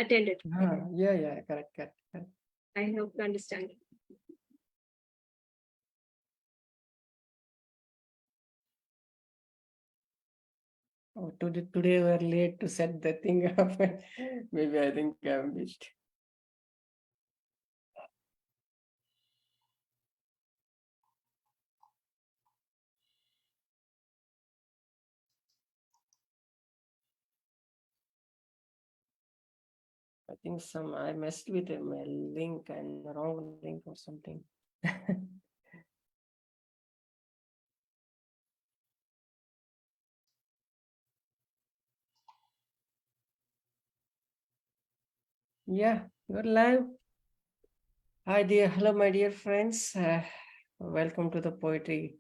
attended. Yeah, correct. I hope you understand. Oh, today we're late to set the thing up. Maybe I think I missed. I think I messed with my link and the wrong link or something. Yeah, you're live. Hi, hello, my dear friends. Welcome to the poetry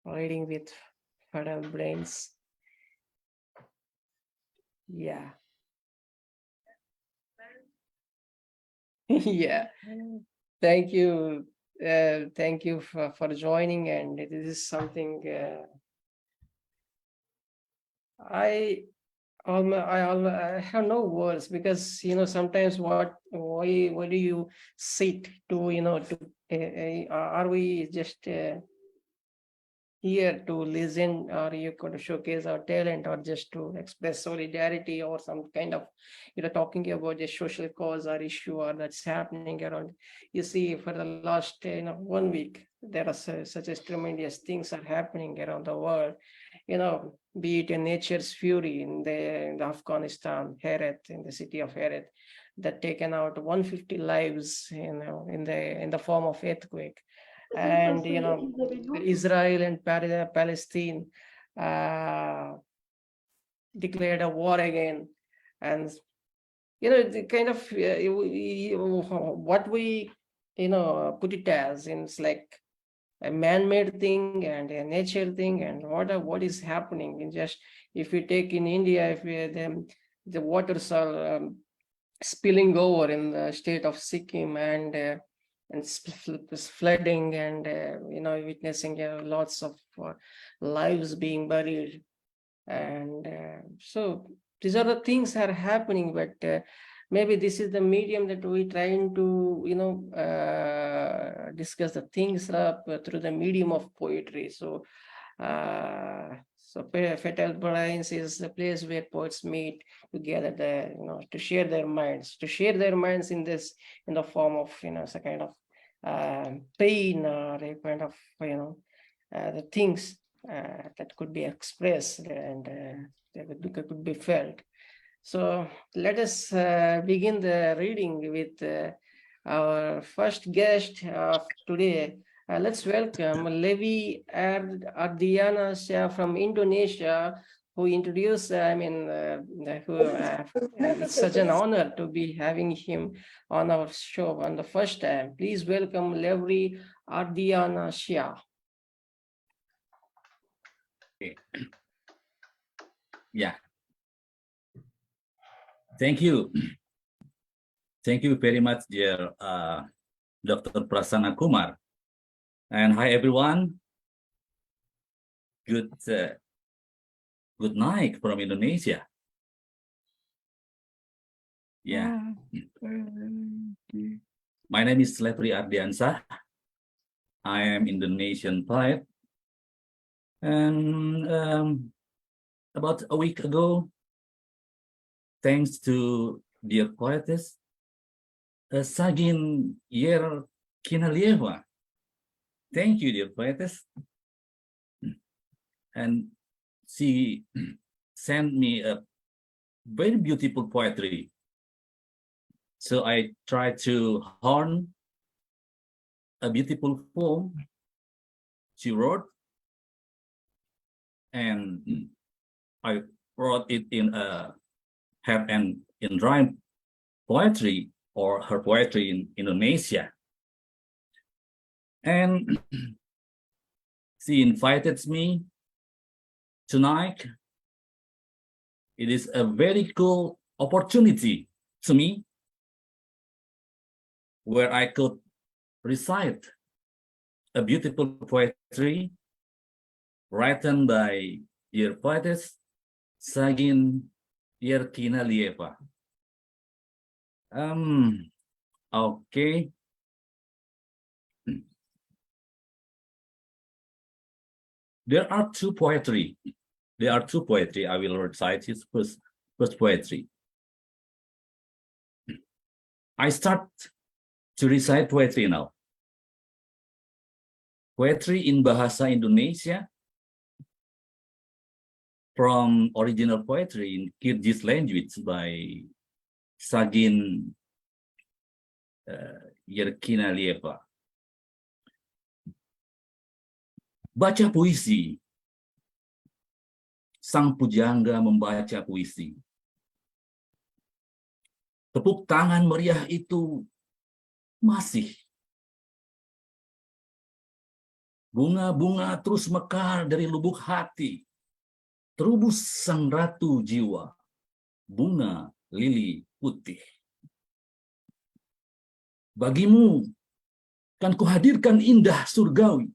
reading with Fertile Brains. Yeah. Yeah. Thank you. Thank you for joining. And this is something I have no words, because sometimes why do you sit to are we just here to listen, or you could showcase our talent, or just to express solidarity, or some kind of talking about a social cause or issue or that's happening around. You see, for the last 1 week, there are such as tremendous things are happening around the world, be it a nature's fury in the Afghanistan, Herat, in the city of Herat, that taken out 150 lives, in the form of earthquake. And Israel and Palestine declared a war again. And the kind of what we put it as, it's like a man-made thing and a nature thing, and what is happening in just, if we take in India, if the waters are spilling over in the state of Sikkim, and flooding, and witnessing lots of lives being buried. And so these are the things that are happening, but maybe this is the medium that we trying to discuss the things up through the medium of poetry. So Fertile Brains is the place where poets meet together, to share their minds, in the form of some kind of pain, or a kind of the things that could be expressed, and that could be felt. So let us begin the reading with our first guest of today. Let's welcome Levri RI Ardiansyah from Indonesia, who introduced, it's such an honor to be having him on our show on the first time. Please welcome Levri Ardiansyah. Yeah. Thank you. Thank you very much, dear Dr. Prasanna Kumar. And hi, everyone. Good night from Indonesia. Yeah. My name is Levri Ardiansyah. I am Indonesian poet. And about a week ago, thanks to dear poetess Satinder Berkinalelieva. Thank you, dear poetess. And she sent me a very beautiful poetry. So I tried to horn a beautiful poem she wrote, and I wrote it in rhyme poetry, or her poetry in Indonesia. And she invited me tonight. It is a very cool opportunity to me, where I could recite a beautiful poetry written by dear poetess Satinder Berkinalelieva. Okay. There are two poetry. There are two poetry. I will recite his first poetry. I start to recite poetry now. Poetry in Bahasa Indonesia from original poetry in Kyrgyz language by Rezauddin Berkinalelieva. Baca puisi. Sang pujangga membaca puisi. Tepuk tangan meriah itu masih. Bunga-bunga terus mekar dari lubuk hati. Terubus sang ratu jiwa. Bunga lili putih. Bagimu kan kuhadirkan indah surgawi.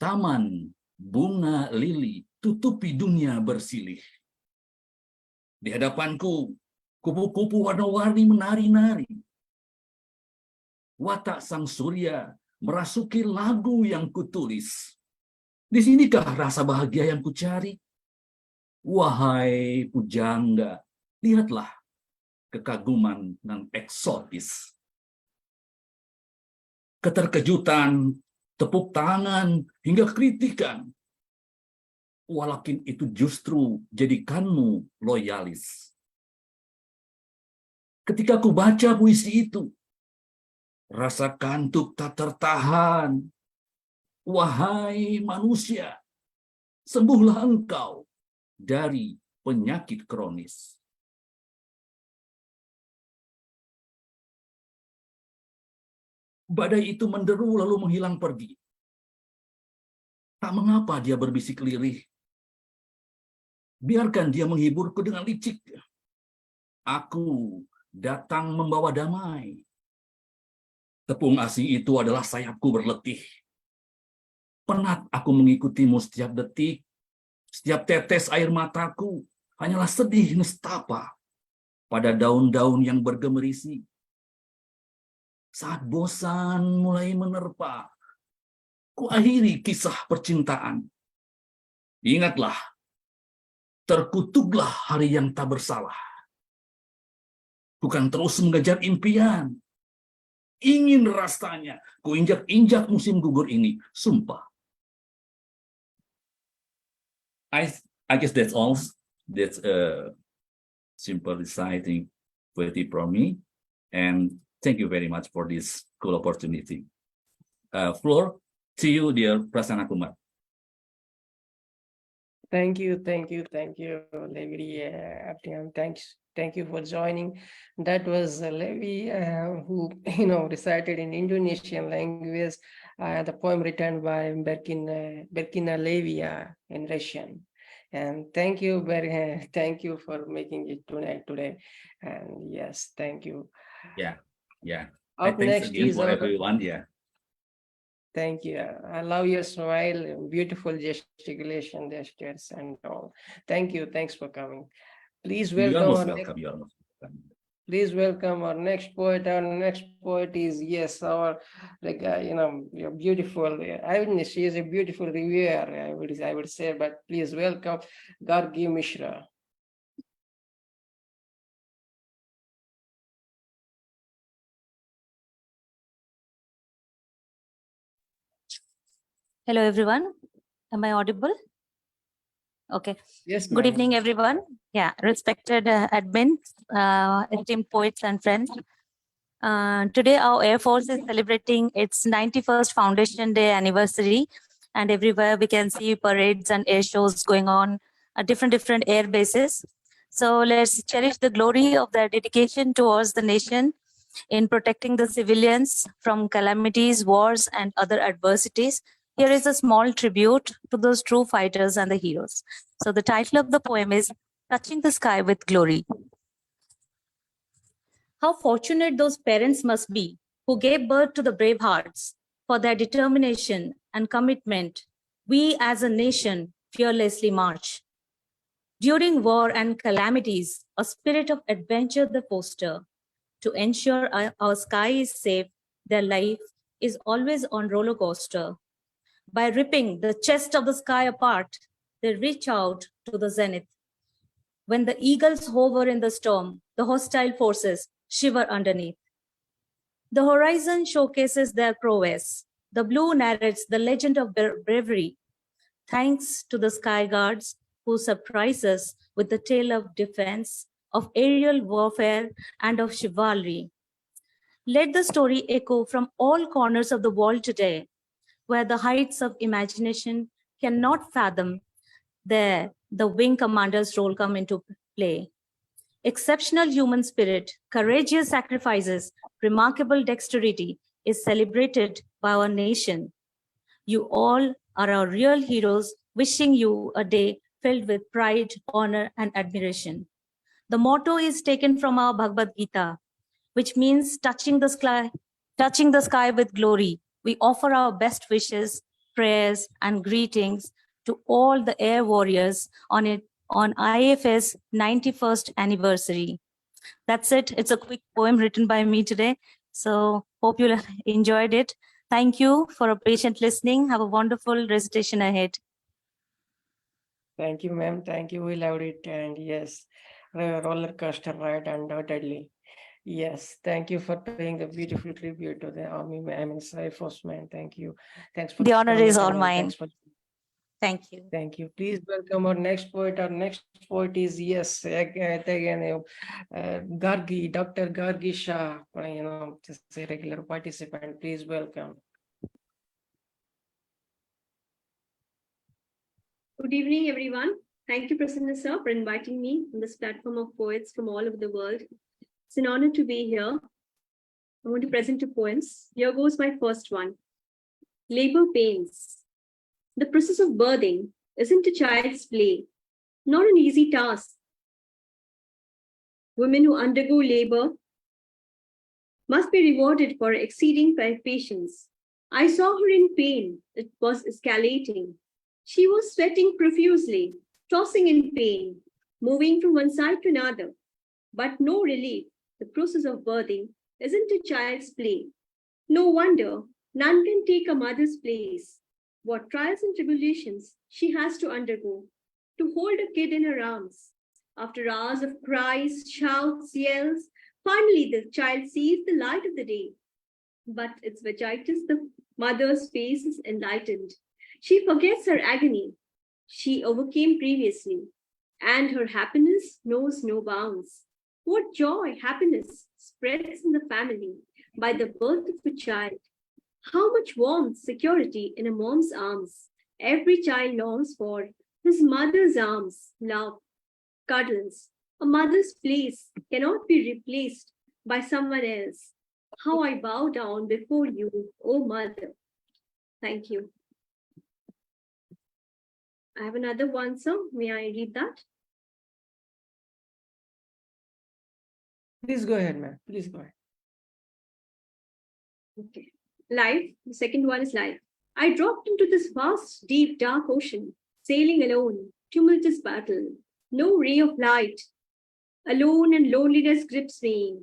Taman bunga lili tutupi dunia bersilih. Di hadapanku, kupu-kupu warna-warni menari-nari. Watak sang surya merasuki lagu yang kutulis. Di sinikah rasa bahagia yang kucari? Wahai pujangga, lihatlah kekaguman dan eksotis. Keterkejutan, tepuk tangan, hingga kritikan. Walakin itu justru jadikanmu loyalis. Ketika ku baca puisi itu, rasa kantuk tak tertahan. Wahai manusia, sembuhlah engkau dari penyakit kronis. Badai itu menderu lalu menghilang pergi. Tak mengapa dia berbisik lirih. Biarkan dia menghiburku dengan licik. Aku datang membawa damai. Tepung asing itu adalah sayapku berletih. Penat aku mengikutimu setiap detik. Setiap tetes air mataku hanyalah sedih nestapa pada daun-daun yang bergemerisi. Saat bosan mulai menerpa, ku akhiri kisah percintaan. Ingatlah, terkutuklah hari yang tak bersalah. Bukan terus mengejar impian. Ingin rasanya ku injak-injak musim gugur ini, sumpah. I guess that's all. That's a simple reciting poetry from me. And thank you very much for this cool opportunity. Floor to you, dear Prasana Kumar. Thank you, Levri Ardiansyah. Thank you for joining. That was Levri who recited in Indonesian language the poem written by Berkinalelieva in Russian. And thank you for making it today. And yes, thank you. Yeah. Up Thanks next again is for our. everyone. Yeah. Thank you. I love your smile, beautiful gesticulation, gestures, and all. Thank you. Thanks for coming. Please You are welcome most our welcome. You are most welcome. Please welcome our next poet. Our next poet is our you're beautiful. I mean, she is a beautiful reviewer. I would say, but please welcome Gargi Mishra. Hello, everyone. Am I audible? Okay. Yes, Good evening, everyone. Yeah, respected admin, esteemed poets and friends. Today, our Air Force is celebrating its 91st Foundation Day anniversary, and everywhere we can see parades and air shows going on at different air bases. So let's cherish the glory of their dedication towards the nation in protecting the civilians from calamities, wars, and other adversities. Here is a small tribute to those true fighters and the heroes. So the title of the poem is Touching the Sky with Glory. How fortunate those parents must be who gave birth to the brave hearts. For their determination and commitment, we as a nation fearlessly march. During war and calamities, a spirit of adventure they foster. To ensure our sky is safe, their life is always on roller coaster. By ripping the chest of the sky apart, they reach out to the zenith. When the eagles hover in the storm, the hostile forces shiver underneath. The horizon showcases their prowess. The blue narrates the legend of bravery. Thanks to the sky guards who surprise us with the tale of defense, of aerial warfare, and of chivalry. Let the story echo from all corners of the world today, where the heights of imagination cannot fathom. There, the wing commander's role come into play. Exceptional human spirit, courageous sacrifices, remarkable dexterity is celebrated by our nation. You all are our real heroes, wishing you a day filled with pride, honor, and admiration. The motto is taken from our Bhagavad Gita, which means touching the sky with glory. We offer our best wishes, prayers, and greetings to all the air warriors on IFS 91st anniversary. That's it. It's a quick poem written by me today. So hope you enjoyed it. Thank you for a patient listening. Have a wonderful recitation ahead. Thank you, ma'am. Thank you. We loved it. And yes, a roller coaster ride, undoubtedly. Yes, thank you for paying the beautiful tribute to the Army, I mean, Air Force man. Thank you. Thanks for The honor is coming all and mine. thanks for Thank you. Thank you. Please welcome our next poet. Our next poet is, yes, again, Gargi, Dr. Gargi Shah, just a regular participant. Please welcome. Good evening, everyone. Thank you, Prasanna sir, for inviting me on this platform of poets from all over the world. It's an honor to be here. I want to present two poems. Here goes my first one. Labor pains. The process of birthing isn't a child's play, not an easy task. Women who undergo labor must be rewarded for exceeding patience. I saw her in pain. It was escalating. She was sweating profusely, tossing in pain, moving from one side to another. But no relief. The process of birthing isn't a child's play. No wonder none can take a mother's place. What trials and tribulations she has to undergo to hold a kid in her arms. After hours of cries, shouts, yells, finally the child sees the light of the day. But its vagitus, the mother's face is enlightened. She forgets her agony. She overcame previously, and her happiness knows no bounds. What joy, happiness spreads in the family by the birth of a child. How much warmth, security in a mom's arms. Every child longs for his mother's arms, love, cuddles. A mother's place cannot be replaced by someone else. How I bow down before you, O mother. Thank you. I have another one, sir. May I read that? Please go ahead, ma'am. Please go ahead. Okay. Life, the second one is life. I dropped into this vast, deep, dark ocean, sailing alone, tumultuous battle, no ray of light. Alone and loneliness grips me.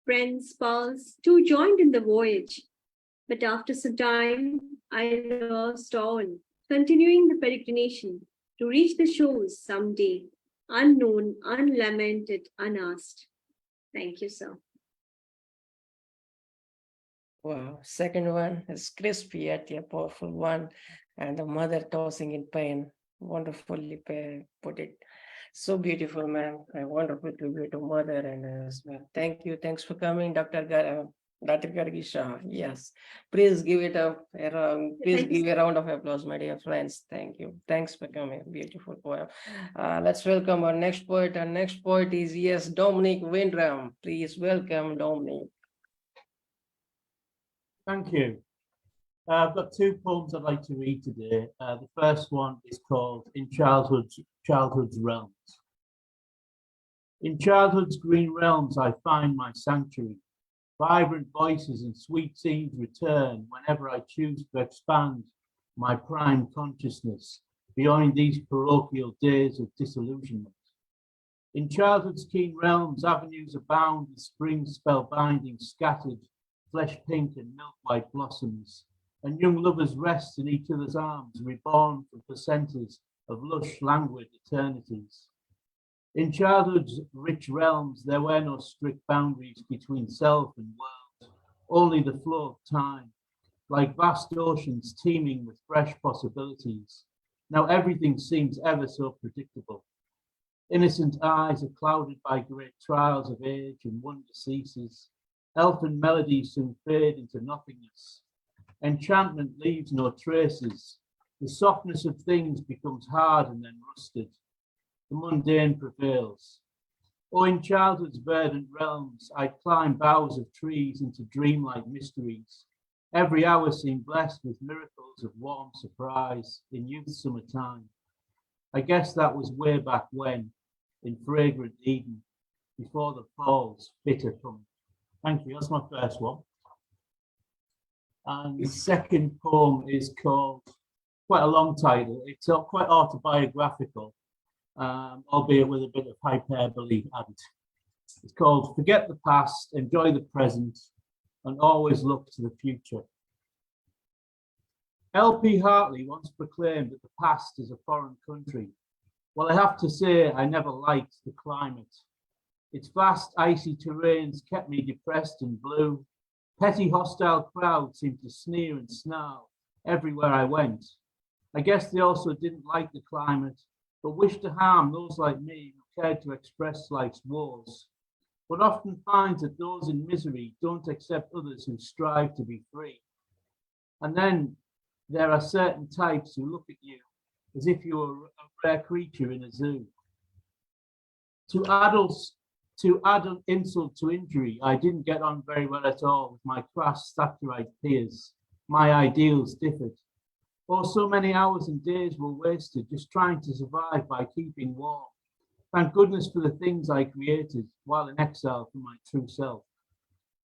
Friends, pals, too joined in the voyage. But after some time, I lost all, continuing the peregrination to reach the shores someday, unknown, unlamented, unasked. Thank you, sir. Wow. Second one is crispy yet a powerful one. And the mother tossing in pain. Wonderfully put it. So beautiful, ma'am. A wonderful tribute to mother and as well. Thank you. Thanks for coming, Dr. Gargi Shah. Yes. Please give it please give a round of applause, my dear friends. Thank you. Thanks for coming. Beautiful poem. Let's welcome our next poet. Our next poet is, yes, Dominic Windram. Please welcome Dominic. Thank you. I've got two poems I'd like to read today. The first one is called In Childhood's Realms. In childhood's green realms I find my sanctuary. Vibrant voices and sweet scenes return whenever I choose to expand my prime consciousness beyond these parochial days of disillusionment. In childhood's keen realms, avenues abound with spring spellbinding, scattered, flesh pink and milk white blossoms, and young lovers rest in each other's arms, reborn from placentas of lush, languid eternities. In childhood's rich realms, there were no strict boundaries between self and world, only the flow of time, like vast oceans teeming with fresh possibilities. Now everything seems ever so predictable. Innocent eyes are clouded by great trials of age, and wonder ceases. Elfin melodies soon fade into nothingness. Enchantment leaves no traces. The softness of things becomes hard and then rusted. The mundane prevails. Oh, in childhood's verdant realms, I'd climb boughs of trees into dreamlike mysteries. Every hour seemed blessed with miracles of warm surprise in youth's summertime. I guess that was way back when, in fragrant Eden, before the fall's bitter coming. Thank you, that's my first one. And the second poem is called, quite a long title, it's quite autobiographical, albeit with a bit of hyperbole added. It's called Forget the Past, Enjoy the Present, and Always Look to the Future. L.P. Hartley once proclaimed that the past is a foreign country. Well, I have to say I never liked the climate. Its vast, icy terrains kept me depressed and blue. Petty, hostile crowds seemed to sneer and snarl everywhere I went. I guess they also didn't like the climate, but wished to harm those like me who cared to express life's woes, but often finds that those in misery don't accept others who strive to be free. And then there are certain types who look at you as if you were a rare creature in a zoo. To add an insult to injury, I didn't get on very well at all with my crass Thatcherite peers. My ideals differed. Oh, so many hours and days were wasted just trying to survive by keeping warm. Thank goodness for the things I created while in exile from my true self.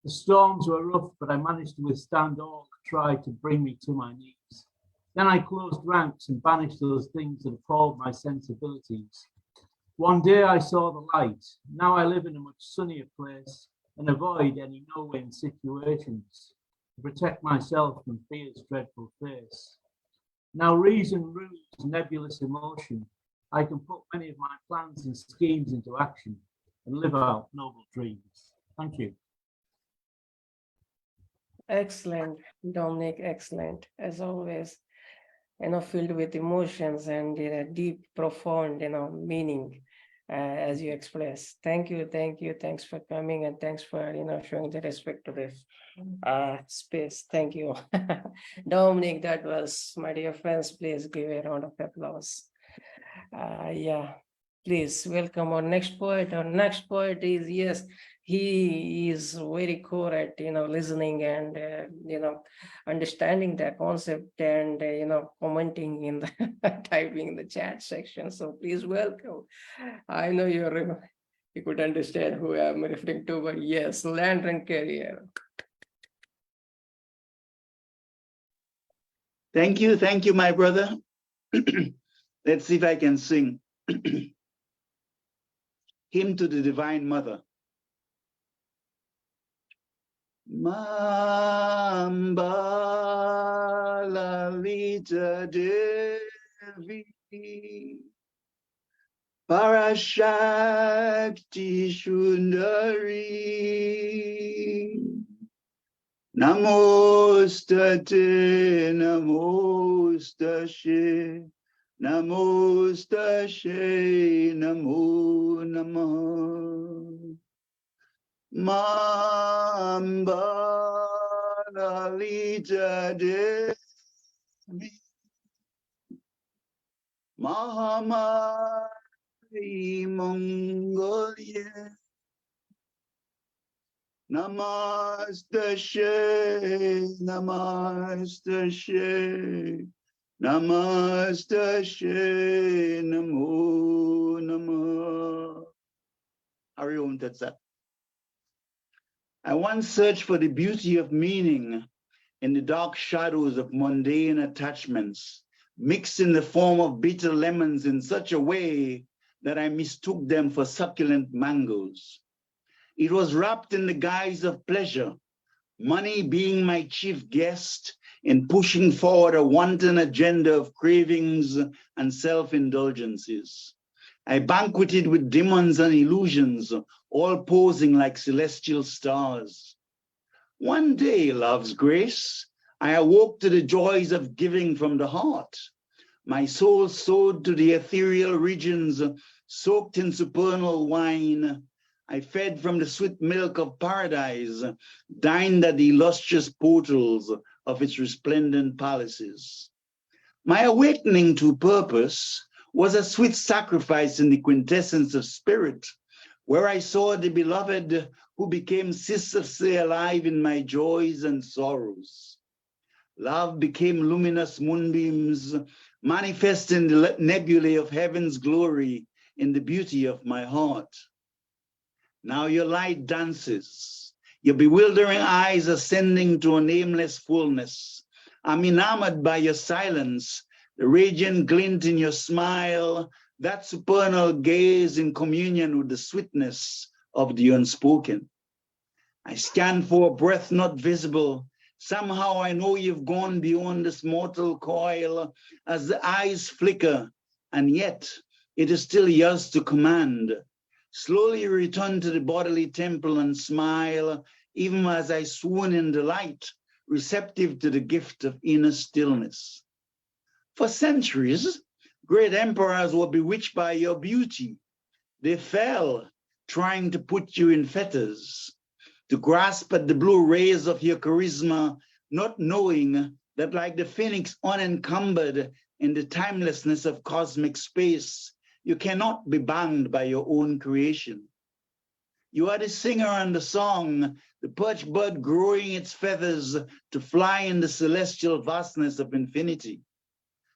The storms were rough, but I managed to withstand all that tried to bring me to my knees. Then I closed ranks and banished those things that appalled my sensibilities. One day I saw the light. Now I live in a much sunnier place and avoid any no-win situations to protect myself from fear's dreadful face. Now reason rules nebulous emotion. I can put many of my plans and schemes into action and live out noble dreams. Thank you. Excellent, Dominic, excellent, as always, filled with emotions and deep, profound, meaning, as you express. Thank you, thanks for coming, and thanks for, showing the respect to this space. Thank you. Dominic, that was, my dear friends, please give a round of applause. Yeah, please welcome our next poet. Our next poet is, yes, he is very core at, listening and, understanding the concept and, commenting in the, typing in the chat section. So please welcome. I know you could understand who I'm referring to, but yes, Land and Career. Thank you, my brother. Let's see if I can sing. Hymn to the Divine Mother. Mamba Lalita Devi Parashakti Shundari Namostate Namostashe Namostashe Namo Namah Mamba Lalita Devi Mahamari Mongolia Namastashe Namastashe Namastashe Namo Namah. Hari Om Tat Sat. I once searched for the beauty of meaning in the dark shadows of mundane attachments, mixed in the form of bitter lemons in such a way that I mistook them for succulent mangoes. It was wrapped in the guise of pleasure, money being my chief guest in pushing forward a wanton agenda of cravings and self-indulgences. I banqueted with demons and illusions, all posing like celestial stars. One day, love's grace, I awoke to the joys of giving from the heart. My soul soared to the ethereal regions, soaked in supernal wine. I fed from the sweet milk of paradise, dined at the illustrious portals of its resplendent palaces. My awakening to purpose was a sweet sacrifice in the quintessence of spirit, where I saw the beloved who became sisterly alive in my joys and sorrows. Love became luminous moonbeams, manifesting the nebulae of heaven's glory in the beauty of my heart. Now your light dances, your bewildering eyes ascending to a nameless fullness. I'm enamored by your silence, the radiant glint in your smile, that supernal gaze in communion with the sweetness of the unspoken. I scan for a breath not visible. Somehow I know you've gone beyond this mortal coil as the eyes flicker, and yet it is still yours to command. Slowly return to the bodily temple and smile, even as I swoon in delight, receptive to the gift of inner stillness. For centuries, great emperors were bewitched by your beauty. They fell, trying to put you in fetters, to grasp at the blue rays of your charisma, not knowing that like the phoenix unencumbered in the timelessness of cosmic space, you cannot be bound by your own creation. You are the singer and the song, the perch bird growing its feathers to fly in the celestial vastness of infinity.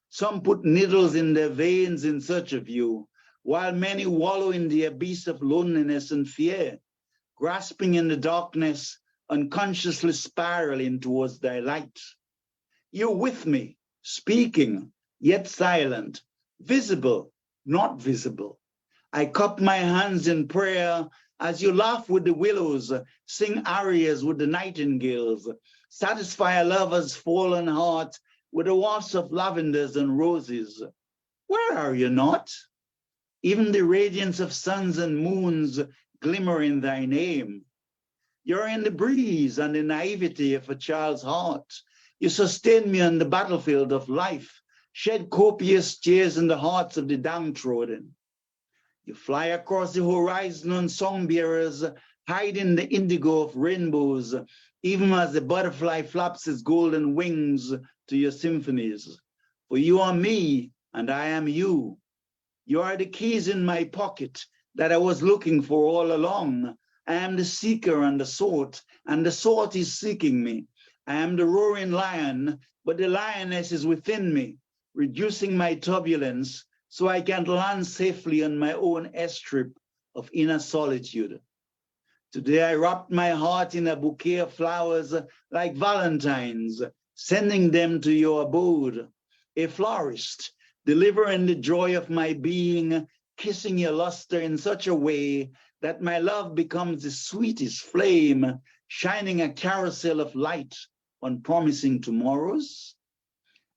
Some put needles in their veins in search of you, while many wallow in the abyss of loneliness and fear, grasping in the darkness, unconsciously spiraling towards thy light. You're with me, speaking, yet silent, visible, not visible. I cup my hands in prayer as you laugh with the willows, sing arias with the nightingales, satisfy a lover's fallen heart with the wafts of lavenders and roses. Where are you not? Even the radiance of suns and moons glimmer in thy name. You're in the breeze and the naivety of a child's heart. You sustain me on the battlefield of life, shed copious tears in the hearts of the downtrodden. You fly across the horizon on song bearers, hide in the indigo of rainbows, even as the butterfly flaps its golden wings to your symphonies. For you are me, and I am you. You are the keys in my pocket that I was looking for all along. I am the seeker and the sought is seeking me. I am the roaring lion, but the lioness is within me, reducing my turbulence so I can land safely on my own airstrip of inner solitude. Today I wrapped my heart in a bouquet of flowers like valentines, sending them to your abode. A florist, delivering the joy of my being, kissing your luster in such a way that my love becomes the sweetest flame, shining a carousel of light on promising tomorrows.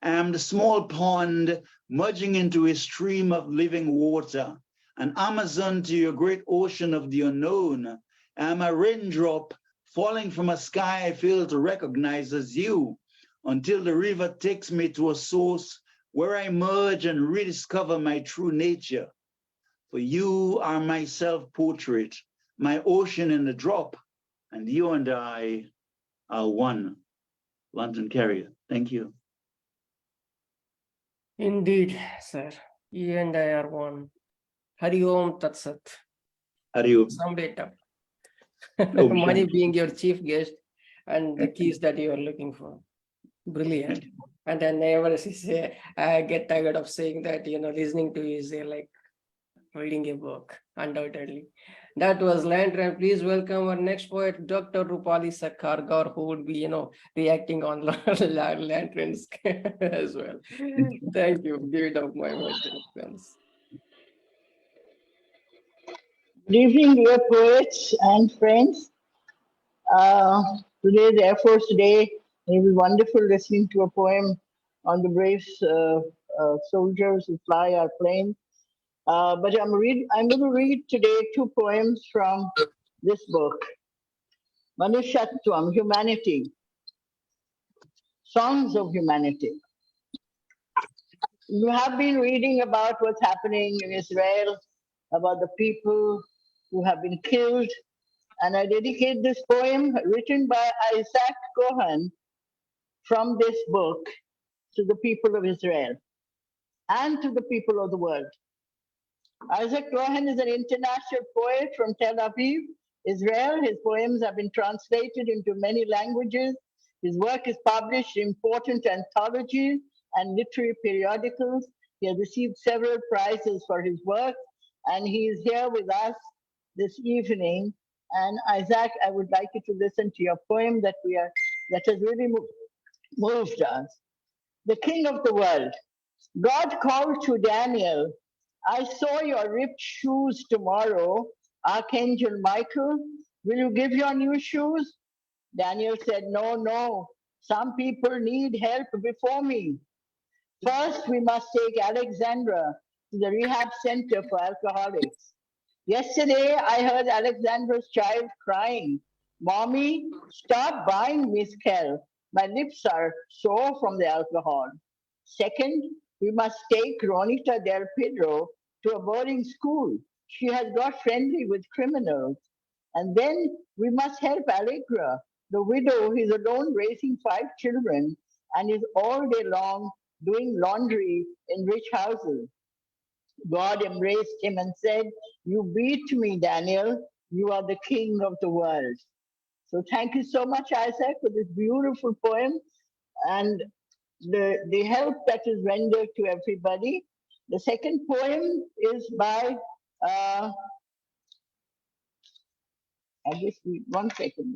I am the small pond merging into a stream of living water, an Amazon to your great ocean of the unknown. I am a raindrop falling from a sky I fail to recognize as you, until the river takes me to a source where I merge and rediscover my true nature. For you are my self-portrait, my ocean in a drop, and you and I are one. London Carrier, thank you. Indeed, sir. You and I are one. Hari Om Tat Sat. Hari Om. Summed it up. Om Money Shanti. being your chief guest and the keys that you are looking for. Brilliant. And I never say, I get tired of saying that, listening to you is like reading a book, undoubtedly. That was Lantern. Please welcome our next poet, Dr. Roopali Gaur, who would be, reacting on Lanterns as well. Thank you. Give it up, my friends. Good evening, dear poets and friends. Today is Air Force Day. It was wonderful listening to a poem on the brave soldiers who fly our planes. But I'm going to read today two poems from this book, Manushatvam, Humanity, Songs of Humanity. You have been reading about what's happening in Israel, about the people who have been killed, and I dedicate this poem written by Issac Cohen from this book to the people of Israel and to the people of the world. Issac Cohen is an international poet from Tel Aviv, Israel. His poems have been translated into many languages. His work is published in important anthologies and literary periodicals. He has received several prizes for his work, and he is here with us this evening. And Isaac, I would like you to listen to your poem that has really moved us. The King of the World. God called to Daniel, I saw your ripped shoes tomorrow. Archangel Michael, will you give your new shoes? Daniel said, no, no. Some people need help before me. First, we must take Alexandra to the rehab center for alcoholics. Yesterday, I heard Alexandra's child crying, Mommy, stop buying Mezcal. My lips are sore from the alcohol. Second, we must take Ronita Del Pedro to a boarding school. She has got friendly with criminals. And then we must help Allegra, the widow who is alone raising 5 children and is all day long doing laundry in rich houses. God embraced him and said, you beat me, Daniel. You are the king of the world. So thank you so much, Isaac, for this beautiful poem and the help that is rendered to everybody. The second poem is by, I just need 1 second.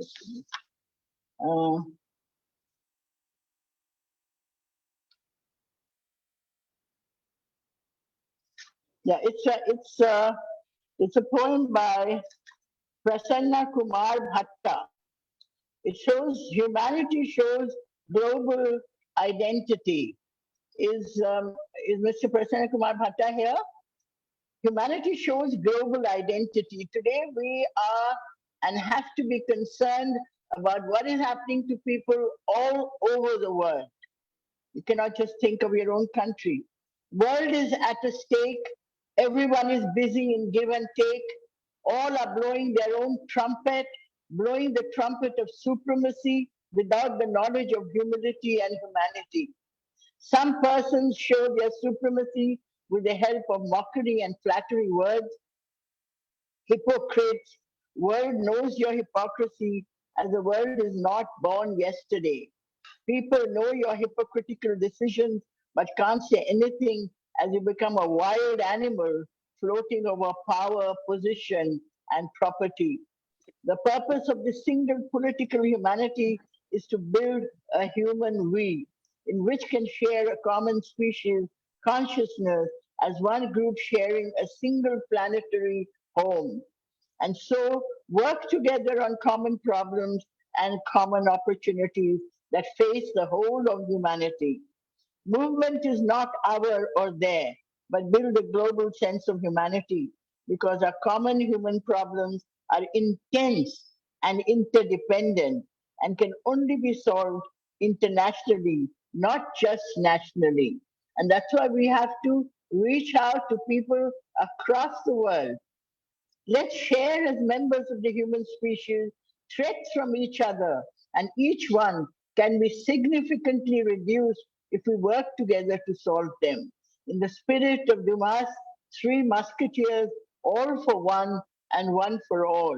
Yeah, it's a poem by Prasanna Kumar Bhatta. It shows humanity shows global identity. Is Mr. Prasanna Kumar Bhatta here? Humanity shows global identity. Today we are and have to be concerned about what is happening to people all over the world. You cannot just think of your own country. World is at a stake. Everyone is busy in give and take. All are blowing their own trumpet, blowing the trumpet of supremacy without the knowledge of humility and humanity. Some persons show their supremacy with the help of mockery and flattery words. Hypocrites, world knows your hypocrisy as the world is not born yesterday. People know your hypocritical decisions but can't say anything as you become a wild animal floating over power, position, and property. The purpose of this single political humanity is to build a human we, in which can share a common species consciousness as one group sharing a single planetary home. And so work together on common problems and common opportunities that face the whole of humanity. Movement is not our or their, but build a global sense of humanity because our common human problems are intense and interdependent and can only be solved internationally, not just nationally. And that's why we have to reach out to people across the world. Let's share as members of the human species threats from each other, and each one can be significantly reduced if we work together to solve them. In the spirit of Dumas' 3 Musketeers, all for one and one for all.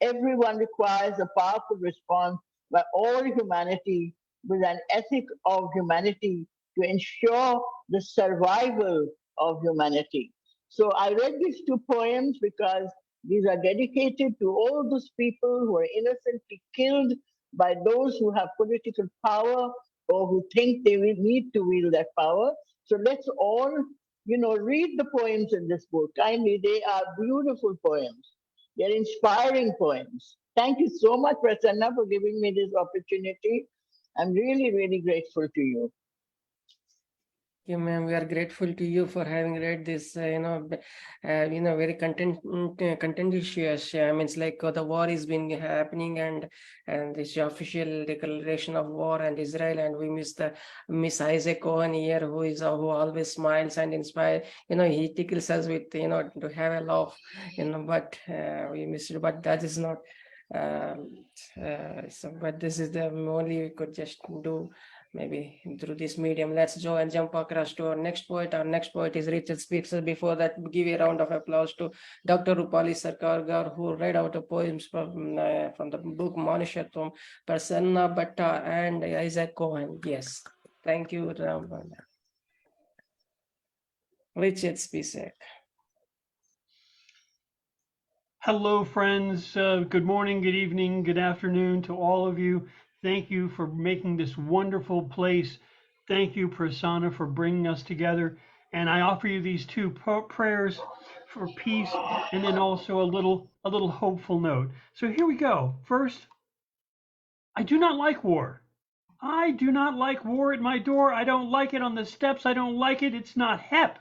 Everyone requires a powerful response by all humanity with an ethic of humanity to ensure the survival of humanity. So I read these 2 poems because These are dedicated to all those people who are innocently killed by those who have political power or who think they will need to wield that power. So let's all, read the poems in this book. Kindly, they are beautiful poems. They're inspiring poems. Thank you so much, Prasanna, for giving me this opportunity. I'm really, really grateful to you. You, ma'am, we are grateful to you for having read this, very contentious. I mean, it's like the war has been happening, and this official declaration of war and Israel, and we miss Issac Cohen here, who always smiles and inspires. He tickles us with to have a laugh. But we miss it. But that is not. But this is the only we could just do. Maybe through this medium. Let's go and jump across to our next poet. Our next poet is Richard Spisak. Before that, give a round of applause to Dr. Roopali Sircar, Gaur, who read out the poems from the book Manishatvam, Prasanna Bhatta, and Issac Cohen. Yes, thank you, Ram. Richard Spisak. Hello, friends. Good morning, good evening, good afternoon to all of you. Thank you for making this wonderful place. Thank you, Prasanna, for bringing us together. And I offer you these two prayers for peace, and then also a little hopeful note. So here we go. First, I do not like war. I do not like war at my door. I don't like it on the steps. I don't like it. It's not hep.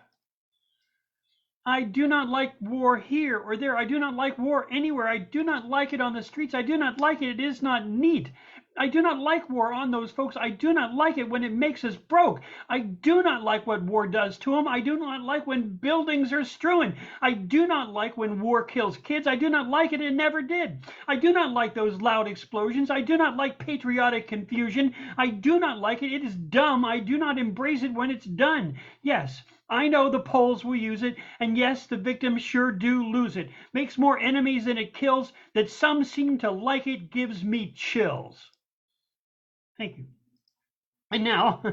I do not like war here or there. I do not like war anywhere. I do not like it on the streets. I do not like it. It is not neat. I do not like war on those folks. I do not like it when it makes us broke. I do not like what war does to them. I do not like when buildings are strewn. I do not like when war kills kids. I do not like it. It never did. I do not like those loud explosions. I do not like patriotic confusion. I do not like it. It is dumb. I do not embrace it when it's done. Yes, I know the Poles will use it, and yes, the victims sure do lose it. Makes more enemies than it kills. That some seem to like it gives me chills. Thank you. And now,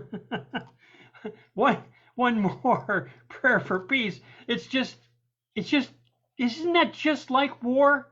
one more prayer for peace. Isn't that just like war?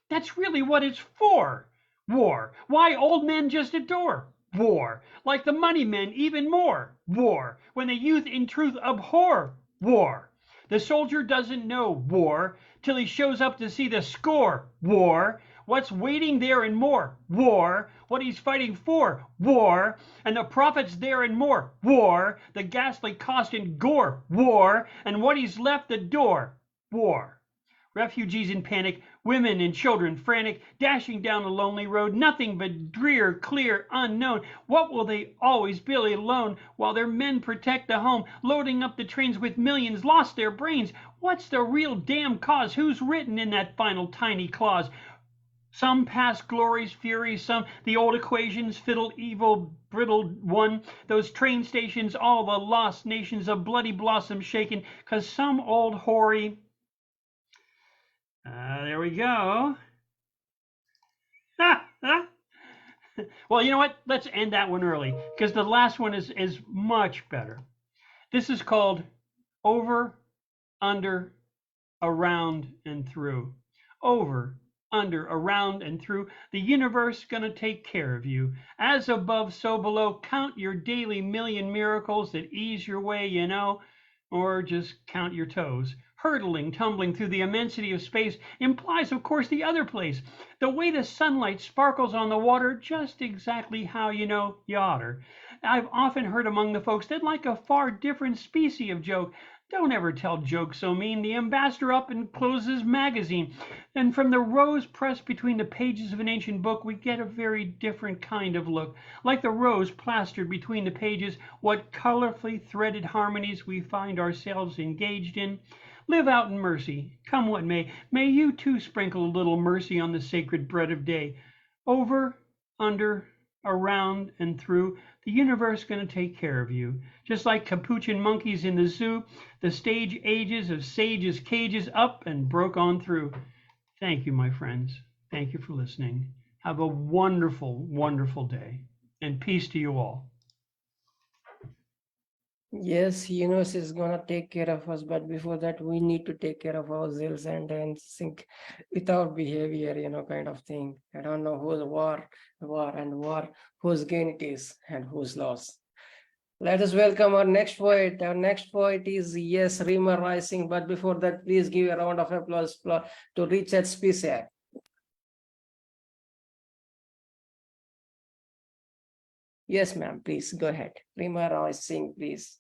That's really what it's for. War. Why old men just adore war. Like the money men even more. War. When the youth in truth abhor war. The soldier doesn't know war till he shows up to see the score. War. What's waiting there and more? War. What he's fighting for? War. And the profits there and more? War. The ghastly cost and gore? War. And what he's left the door? War. Refugees in panic, women and children frantic, dashing down a lonely road, nothing but drear, clear, unknown. What will they always be alone while their men protect the home, loading up the trains with millions, lost their brains? What's the real damn cause? Who's written in that final tiny clause? Some past glories, fury, some the old equations, fiddle, evil, brittle one. Those train stations, all the lost nations, a bloody blossom shaken, 'cause some old hoary. There we go. Well, you know what? Let's end that one early, because the last one is much better. This is called Over, Under, Around, and Through. Over, under, around, and through. The universe gonna take care of you. As above, so below. Count your daily million miracles that ease your way, or just count your toes. Hurtling, tumbling through the immensity of space implies, of course, the other place. The way the sunlight sparkles on the water, just exactly how you oughter. I've often heard among the folks that like a far different species of joke. Don't ever tell jokes so mean. The ambassador up and closes magazine. And from the rose pressed between the pages of an ancient book, we get a very different kind of look. Like the rose plastered between the pages, what colorfully threaded harmonies we find ourselves engaged in. Live out in mercy, come what may. May you too sprinkle a little mercy on the sacred bread of day. Over, under, around, and through. The universe going to take care of you. Just like capuchin monkeys in the zoo, the stage ages of sages' cages up and broke on through. Thank you, my friends. Thank you for listening. Have a wonderful, wonderful day. And peace to you all. Yes, universe is gonna take care of us, but before that, we need to take care of ourselves and think with our behavior, kind of thing. I don't know whose war, whose gain it is and whose loss. Let us welcome our next poet. Our next poet is, yes, Rima Rising. But before that, please give a round of applause to Richard Spisak. Yes, ma'am, please go ahead. Rima Rising, please.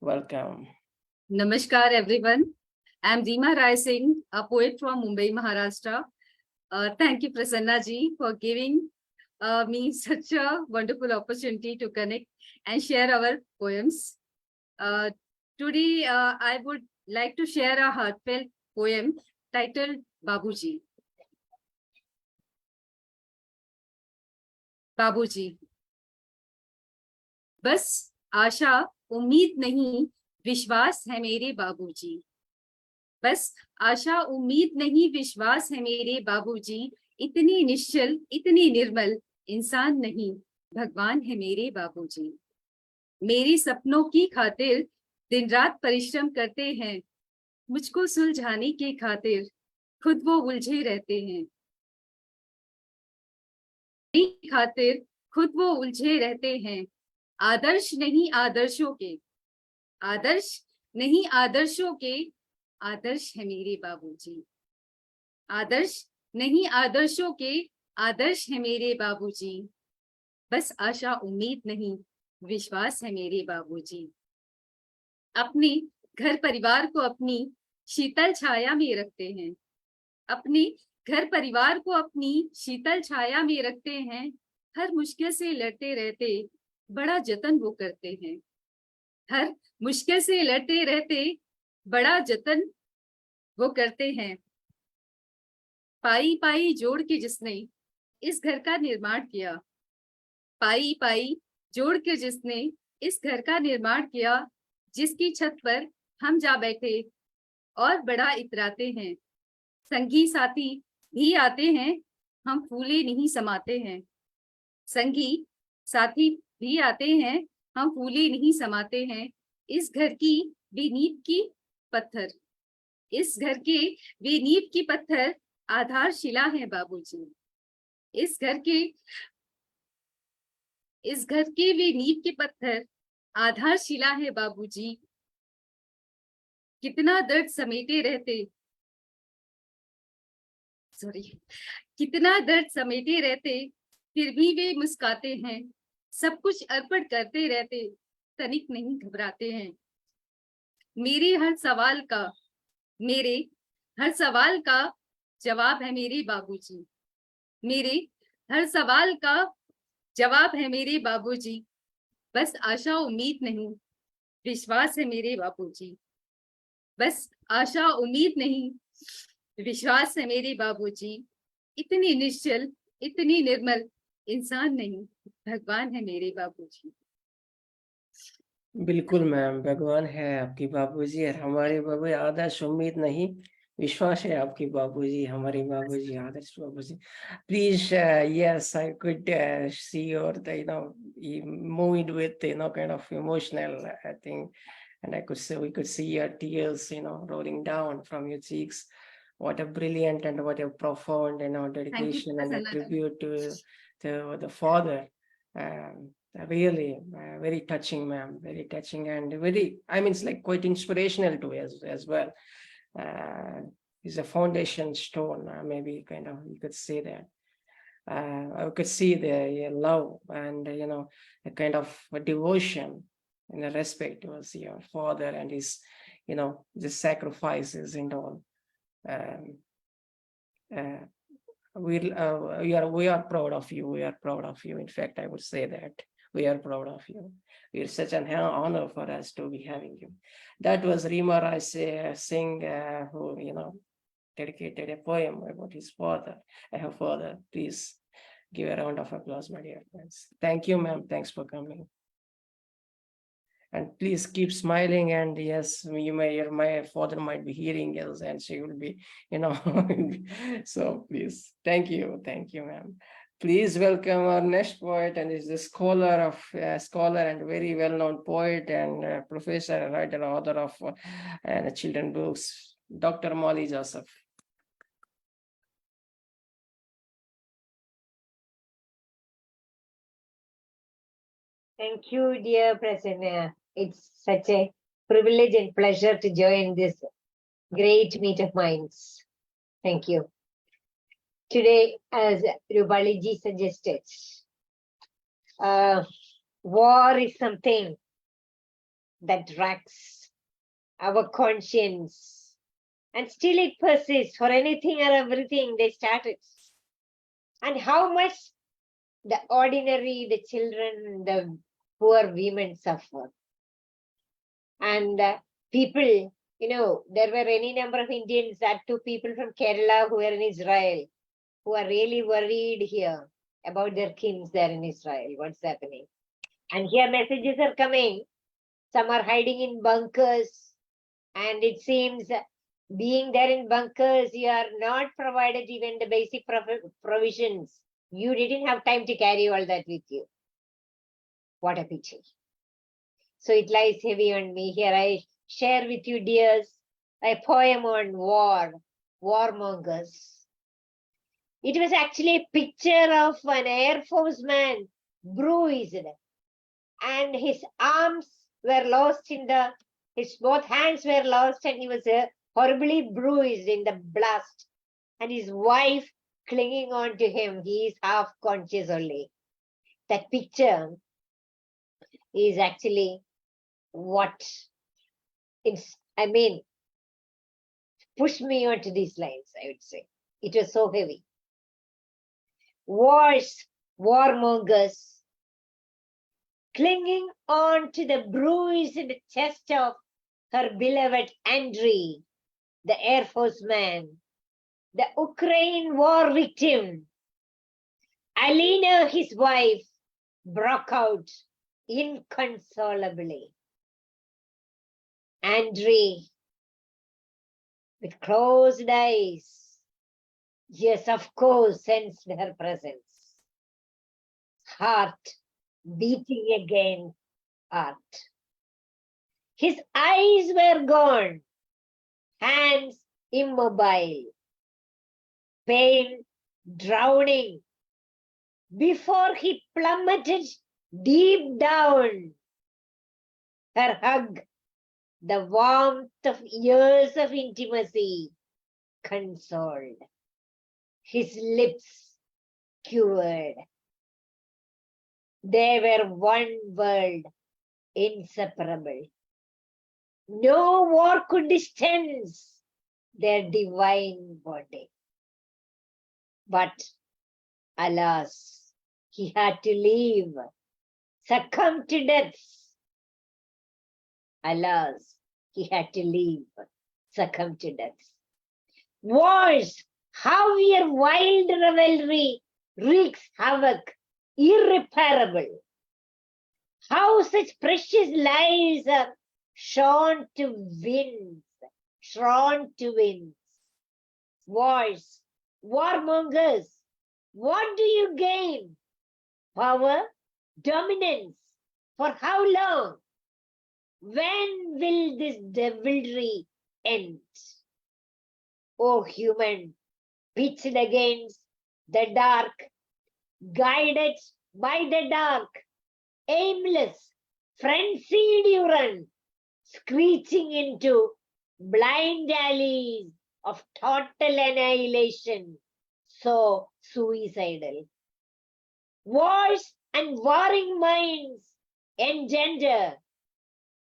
Welcome. Namaskar, everyone. I'm Rima Rai Singh, a poet from Mumbai, Maharashtra. Thank you, Prasanna ji, for giving me such a wonderful opportunity to connect and share our poems. Today, I would like to share a heartfelt poem titled Babuji. बाबूजी, बस आशा उम्मीद नहीं विश्वास है मेरे बाबूजी, बस आशा उम्मीद नहीं विश्वास है मेरे बाबूजी, इतनी निश्चल इतनी निर्मल इंसान नहीं भगवान है मेरे बाबूजी। मेरे सपनों की खातिर दिन रात परिश्रम करते हैं, मुझको सुलझाने के खातिर खुद वो उलझे रहते हैं, खातिर खुद वो उलझे रहते हैं। आदर्श नहीं आदर्शों के, आदर्श नहीं आदर्शों के, आदर्श है मेरे बाबूजी। आदर्श नहीं आदर्शों के, आदर्श है मेरे बाबूजी। बस आशा उम्मीद नहीं विश्वास है मेरे बाबूजी। अपने घर परिवार को अपनी शीतल छाया में रखते हैं, अपने घर परिवार को अपनी शीतल छाया में रखते हैं। हर मुश्किल से लड़ते रहते बड़ा जतन वो करते हैं, हर मुश्किल से लड़ते रहते बड़ा जतन वो करते हैं। पाई पाई जोड़ के जिसने इस घर का निर्माण किया, पाई पाई जोड़ के जिसने इस घर का निर्माण किया, जिसकी छत पर हम जा बैठे और बड़ा इतराते हैं। संगी साथी भी आते हैं, हम फूले नहीं समाते हैं। संगी साथी भी आते हैं, हम फूले नहीं समाते हैं। इस घर की बेनीब की पत्थर, इस घर के बेनीब की पत्थर आधारशिला है बाबूजी। इस घर के बेनीब के पत्थर आधारशिला है बाबूजी। कितना दर्द समेटे रहते, कितना दर्द समेटे रहते, फिर भी वे मुस्काते हैं। सब कुछ अर्पण करते रहते, तनिक नहीं घबराते हैं। मेरे हर सवाल का जवाब है मेरे बाबूजी। मेरे हर सवाल का जवाब है मेरे बाबूजी। बस आशा उम्मीद नहीं विश्वास है मेरे बाबूजी। बस आशा उम्मीद नहीं विश्वास है मेरे बाबूजी। इतनी निश्चल इतनी निर्मल इंसान नहीं भगवान है मेरे बाबूजी। बिल्कुल मैम, भगवान है आपकी बाबूजी और हमारे बाबू। आदर्श उम्मीद नहीं विश्वास है आपकी बाबूजी, हमारे बाबूजी, आदर्श बाबूजी। Please, yes, I could see your, you moved with, kind of emotional, I think, and we could see your tears, rolling down from your cheeks. What a brilliant and what a profound, dedication and a tribute to the father. Really very touching, ma'am, very touching and very, it's like quite inspirational to us as well. Is a foundation stone, maybe kind of, you could say that. I could see the love and, a kind of a devotion and a respect towards your father and his, the sacrifices and all. We are proud of you. We are proud of you. In fact, I would say that we are proud of you. It's such an honor for us to be having you. That was Rima Rai Singh, who, dedicated a poem about his father. Her father. Please give a round of applause, my dear friends. Thank you, ma'am. Thanks for coming. And please keep smiling. And yes, my father might be hearing us, and she will be, so please, thank you, ma'am. Please welcome our next poet, and is a scholar and very well-known poet and professor, writer, author of children books, Dr. Molly Joseph. Thank you, dear Prasanna. It's such a privilege and pleasure to join this great meet of minds. Thank you. Today, as Roopali ji suggested, war is something that racks our conscience, and still it persists for anything or everything they started. And how much the ordinary, the children, the poor women suffer. And people, there were any number of Indians, that two people from Kerala who were in Israel, who are really worried here about their kins there in Israel, what's happening. And here messages are coming. Some are hiding in bunkers. And it seems being there in bunkers, you are not provided even the basic provisions. You didn't have time to carry all that with you. What a pity. So it lies heavy on me. Here I share with you, dears, a poem on war, warmongers. It was actually a picture of an Air Force man, bruised, and his arms were lost his both hands were lost, and he was horribly bruised in the blast. And his wife clinging on to him, he is half conscious only. That picture is actually what pushed me onto these lines, I would say. It was so heavy. Wars, warmongers, clinging on to the bruise in the chest of her beloved Andrei, the Air Force man, the Ukraine war victim. Alina, his wife, broke out inconsolably. Andrei, with closed eyes, yes, of course, sensed her presence. Heart beating against heart. His eyes were gone, hands immobile, pain drowning before he plummeted deep down. Her hug, the warmth of years of intimacy, consoled. His lips cured. They were one world, inseparable. No war could distance their divine body. But alas, he had to leave, succumb to death. Alas, he had to leave, succumb to death. Wars, how your wild revelry wreaks havoc, irreparable. How such precious lives are shorn to winds. Wars, warmongers, what do you gain? Power, dominance, for how long? When will this devilry end? O human, pitched against the dark, guided by the dark, aimless, frenzied you run, screeching into blind alleys of total annihilation, so suicidal. Wars and warring minds engender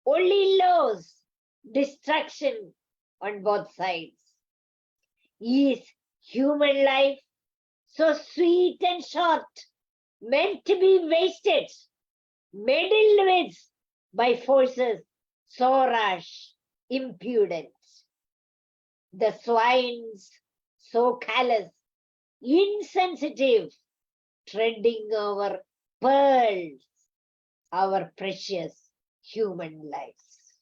only loss, destruction on both sides. Is human life so sweet and short, meant to be wasted, meddled with by forces so rash, impudent? The swines so callous, insensitive, treading our pearls, our precious human lives.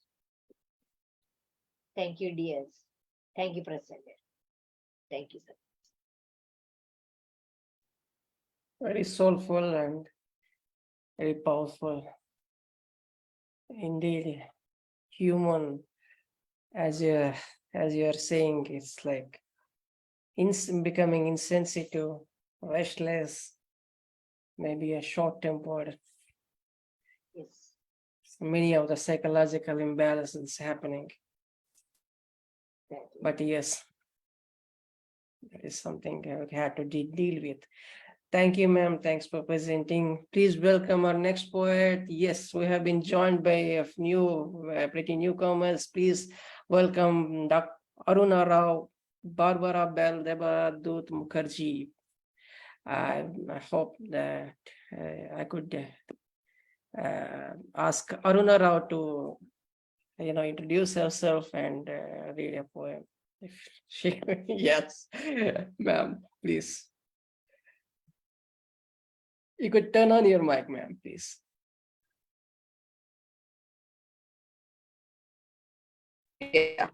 Thank you, dears. Thank you, President. Thank you, sir. Very soulful and very powerful. Indeed, human, as you're saying, it's like becoming insensitive, restless, maybe a short-tempered. Yes. Many of the psychological imbalances happening. Exactly. But yes, that is something we had to deal with. Thank you, ma'am. Thanks for presenting. Please welcome our next poet. Yes, we have been joined by a few pretty newcomers. Please welcome Dr. Aruna Rao, Barbara Bell, Debdoot Mukherjee. I hope that I could ask Aruna Rao to, introduce herself and read a poem. If she, yes, ma'am, please. You could turn on your mic, ma'am, please. Yeah.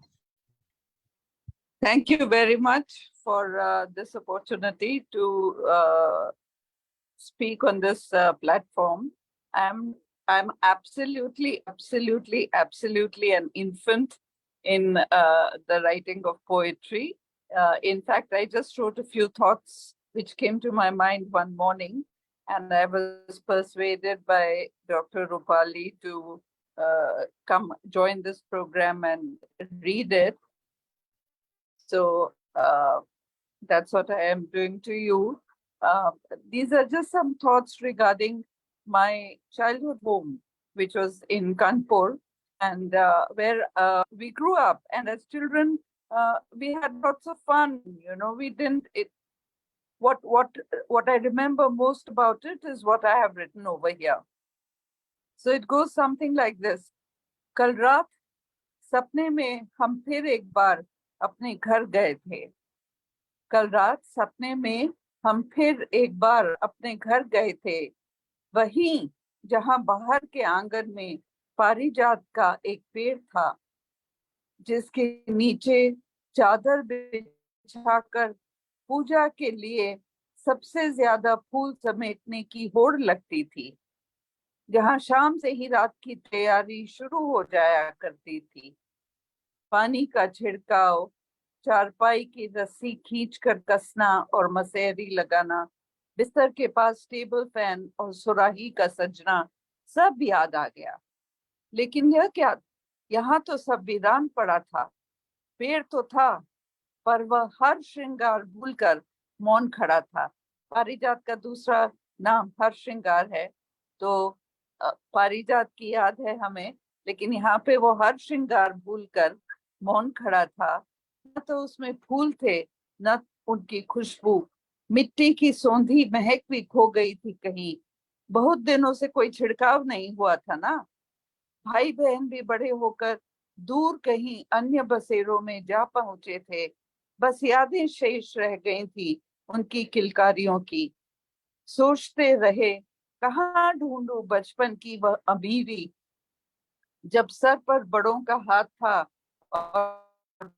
Thank you very much for this opportunity to speak on this platform. I'm absolutely an infant in the writing of poetry. In fact, I just wrote a few thoughts which came to my mind one morning, and I was persuaded by Dr. Roopali to come join this program and read it. So that's what I am doing to you. These are just some thoughts regarding my childhood home, which was in Kanpur, and where we grew up. And as children, we had lots of fun. We didn't. What I remember most about it is what I have written over here. So it goes something like this. कल रात सपने में हम फिर एक बार अपने घर गए थे. कल रात सपने में हम फिर एक बार अपने घर गए थे. वहीं जहां बाहर के आंगन में पारिजात का एक पेड़ था, जिसके नीचे चादर बिछाकर पूजा के लिए सबसे ज्यादा फूल समेटने की होड़ लगती थी. जहां शाम से ही रात की तैयारी शुरू हो जाया करती थी. पानी का छिड़काव, चारपाई की रस्सी खींचकर कसना और मसेहरी लगाना, बिस्तर के पास टेबल फैन और सुराही का सजना सब याद आ गया. लेकिन यह क्या, यहाँ तो सब वीरान पड़ा था. पेड़ तो था, पर वह हर श्रृंगार भूलकर मौन खड़ा था. पारिजात का दूसरा नाम हर श्रृंगार है, तो पारिजात की याद है हमें, लेकिन यहाँ पे वो हर श्रृंगार भूलकर मौन खड़ा था. न तो उसमें फूल थे, न उनकी खुशबू. मिट्टी की सौंधी महक भी खो गई थी कहीं. बहुत दिनों से कोई छिड़काव नहीं हुआ था ना. भाई बहन भी बड़े होकर दूर कहीं अन्य बसेरों में जा पहुंचे थे. बस यादें शेष रह गई थी उनकी किलकारियों की. सोचते रहे कहाँ ढूंढूं बचपन की वह अमीरी, जब सर पर बड़ों का हाथ था और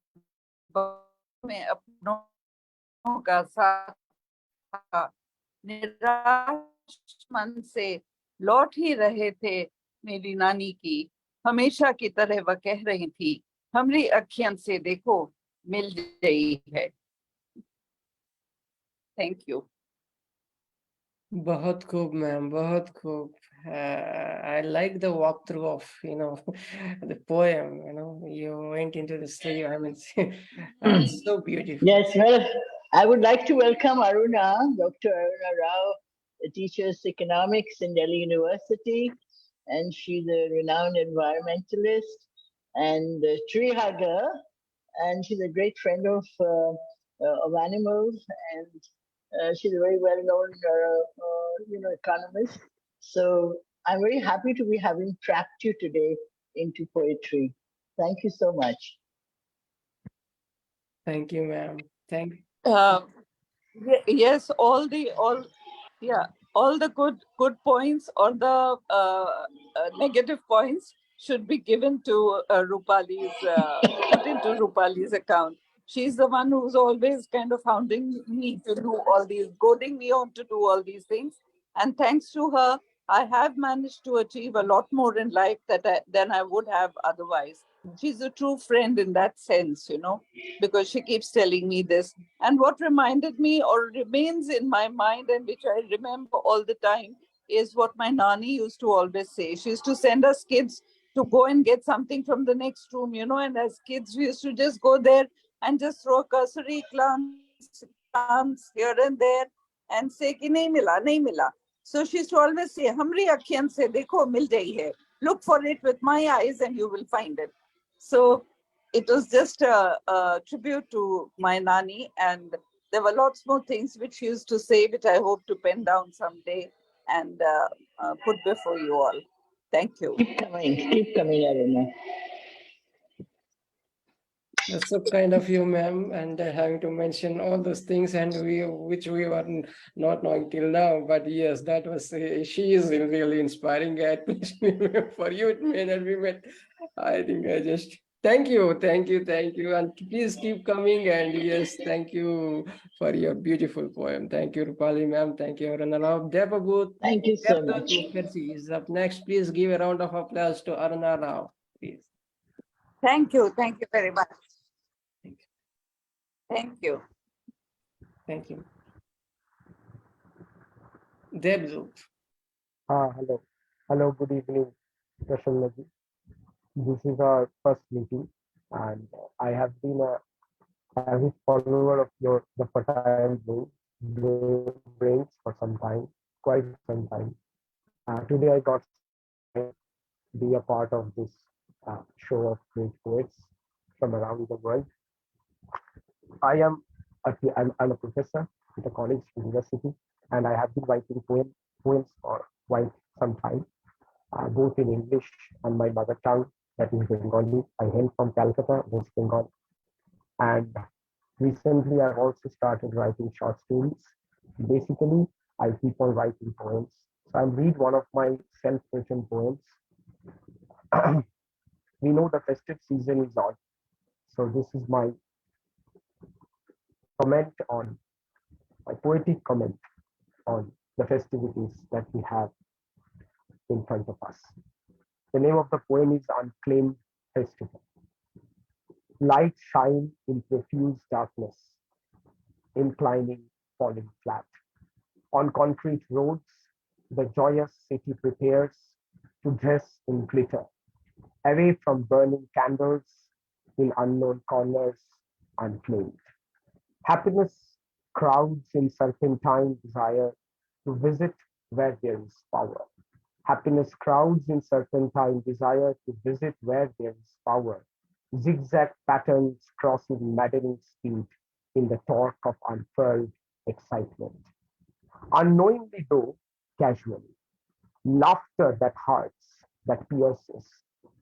में अपनों का साथ था. निराश मन से लौट ही रहे थे मेरी नानी की. हमेशा की तरह वह कह रही थी, हमरी अखियन से देखो मिल गई है. Thank you. बहुत खूब, मैम, बहुत खूब. I like the walkthrough of, the poem. You went into the study. I mean, so beautiful. Yes, well, I would like to welcome Aruna, Dr. Aruna Rao, teaches economics in Delhi University, and she's a renowned environmentalist and a tree hugger, and she's a great friend of animals, and she's a very well-known, economist. So I'm very happy to be having trapped you today into poetry. Thank you so much. Thank you, ma'am. Yes, all the good points or the negative points should be given to Roopali's put into Roopali's account. She's the one who's always kind of hounding me to do all these, goading me on to do all these things. And thanks to her, I have managed to achieve a lot more in life than I would have otherwise. She's a true friend in that sense, you know, because she keeps telling me this. And what reminded me or remains in my mind and which I remember all the time is what my Nani used to always say. She used to send us kids to go and get something from the next room, you know, and as kids, we used to just go there and just throw a cursory glance here and there and say ki nahi mila, nahi mila. So she used to always say, "Hamri akhiyan se dekho, mil jayi hai. Look for it with my eyes and you will find it." So it was just a tribute to my Nani, and there were lots more things which she used to say, which I hope to pen down someday and put before you all. Thank you. Keep coming, Aruna. That's so kind of you, ma'am, and having to mention all those things and which we were not knowing till now. But yes, that was she is really inspiring. At least for you, it may not be, but I think I just thank you, and please keep coming. And yes, thank you for your beautiful poem. Thank you, Roopali, ma'am. Thank you, Aruna Rao. Thank you so much. Debdoot Mukherjee is up next. Please give a round of applause to Aruna Rao, please. Thank you very much. Thank you. Thank you. Debdoot. Hello. Hello, good evening, Prasanna ji. This is our first meeting, and I have been a avid follower of the fertile brains for some time, quite some time. Today I got to be a part of this show of great poets from around the world. I'm a professor at a college university, and I have been writing poems for quite some time, both in English and my mother tongue, that is Bengali. I hail from Calcutta, West Bengal. And recently, I've also started writing short stories. Basically, I keep on writing poems. So I'll read one of my self-written poems. We know the festive season is on. So this is my poetic comment on the festivities that we have in front of us. The name of the poem is Unclaimed Festival. Light shine in profuse darkness, inclining, falling flat. On concrete roads, the joyous city prepares to dress in glitter, away from burning candles in unknown corners, unclaimed. Happiness crowds in serpentine desire to visit where there is power. Happiness crowds in serpentine desire to visit where there is power. Zigzag patterns crossing maddening speed in the torque of unfurled excitement. Unknowingly though, casually. Laughter that hurts, that pierces.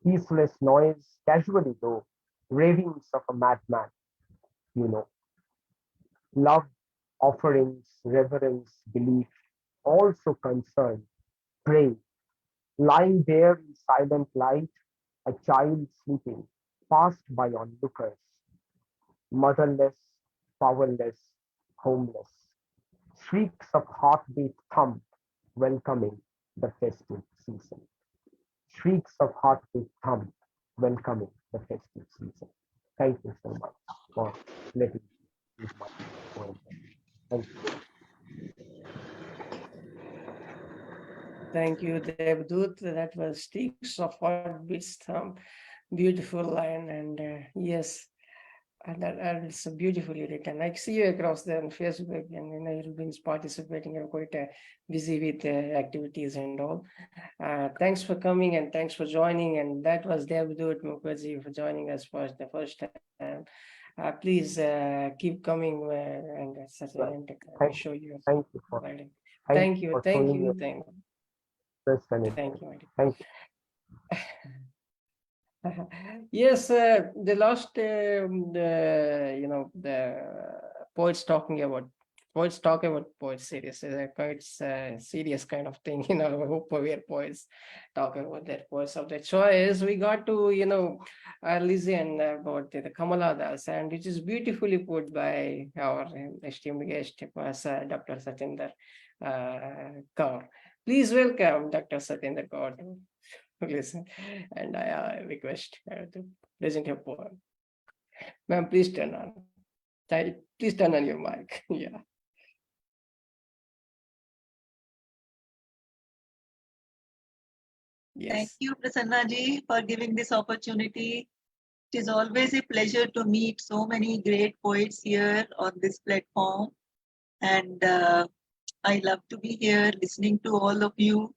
Peaceless noise, casually though. Ravings of a madman, you know. Love, offerings, reverence, belief, also concern, pray. Lying there in silent light, a child sleeping, passed by onlookers, motherless, powerless, homeless. Shrieks of heartbeat thump, welcoming the festive season. Shrieks of heartbeat thump, welcoming the festive season. Thank you so much for letting me use my poem. Thank you. Thank you, Debdoot. That was Sticks of Heartbeats Thump. Beautiful line, and yes, and it's beautifully written. I see you across there on Facebook, and you've been participating. You're quite busy with activities and all. Thanks for coming and thanks for joining. And that was Debdoot Mukherjee for joining us for the first time. Please keep coming and show you. Thank you for writing. Thank you. you. Thank you. Thank you. Yes, the last, the poets talking about poets talk about poets seriously. They're quite serious kind of thing, where poets talk about their poets of their choice. We got to, listen about the Kamala Das, and it is beautifully put by our esteemed guest, Dr. Satinder Kaur. Please welcome Dr. Satinder Kaur to listen, and I request her to present her poem. Ma'am, please turn on. Please turn on your mic. Yeah. Thank Yes. you, Prasanna ji, for giving this opportunity. It is always a pleasure to meet so many great poets here on this platform. And I love to be here listening to all of you.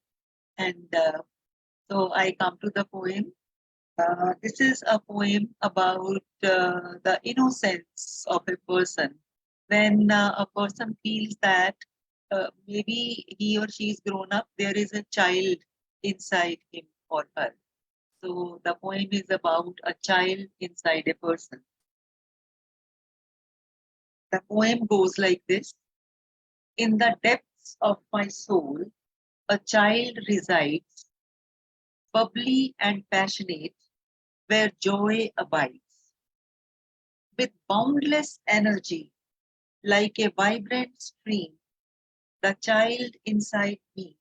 And so I come to the poem. This is a poem about the innocence of a person. When a person feels that maybe he or she is grown up, there is a child inside him or her. So the poem is about a child inside a person. The poem goes like this. In the depths of my soul, a child resides, bubbly and passionate, where joy abides. With boundless energy, like a vibrant stream, the child inside me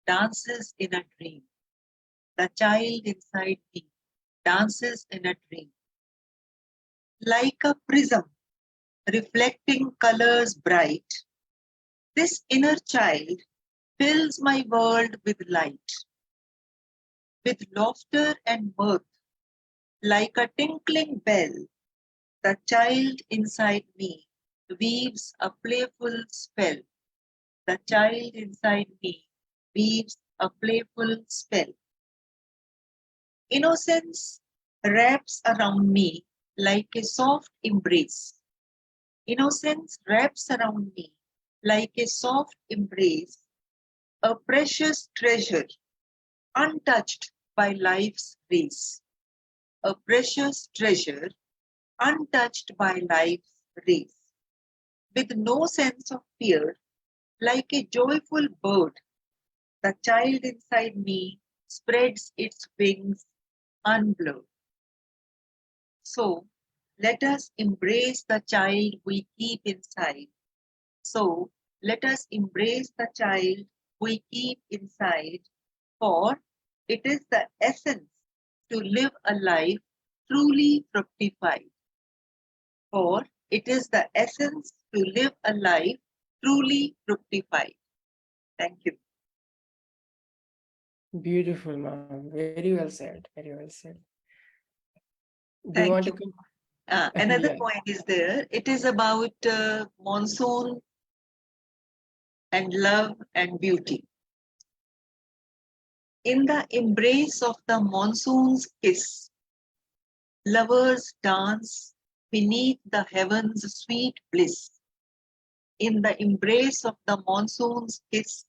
dances in a dream. The child inside me dances in a dream. Like a prism, reflecting colors bright, this inner child fills my world with light. With laughter and mirth, like a tinkling bell, the child inside me weaves a playful spell. The child inside me weaves a playful spell. Innocence wraps around me like a soft embrace. Innocence wraps around me like a soft embrace, a precious treasure untouched by life's race. A precious treasure untouched by life's race. With no sense of fear, like a joyful bird, the child inside me spreads its wings unblurred. So, let us embrace the child we keep inside. So, let us embrace the child we keep inside, for it is the essence to live a life truly fructified. For it is the essence to live a life truly fructified. Thank you. Beautiful, ma'am. Very well said. Very well said. Do Thank you want you. to Another Yeah. point is there. It is about monsoon and love and beauty. In the embrace of the monsoon's kiss, lovers dance beneath the heaven's sweet bliss. In the embrace of the monsoon's kiss,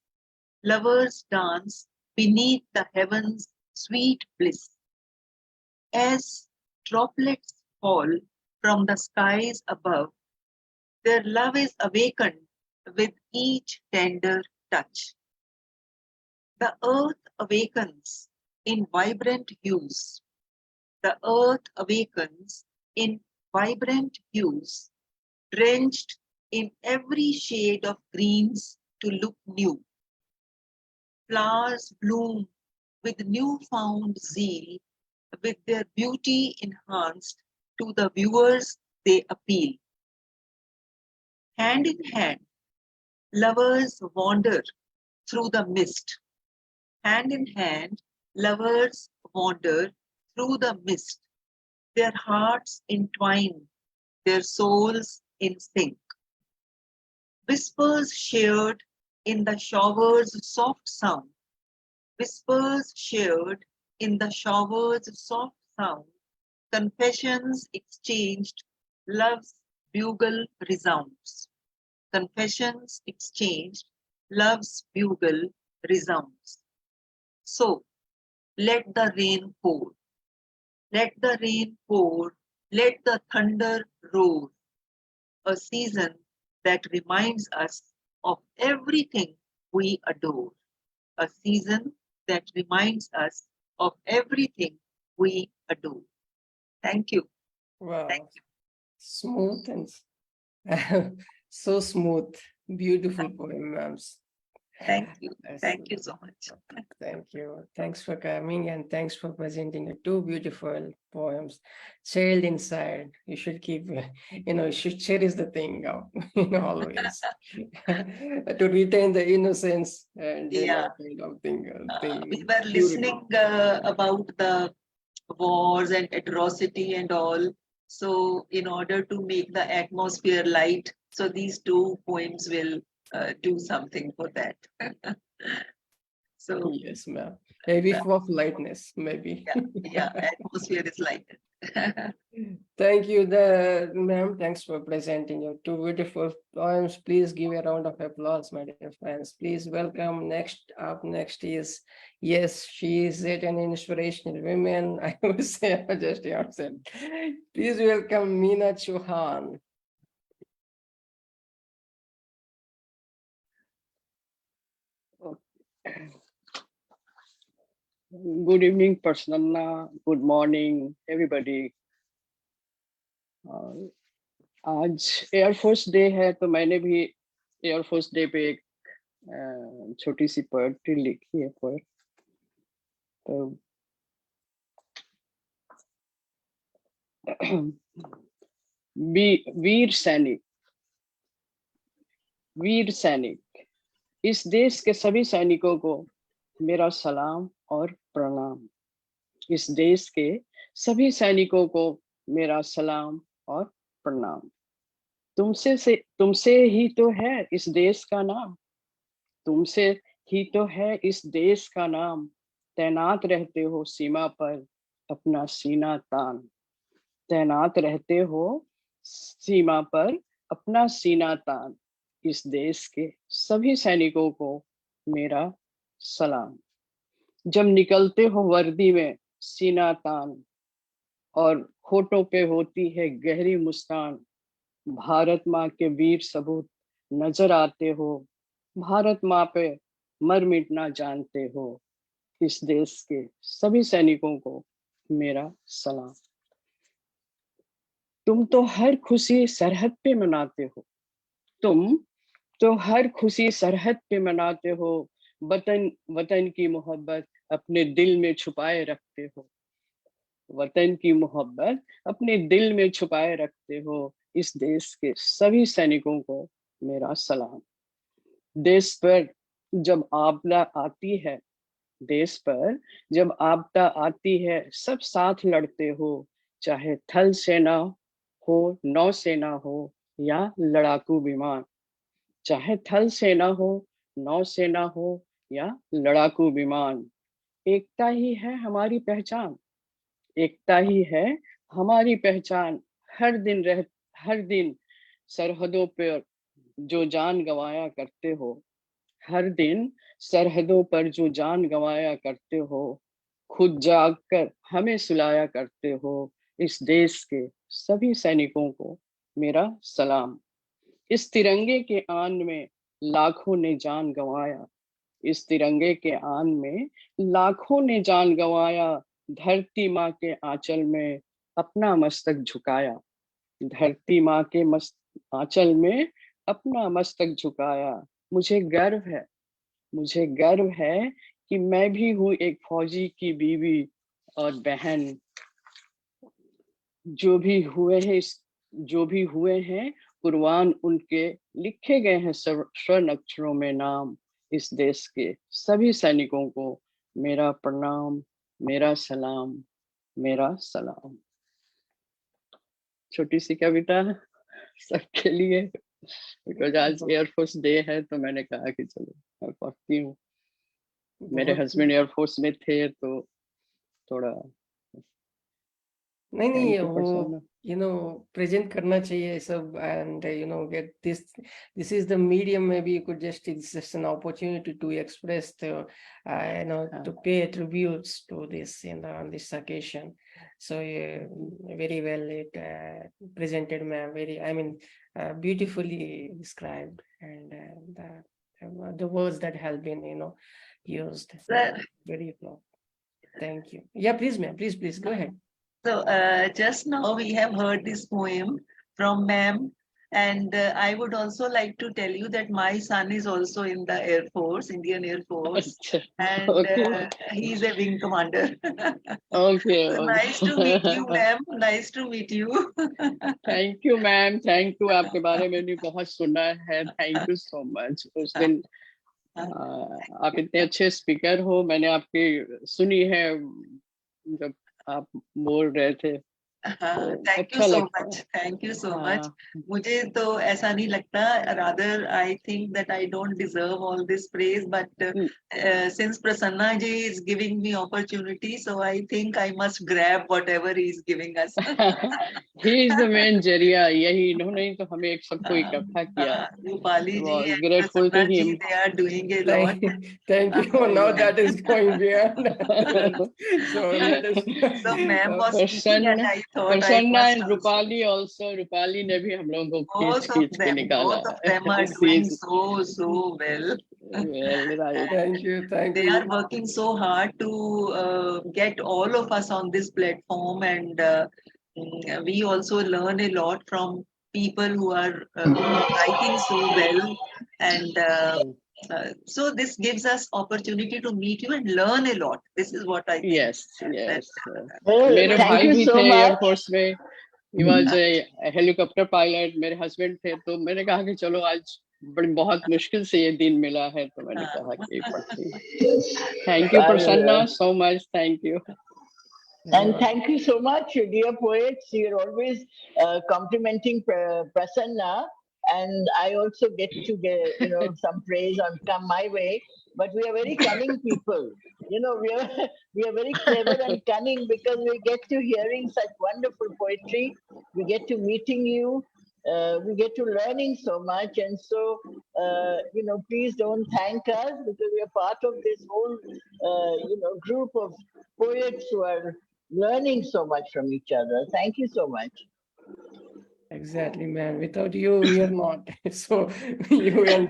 lovers dance beneath the heaven's sweet bliss. As droplets fall from the skies above, their love is awakened with each tender touch. The earth awakens in vibrant hues. The earth awakens in vibrant hues, drenched in every shade of greens to look new. Flowers bloom with newfound zeal, with their beauty enhanced to the viewers they appeal. Hand in hand, lovers wander through the mist. Hand in hand, lovers wander through the mist, their hearts entwined, their souls in sync. Whispers shared in the shower's soft sound, whispers shared in the shower's soft sound, confessions exchanged, love's bugle resounds. Confessions exchanged, love's bugle resounds. So, let the rain pour. Let the rain pour. Let the thunder roar. A season that reminds us of everything we adore. A season that reminds us of everything we adore. Thank you. Wow. Thank you. Smooth and so smooth. Beautiful poem, ma'am. Thank you. Yes. Thank you so much. Thank you. Thanks for coming and thanks for presenting the two beautiful poems. Child inside. You should keep, you should cherish the thing, always. To retain the innocence and, Yeah. kind of thing. We were listening about the wars and atrocity and all. So in order to make the atmosphere light, so these two poems will do something for that. So Yes, ma'am. A whiff of lightness, maybe. yeah, atmosphere is lighted. Thank you, ma'am. Thanks for presenting your two beautiful poems. Please give a round of applause, my dear friends. Please welcome next is, yes, she is an inspirational woman. I would say just outside. Please welcome Meena Chauhan. Good evening, Prasanna. Good morning, everybody. आज air force day है तो मैंने भी air force day पे एक छोटी सी poetry लिखी है तो वीर सैनिक, इस देश के सभी सैनिकों को मेरा सलाम और प्रणाम। इस देश के सभी सैनिकों को मेरा सलाम और प्रणाम। तुमसे ही तो है इस देश का नाम, तुमसे ही तो है इस देश का नाम। तैनात रहते हो सीमा पर अपना सीना तान, तैनात रहते हो सीमा पर अपना सीना तान। इस देश के सभी सैनिकों को मेरा सलाम। जब निकलते हो वर्दी में सीना तान और होठों पे होती है गहरी मुस्कान, भारत माँ के वीर सबूत नजर आते हो, भारत माँ पे मर मिटना जानते हो। इस देश के सभी सैनिकों को मेरा सलाम। तुम तो हर खुशी सरहद पे मनाते हो, तुम तो हर खुशी सरहद पे मनाते हो। वतन की मोहब्बत अपने दिल में छुपाए रखते हो, वतन की मोहब्बत अपने दिल में छुपाए रखते हो। इस देश के सभी सैनिकों को मेरा सलाम। देश पर जब आपदा आती है, देश पर जब आपदा आती है, सब साथ लड़ते हो। चाहे थल सेना हो, नौसेना हो या लड़ाकू विमान, चाहे थल सेना हो, नौसेना हो या लड़ाकू विमान। एकता ही है हमारी पहचान, एकता ही है हमारी पहचान। हर दिन सरहदों पर जो जान गंवाया करते हो, हर दिन सरहदों पर जो जान गंवाया करते हो, खुद जागकर हमें सुलाया करते हो। इस देश के सभी सैनिकों को मेरा सलाम। इस तिरंगे के आन में लाखों ने जान गंवाया, इस तिरंगे के आन में लाखों ने जान गंवाया। धरती माँ के आंचल में अपना मस्तक झुकाया, धरती माँ के आंचल में अपना मस्तक झुकाया। मुझे गर्व है कि मैं भी हूँ एक फौजी की बीवी और बहन। जो भी हुए हैं कुर्बान, उनके लिखे गए हैं स्वर्ण अक्षरों में नाम। इस देश के सभी सैनिकों को मेरा प्रणाम, मेरा सलाम, मेरा सलाम। छोटी सी कविता सबके लिए, बिकॉज आज एयरफोर्स डे है तो मैंने कहा कि चलो मैं पढ़ती हूँ। मेरे हस्बैंड एयरफोर्स में थे तो थोड़ा नहीं वो present karna chahiye sab, and get this is the medium. Maybe you could it's just an opportunity to express the to pay tributes to this on this occasion. So very well it presented, ma'am. Beautifully described, and the words that have been used. Very well. Thank you. Yeah, please, ma'am. Please go ahead. So just now we have heard this poem from ma'am, and I would also like to tell you that my son is also in the Air Force, Indian Air Force, and he's a wing commander. Okay. So nice to meet you, ma'am. Nice to meet you. Thank you, ma'am. Thank you. आपके बारे में भी बहुत सुना है. Thank you so much. उस दिन आप इतने अच्छे स्पीकर हो. मैंने आपकी सुनी है जब आप बोल रहे थे. Thank you so much. Thank you so much. मुझे तो ऐसा नहीं लगता. Rather, I think that I don't deserve all this praise, but since Prasanna ji is giving me opportunity, so I think I must grab whatever he is giving us. He is the main जरिया. यही इन्होंने तो हमें एक सबको इकट्ठा किया. Roopali ji and Grateful to Prasanna him. ji, they are doing a lot. Thank you. Now that is going beyond. So ma'am was speaking and I thought Prasanna and Roopali also. Roopali ने भी हम लोगों को खींच के निकाला. Both of them are doing so well. Well, right. Thank you. They are working so hard to get all of us on this platform, and we also learn a lot from people who are writing so well, and so this gives us opportunity to meet you and learn a lot. This is what I think. Yes. Well, मेरे thank भाई you भी so थे much. Air force में. He was a helicopter pilot. मेरे husband थे, तो मैंने कहा कि चलो आज बहुत मुश्किल से ये दिन मिला है, तो मैंने कहा कि पढ़ती. Thank you, Prasanna, so much. Thank you. And thank you so much, dear poets. You're always complimenting Prasanna, and I also get to get some praise on come my way. But we are very cunning people. We are very clever and cunning because we get to hearing such wonderful poetry. We get to meeting you. We get to learning so much, and so please don't thank us because we are part of this whole group of poets who are learning so much from each other. Thank you so much. Exactly, man. Without you, we are not. So you and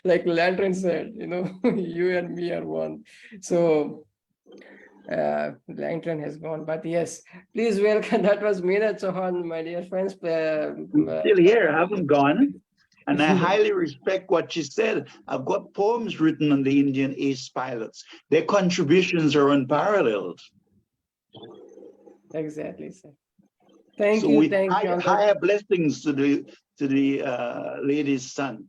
like Lantern said, you and me are one. So Lantern has gone, but yes, please welcome. That was Meena Chauhan, my dear friends. Still here, I haven't gone. And I highly respect what she said. I've got poems written on the Indian ace pilots. Their contributions are unparalleled. Exactly, sir. Thank so you. Thank you. Higher blessings to the lady's son.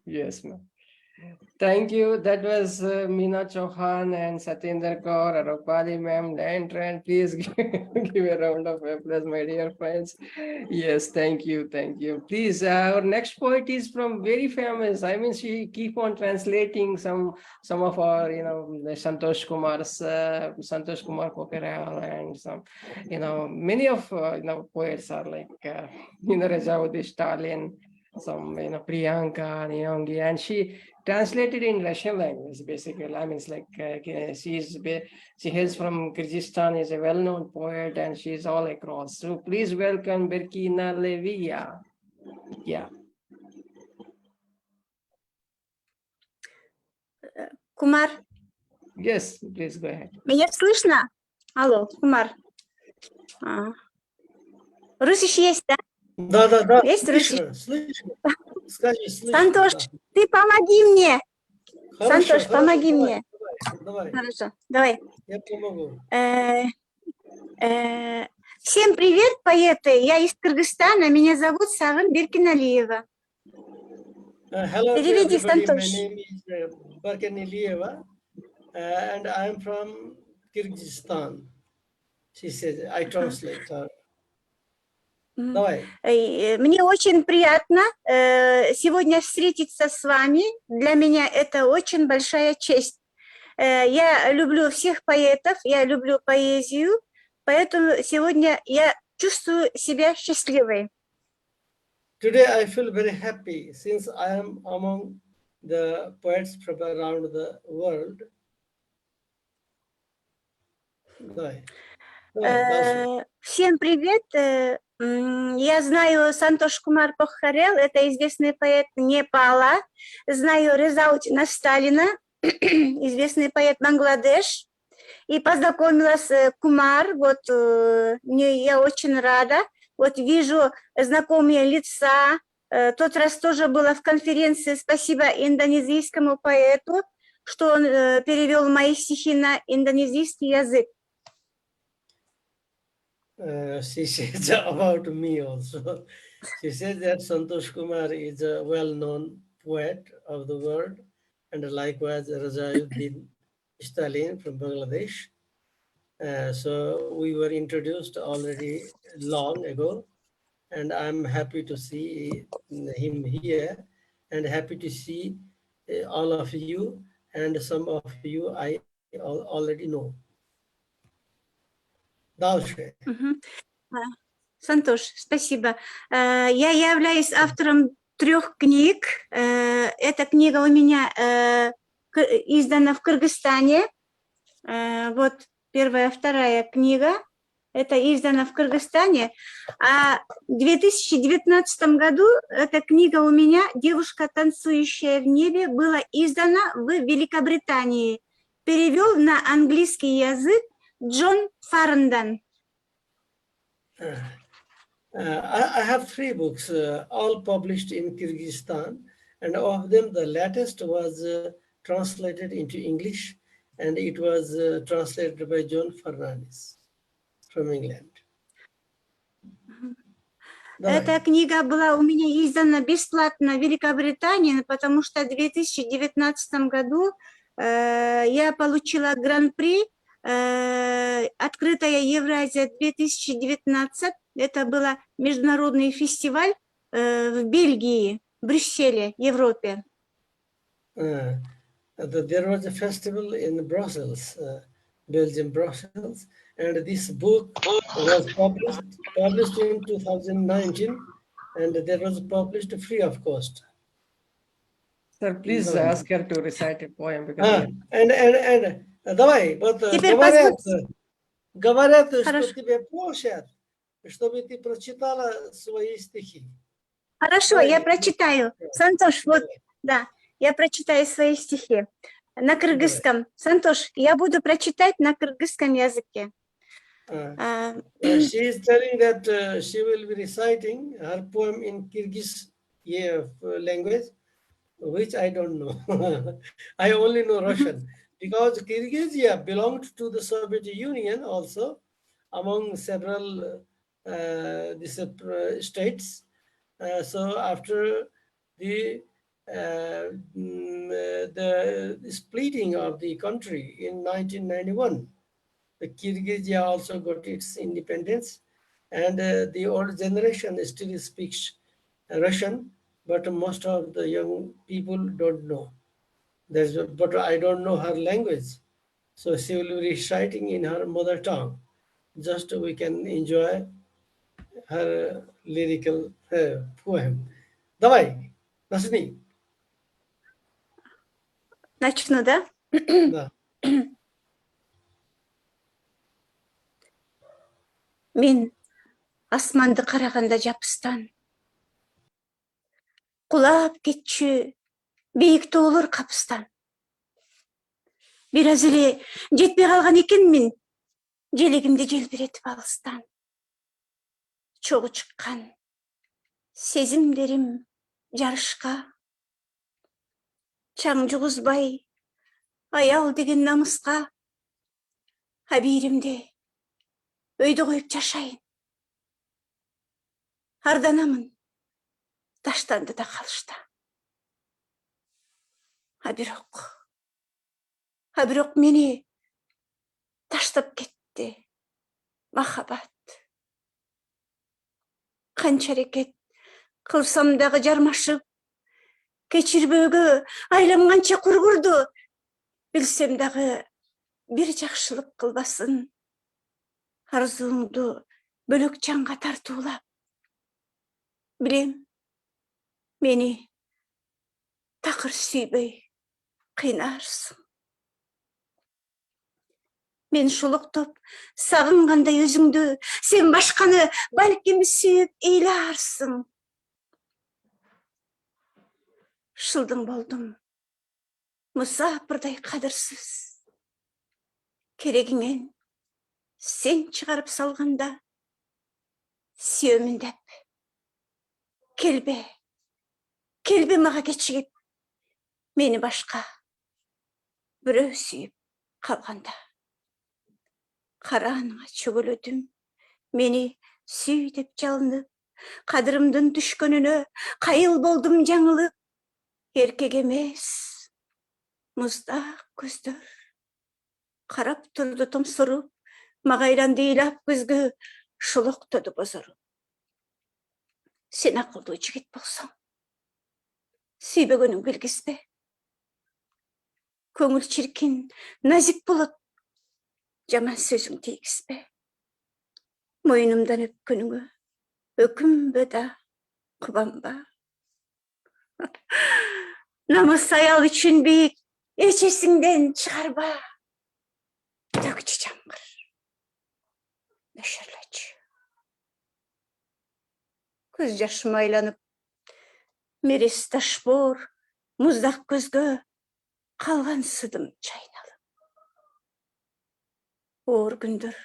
Yes, ma'am. Thank you. That was Meena Chauhan and Satinder Kaur, Roopali ma'am, Lantern. Please give a round of applause, my dear friends. Yes, thank you. Please, our next poet is from very famous. She keep on translating some of our, Santosh Kumar Pokheral, and some, many of poets are like, Rezauddin Stalin, some, Priyanka Neogi, and she translated in Russian language, basically. It's like she hails from Kyrgyzstan, is a well-known poet, and she's all across. So please welcome Berkinalelieva. Yeah. Kumar. Yes, please go ahead. Меня слышно? Алло, Kumar. Русич есть, да? Да. Есть русич? Слышно. Скажи, слышно. Сантош, ты помоги мне. Хорошо, Сантош, помоги мне. Давай. Хорошо, давай. Я помогу. Всем привет, поэты. Я из Кыргызстана. Меня зовут Сагын Беркиналиева. Hello to Переведи, everybody. My Santosh. name is Berkinalelieva, and I'm from Kyrgyzstan. She says, I translate her. Давай. Мне очень приятно сегодня встретиться с вами. Для меня это очень большая честь. Я люблю всех поэтов, я люблю поэзию, Поэтому сегодня я чувствую себя счастливой. Today I feel very happy since I am among the poets from around the world. Всем привет. Я знаю Сантош Кумар Похерал, это известный поэт Непала. Знаю Резауddина Сталина, известный поэт Бангладеш. И познакомилась с Кумар. Вот я очень рада. Вот вижу знакомые лица. Тот раз тоже была в конференции. Спасибо индонезийскому поэту, что он перевел мои стихи на индонезийский язык. She said about me also. She said that Santosh Kumar is a well-known poet of the world, and likewise Rezauddin Stalin from Bangladesh. So we were introduced already long ago, and I'm happy to see him here, and happy to see all of you, and some of you I already know. Дальше. Сантош, спасибо. Я являюсь автором 3 книг. Эта книга у меня издана в Кыргызстане. Вот первая, вторая книга. Это издано в Кыргызстане. А в 2019 году эта книга у меня «Девушка, танцующая в небе» была издана в Великобритании. Перевел на английский язык John Farrington. I have 3 books, all published in Kyrgyzstan, and of them the latest was translated into English, and it was translated by John Fernandez from England. Эта книга была у меня издана бесплатно в Великобритании, потому что в 2019 году я получила гран-при «Открытая Евразия 2019». Это был международный фестиваль в Бельгии, в Брюсселе, Европе. There was a festival in Brussels, Belgium, Brussels, and this book was published in 2019, and that was published free of cost. Sir, please ask her to recite a poem. Because Давай, вот говорят, что тебе просят, чтобы ты прочитала свои стихи. Хорошо, я прочитаю. Сантош, вот, да, я прочитаю свои стихи на кыргызском. Сантош, я буду прочитать на кыргызском языке. She is telling that she will be reciting her poem in Kyrgyz language, which I don't know. I only know Russian. Because Kyrgyzia belonged to the Soviet Union also, among several states. So after the splitting of the country in 1991, the Kyrgyzia also got its independence, and the old generation still speaks Russian, but most of the young people don't know. But I don't know her language, so she will be reciting in her mother tongue. Just we can enjoy her lyrical poem. Давай, начни. Начну, да? Да. Мен асманды қарағанда жапыстан, құлап кетші биік толыр қапыстан. Biraz ile жетпей қалған екенмін, желегімде желбіретіп алыстан. Çoğu шыққан сезімдерім жарышқа. Чаң жұғызбай, аял деген намысқа. Хабиримде өйді қойып жашайын. Арданамын, таштанды да қалышта. Абироқ мені таштап кетті махаббат. Қанша әрекет қылсам дағы жармашып, кешірбеуге айлам қанша құрғырды, білсем дағы бір жақшылық қылбасын. арзуңду бөлөк жанга тартуулап. Билем, мени такыр сүйбөй кыйнарсың. Мен шулуктоп сагынгандай өзүңдү, сен башканы балким сүйүп ыйларсың. Шылдың болдум, мусапырдай кадырсыз. Керегиңен сен чыгарып салганда, сүйөмүн деп. Келбе, келбе мага кечигип, мени башка бирөө сүйүп калганда. Карааныңа чөгөлөдүм, мени сүй деп жалынып, кадырымдын түшкөнүнө кайыл болдум жаңылып. Эркек эмес, муздак көздөр карап турду томсоруп, мага айланды ыйлап көзгө, шулуктоду бозоруп. Сен акылдуу жигит болсоң, сүйбөгөнүң белгиспе. Көңүл чиркин, назик болот, жаман сөзүң тийгизбе. Мойнумдан өпкөнүңө өкүнбө да, кубанба. Намыс аял үчүн бийик, эчесиңден чыгарба. Төкчү жамгыр, нөшөрлөчү. Көз жашым айланып, мерес ташбор, муздак көзгө калган сыдым чайналып. Оор күндөр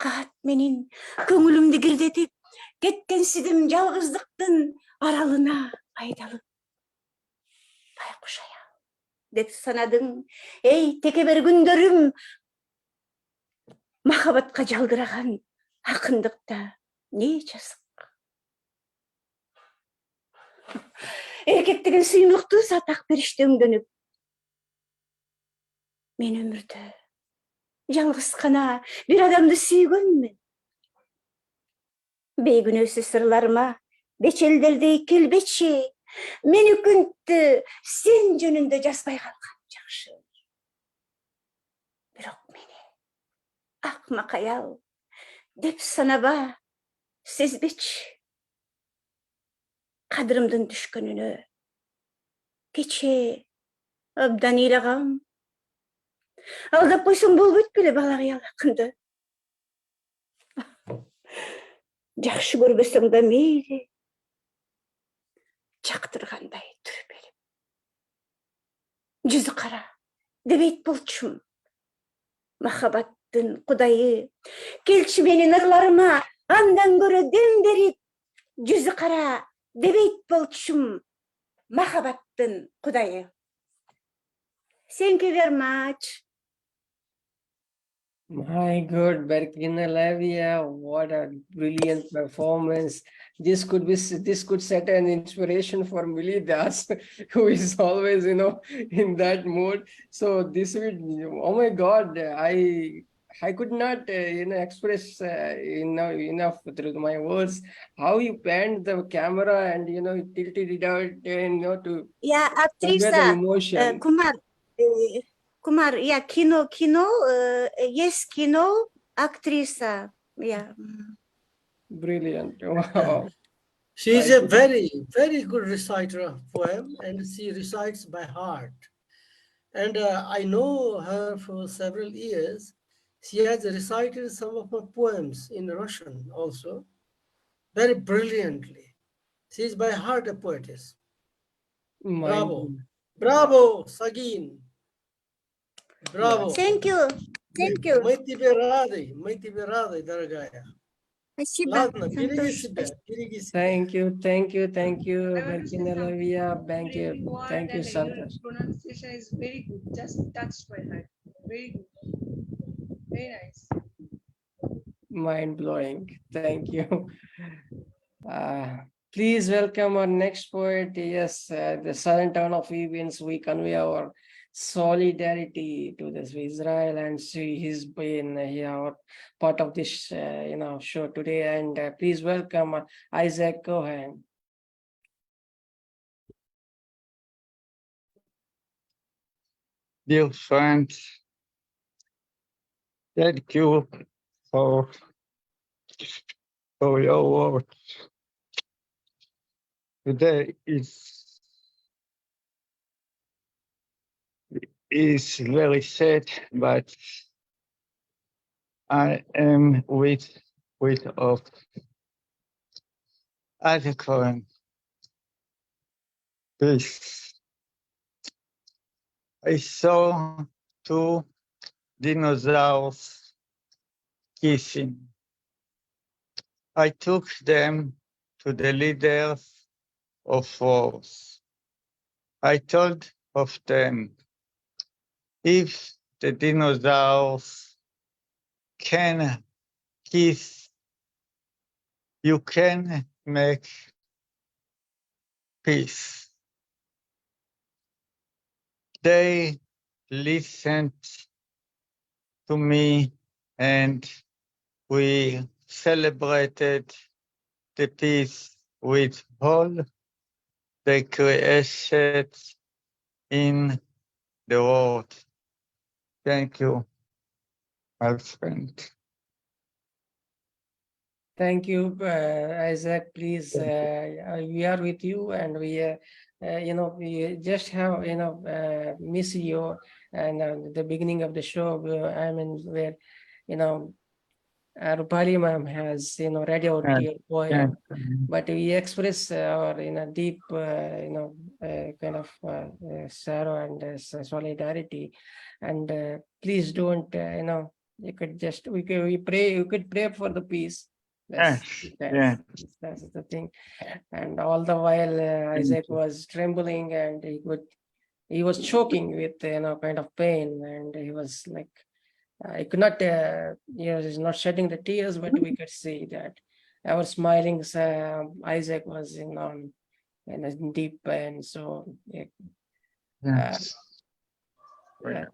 каат менин көңүлүмдү кирдетип, кеткенсидим жалгыздыктын аралына айдалып. Байкуш аял деп санадың, эй текебер күндөрүм. Махабатка жалдыраган акындыкта не жазык. Эркек деген сыймыктуу сатак бериште өңдөнүп. Мен өмүрдө жалгыз гана бир адамды сүйгөнмүн. Бейгүнөөсү сырларыма бечелдердей келбечи, мени күнтү сен жөнүндө жазбай калган жакшы. Бирок мени акмак аял деп санаба, сезбечи. Кадырымдын түшкөнүнө кече абдан ыйлагам. Алдап койсоң болбойт беле бала кыял акынды. Жакшы көрбөсөң да мейли, жактыргандай түрбелип. Жүзү кара дебейт болчумун. Махабаттын кудайы, келчи менин ырларыма андан көрө дем берип. Жүзү кара дебейт болчумун. Махабаттын кудайы. Thank you very much. My God, Berkinalelieva, what a brilliant performance. This could set an inspiration for Mili Das, who is always, in that mood. So this would, oh my God, I could not, express enough through my words how you panned the camera and, tilted it out, to Yeah, convey the актриса emotion. Kumar, yeah, кино, yes, кино, актриса, yeah. Brilliant, wow. She is a very, very good reciter of poem, and she recites by heart. And I know her for several years. She has recited some of her poems in Russian also, very brilliantly. She is by heart a poetess. Bravo. Bravo, Sagin. Bravo. Thank you. Thank you. Мы тебе рады, дорогая. Спасибо. Ладно, береги себя. Thank you, Berkinalelieva. Thank you, Santosh. Pronunciation is very good, just touched my heart. Very good. Very nice. Mind blowing. Thank you. Please welcome our next poet. Yes, the southern town of events, we convey our solidarity to this Israel, and he's been here part of this show today. And please welcome Issac Cohen. Dear friends, thank you for for your words. Today is very sad, but I am with of Issac Cohen. Please. I saw two dinosaurs kissing. I took them to the leaders of wars. I told of them, if the dinosaurs can kiss, you can make peace. They listened to me and we celebrated the peace with all the created in the world. Thank you, my friend. Thank you, Isaac. Please, we are with you, and we just have miss you, and the beginning of the show, I mean, where Roopali ma'am has read out your poem, but we express our deep kind of sorrow and solidarity, and please don't you could just we could pray for the peace. That's the thing. And all the while Isaac was trembling, and he was choking with kind of pain, and he was like I could not he's not shedding the tears, but we could see that our smiling Isaac was in a deep pain. So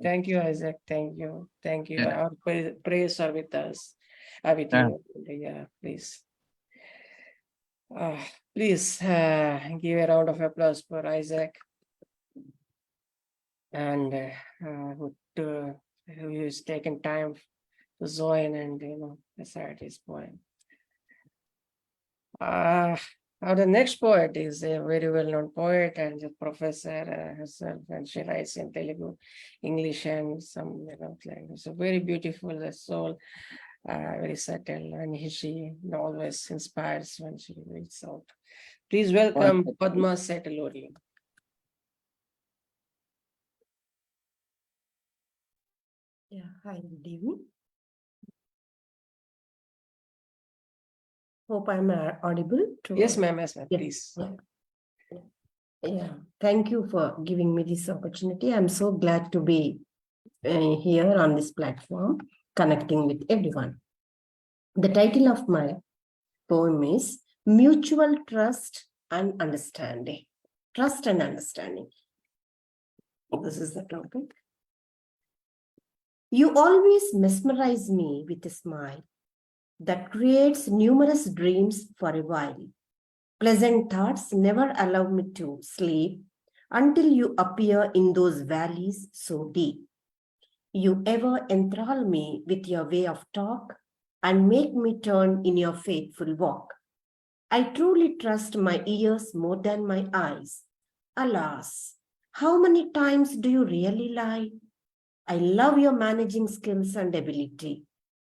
thank you, Isaac. Thank you. Our prayers are with us. With you. Yeah, please. Please give a round of applause for Isaac, and who has taken time to join and recite his poem. The next poet is a very well-known poet and a professor herself, and she writes in Telugu, English, and some language. So very beautiful, the soul, very subtle, and she always inspires when she reads out. Please welcome Padma Setaluri. Yeah, hi, good evening. Hope I'm audible. Yes, ma'am. Yes, ma'am. Please. Yeah, thank you for giving me this opportunity. I'm so glad to be here on this platform, connecting with everyone. The title of my poem is Mutual Trust and Understanding. Trust and Understanding. This is the topic. You always mesmerize me with a smile that creates numerous dreams for a while. Pleasant thoughts never allow me to sleep until you appear in those valleys so deep. You ever enthrall me with your way of talk and make me turn in your faithful walk. I truly trust my ears more than my eyes. Alas, how many times do you really lie? I love your managing skills and ability.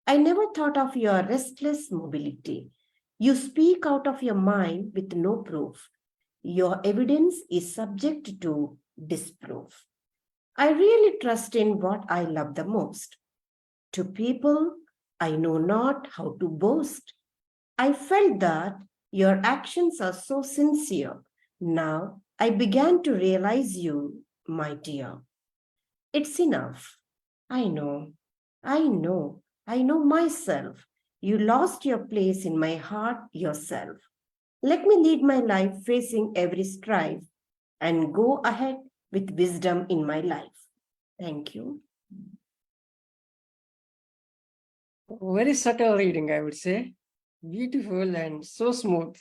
I never thought of your restless mobility. You speak out of your mind with no proof. Your evidence is subject to disproof. I really trust in what I love the most. To people, I know not how to boast. I felt that your actions are so sincere. Now I began to realize you, my dear. It's enough. I know myself. You lost your place in my heart yourself. Let me lead my life facing every strife and go ahead with wisdom in my life. Thank you. Very subtle reading, I would say. Beautiful and so smooth.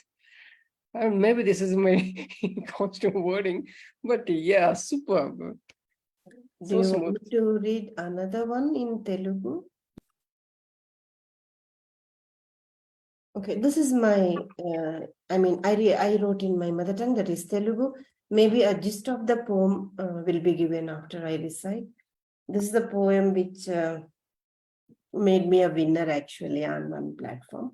And maybe this is my constant wording, but yeah, superb. Do you want me to read another one in Telugu? Okay, this is my, I wrote in my mother tongue, that is Telugu. Maybe a gist of the poem will be given after I recite. This is the poem which made me a winner actually on one platform.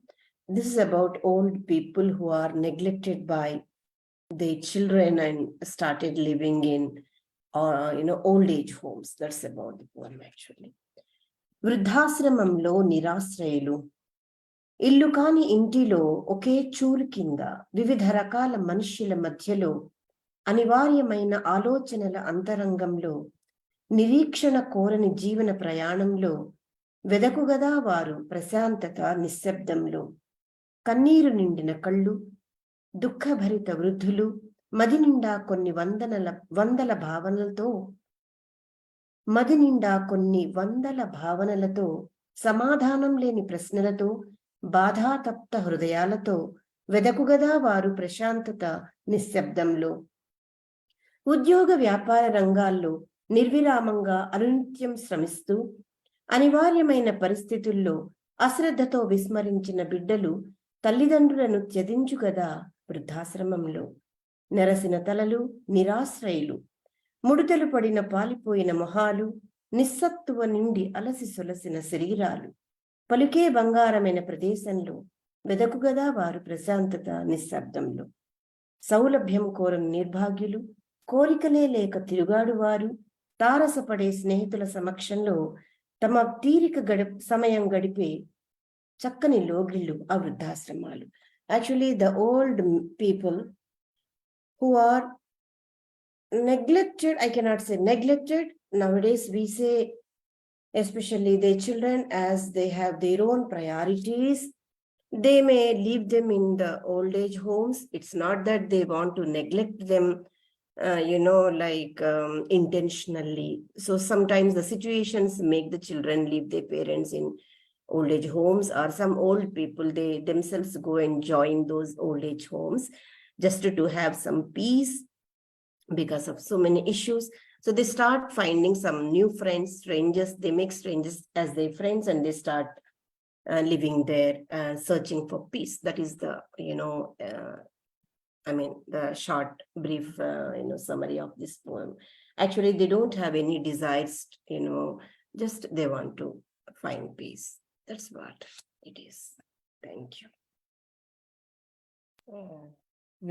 This is about old people who are neglected by their children and started living in old age homes. That's about the poem actually. వృద్ధాశ్రమంలో నిరాశ్రయులు, ఇల్లు కాని ఇంటిలో ఒకే చూరు కింద వివిధ రకాల మనుష్యుల మధ్యలో అనివార్యమైన ఆలోచనల అంతరంగంలో నిరీక్షణ కోరని జీవన ప్రయాణంలో వెదకుగదా వారు ప్రశాంతత నిశ్శబ్దంలో. కన్నీరు నిండిన కళ్ళు, దుఃఖభరిత వృద్ధులు, మది నిండా కొన్ని వందల భావనలతో, సమాధానం లేని ప్రశ్నలతో, బాధాతప్త హృదయాలతో వెదకుగదా వారు ప్రశాంతత నిశ్శబ్దంలో. ఉద్యోగ వ్యాపార రంగాల్లో నిర్విరామంగా అనునిత్యం శ్రమిస్తూ అనివార్యమైన పరిస్థితుల్లో అశ్రద్ధతో విస్మరించిన బిడ్డలు తల్లిదండ్రులను త్యజించుగదా వృద్ధాశ్రమంలో. నెరసిన తలలు, నిరాశ్రయులు, ముడుతలు పడిన పాలిపోయిన మొహాలు, నిస్సత్తువ నిండి అలసి సొలసిన శరీరాలు, పలుకే బంగారమైన ప్రదేశంలో వెదకుగదా వారు ప్రశాంతత నిశ్శబ్దంలో. సౌలభ్యం కోరని నిర్భాగ్యులు, కోరికలే లేక తిరుగాడువారు, తారసపడే స్నేహితుల సమక్షంలో తమ తీరిక సమయం గడిపే చక్కని లోగిళ్ళు ఆ వృద్ధాశ్రమాలు. Actually, the old people who are neglected, I cannot say neglected. Nowadays, we say, especially their children, as they have their own priorities, they may leave them in the old age homes. It's not that they want to neglect them, intentionally. So sometimes the situations make the children leave their parents in old age homes, or some old people, they themselves go and join those old age homes just to have some peace because of so many issues. So they start finding some new friends, strangers. They make strangers as their friends, and they start living there, searching for peace. That is the, the short, brief, summary of this poem. Actually, they don't have any desires, just they want to find peace. That's what it is. Thank you.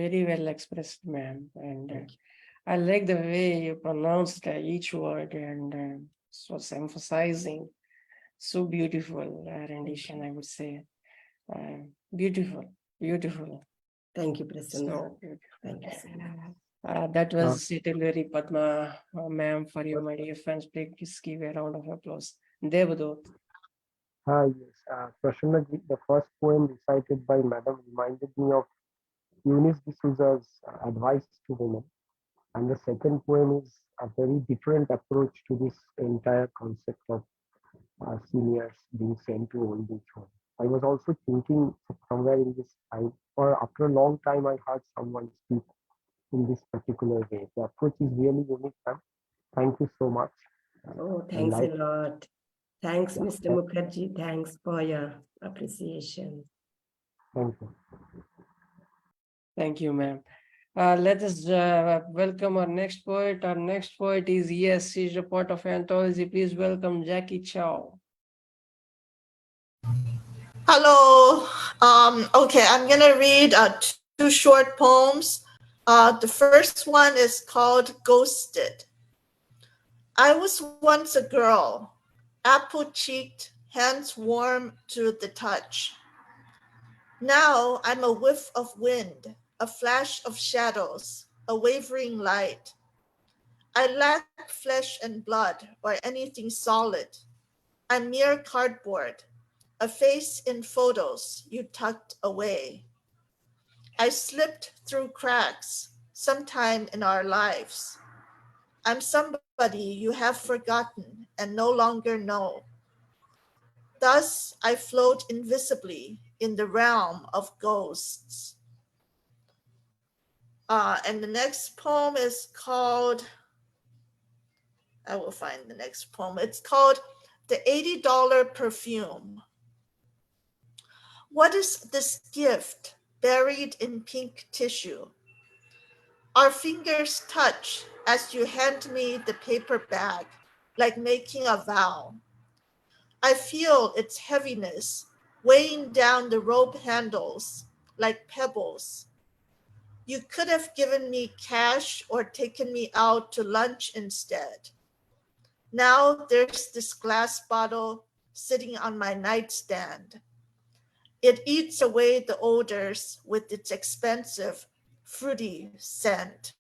Very well expressed, ma'am. And I like the way you pronounced each word, and it was emphasizing. So beautiful rendition, I would say. Beautiful, beautiful. Thank you, Prasanna. So beautiful. Thank you so much. That was Setaluri Padma, ma'am, for you, my dear friends. Please give a round of applause. Debdoot. Yes, Prasanna, the first poem recited by Madam reminded me of Eunice D'Souza's advice to women. And the second poem is a very different approach to this entire concept of seniors being sent to old age home. I was also thinking somewhere in this time, or after a long time, I heard someone speak in this particular way. The approach is really unique, ma'am. Thank you so much. Oh, thanks a lot. Thanks, Mr. Mukherjee. Thanks for your appreciation. Thank you. Thank you, ma'am. Let us welcome our next poet. Our next poet is, yes, she's a part of anthology. Please welcome Jackie Chou. Hello. Okay, I'm going to read two short poems. The first one is called Ghosted. I was once a girl, apple-cheeked, hands warm to the touch. Now I'm a whiff of wind, a flash of shadows, a wavering light. I lack flesh and blood or anything solid. I'm mere cardboard, a face in photos you tucked away. I slipped through cracks sometime in our lives. I'm somebody you have forgotten and no longer know. Thus, I float invisibly in the realm of ghosts. And the next poem is called, I will find the next poem. It's called The $80 Perfume. What is this gift buried in pink tissue? Our fingers touch as you hand me the paper bag, like making a vow. I feel its heaviness weighing down the rope handles like pebbles. You could have given me cash or taken me out to lunch instead. Now there's this glass bottle sitting on my nightstand. It eats away the odors with its expensive, fruity scent.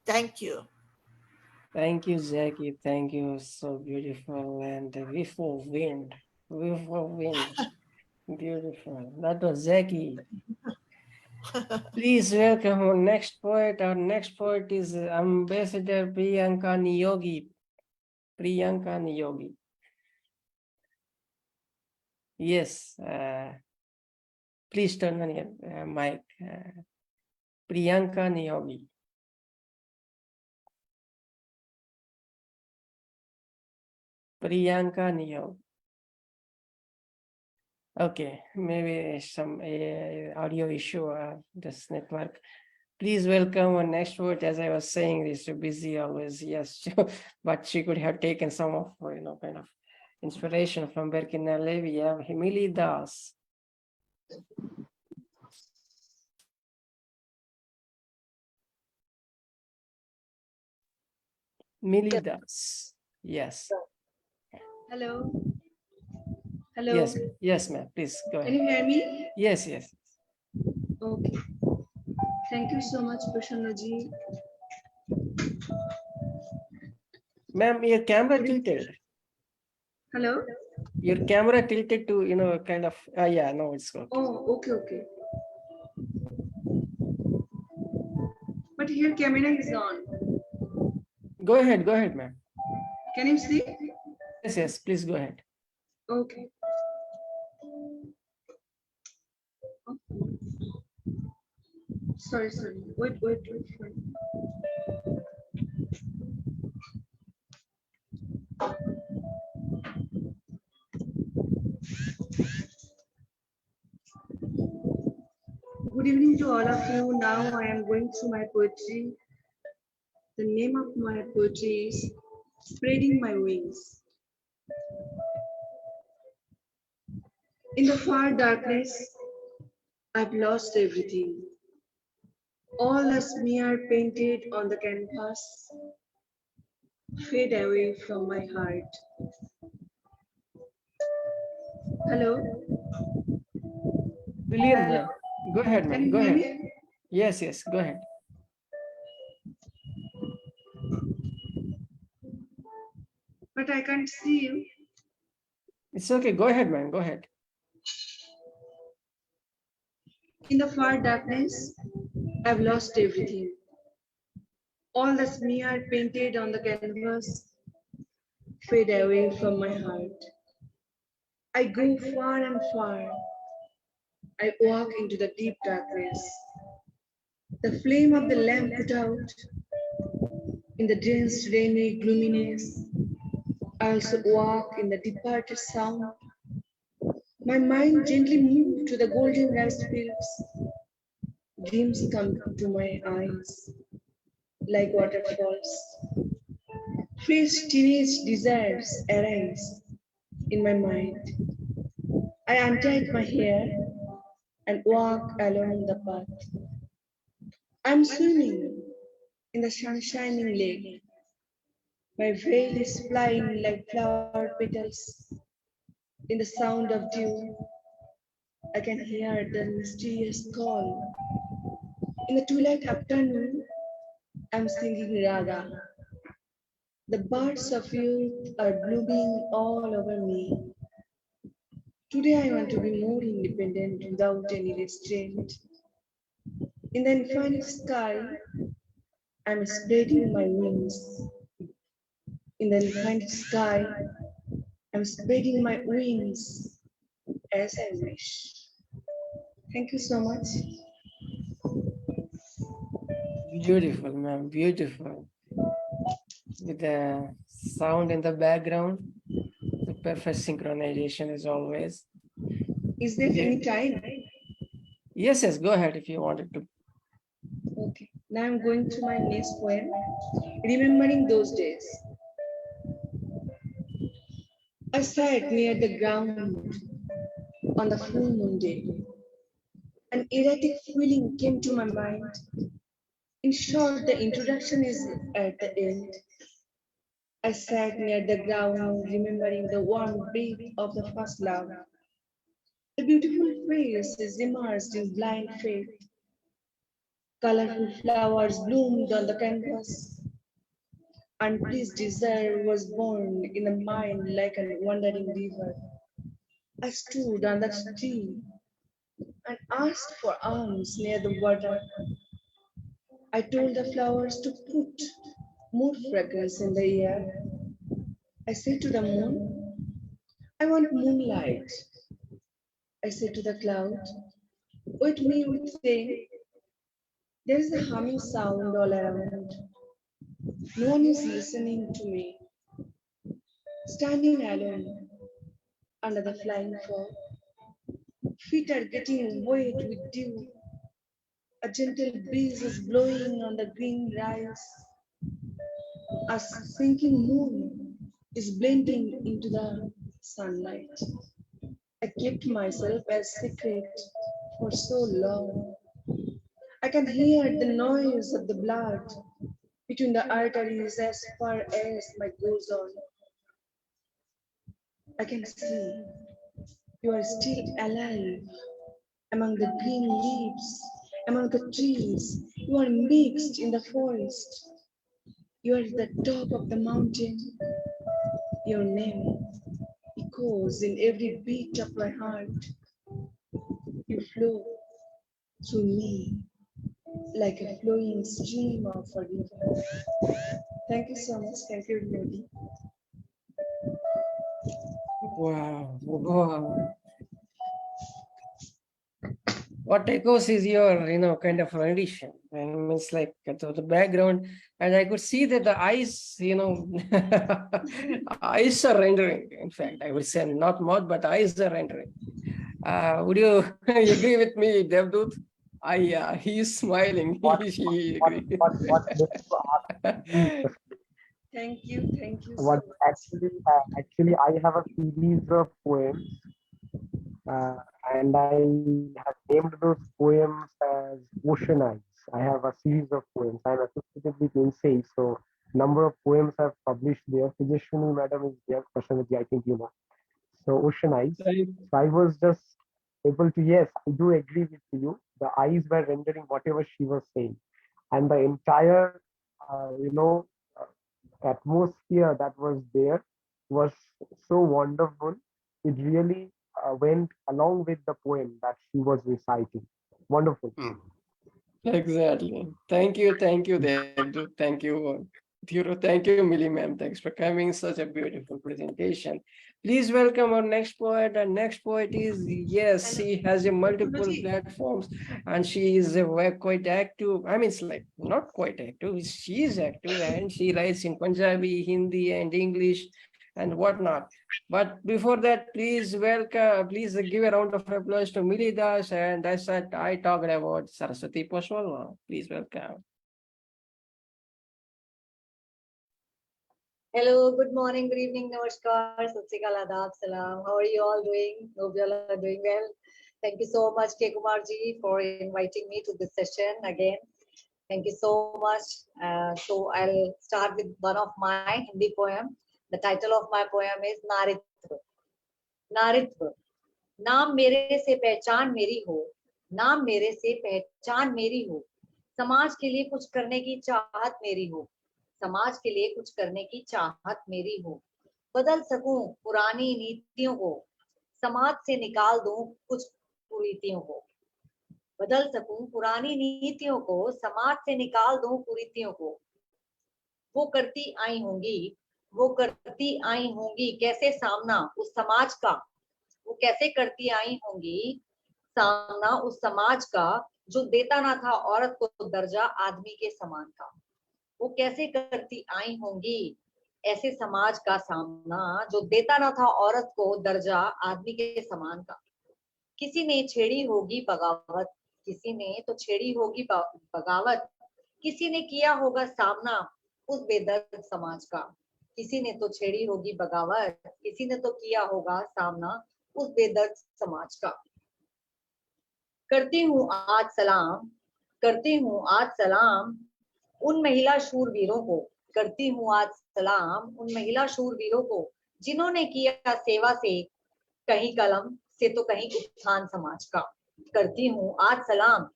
Thank you. Thank you, Jackie. Thank you. So beautiful. And whiff of wind. Whiff of wind. Beautiful. That was Jackie. Please welcome our next poet. Our next poet is Ambassador Priyanka Neogi. Priyanka Neogi. Yes. Please turn on your mic. Priyanka Neogi. Priyanka Neogi. Okay, maybe some audio issue, this network. Please welcome our next poet. As I was saying, this so busy always, yes, but she could have taken some of, kind of inspiration from Berkinalelieva, Mili Das. Mili Das, yes. Hello. Hello. Yes, yes, ma'am. Please go ahead. Can you hear me? Yes, yes. Okay. Thank you so much, Prasannaji. Ma'am, your camera tilted. Hello. Your camera tilted to, kind of, yeah, no, it's okay. Oh, okay, okay. But here camera is on. Go ahead, ma'am. Can you see? Yes, yes, please go ahead. Okay. Sorry. Wait. Good evening to all of you. Now I am going through my poetry. The name of my poetry is Spreading My Wings. In the far darkness, I've lost everything. All the smear painted on the canvas fade away from my heart. Hello? Brilliant, ma'am. Go ahead, Can ma'am. you Go hear ahead. me? Yes, go ahead. But I can't see you. It's okay. Go ahead, ma'am. Go ahead. In the far darkness, I've lost everything. All the smear painted on the canvas fade away from my heart. I go far and far. I walk into the deep darkness. The flame of the lamp put out. In the dense, rainy gloominess, I also walk in the departed sound. My mind gently moved to the golden rice fields. Dreams come to my eyes like waterfalls. Fresh teenage desires arise in my mind. I untied my hair and walk along the path. I'm swimming in the sun-shining lake. My veil is flying like flower petals. In the sound of dew, I can hear the mysterious call. In the twilight afternoon, I'm singing raga. The birds of youth are blooming all over me. Today I want to be more independent without any restraint. In the infinite sky, I'm spreading my wings. In the infinite sky, I'm spreading my wings as I wish. Thank you so much. Beautiful, ma'am. Beautiful. With the sound in the background, the perfect synchronization as always. Is there any time? Yes, yes, go ahead if you wanted to. Okay. Now I'm going to my next poem, Remembering Those Days. I sat near the ground on the full moon day. An erratic feeling came to my mind. In short, the introduction is at the end. I sat near the ground, remembering the warm breath of the first love. The beautiful face is immersed in blind faith. Colorful flowers bloomed on the canvas. Unpleased desire was born in the mind like a wandering river. I stood on the tree and asked for alms near the water. I told the flowers to put more fragrance in the air. I said to the moon, I want moonlight. I said to the cloud, wet me with rain. There is a humming sound all around. No one is listening to me. Standing alone under the flying fog. Feet are getting wet with dew. A gentle breeze is blowing on the green rice. A sinking moon is blending into the sunlight. I kept myself as secret for so long. I can hear the noise of the blood between the arteries as far as my goes on. I can see you are still alive among the green leaves, among the trees. You are mixed in the forest. You are at the top of the mountain. Your name echoes in every beat of my heart. You flow through me like a flowing stream of a river. Thank you so much. Thank you, Lady. Wow, wow. What echoes is your, kind of rendition. And it's like the background, and I could see that the eyes, eyes are rendering. In fact, I would say not mouth, but eyes are rendering. Would you agree with me, Debdoot? He's smiling. He agrees. Thank you so What much. actually, I have a series of poems, and I have named those poems as Ocean Eyes. I have a series of poems. I'm associated with INSEI, so number of poems I've published there. Tejashwini madam is there, Prashanaji, I think you know. So Ocean Eyes. Right. So I was just able to, yes, I do agree with you. The eyes were rendering whatever she was saying. And the entire, atmosphere that was there was so wonderful. It really went along with the poem that she was reciting. Wonderful. Exactly. Thank you, Debdoot. Thank you, Dhiro. Thank you, Mili ma'am. Thanks for coming. Such a beautiful presentation. Please welcome our next poet. Our next poet is, yes, she has a multiple platforms and she is quite active. I mean, it's like not quite active. She is active and she writes in Punjabi, Hindi, and English and whatnot. But before that, please give a round of applause to Mili Das, and I talked about Saraswati Poswal. Please welcome. Hello, good morning, good evening, namaskar, sat sri akal, adab, salam. How are you all doing? Hope you all are doing well. Thank you so much, Kumar ji, for inviting me to this session again. Thank you so much. So I'll start with one of my Hindi poem. The title of my poem is Naritva. नारित्व. नाम मेरे से पहचान मेरी हो, नाम मेरे से पहचान मेरी हो, समाज के लिए कुछ करने की चाहत मेरी हो, समाज के लिए कुछ करने की चाहत मेरी हो, बदल सकूं पुरानी नीतियों को, समाज से निकाल दूं कुछ कुरीतियों को, बदल सकूं पुरानी नीतियों को, समाज से निकाल दूं कुरीतियों को, वो करती आई होंगी, वो करती आई होंगी कैसे सामना उस समाज का, वो कैसे करती आई होंगी सामना उस समाज का जो देता ना था औरत को दर्जा आदमी के समान का, वो कैसे करती आई होंगी ऐसे समाज का सामना जो देता ना था औरत को दर्जा आदमी के समान का, किसी ने छेड़ी होगी बगावत, किसी ने तो छेड़ी होगी बगावत, किसी ने किया होगा सामना उस बेदर्द समाज का, किसी ने तो छेड़ी होगी बगावत, किसी ने तो किया होगा सामना उस बेदर्द समाज का। करती हूँ आज सलाम, करती हूँ आज सलाम उन महिला शूरवीरों को, करती हूँ आज सलाम उन महिला शूरवीरों को जिन्होंने किया सेवा से कहीं कलम से तो कहीं उत्थान समाज का। करती हूँ आज सलाम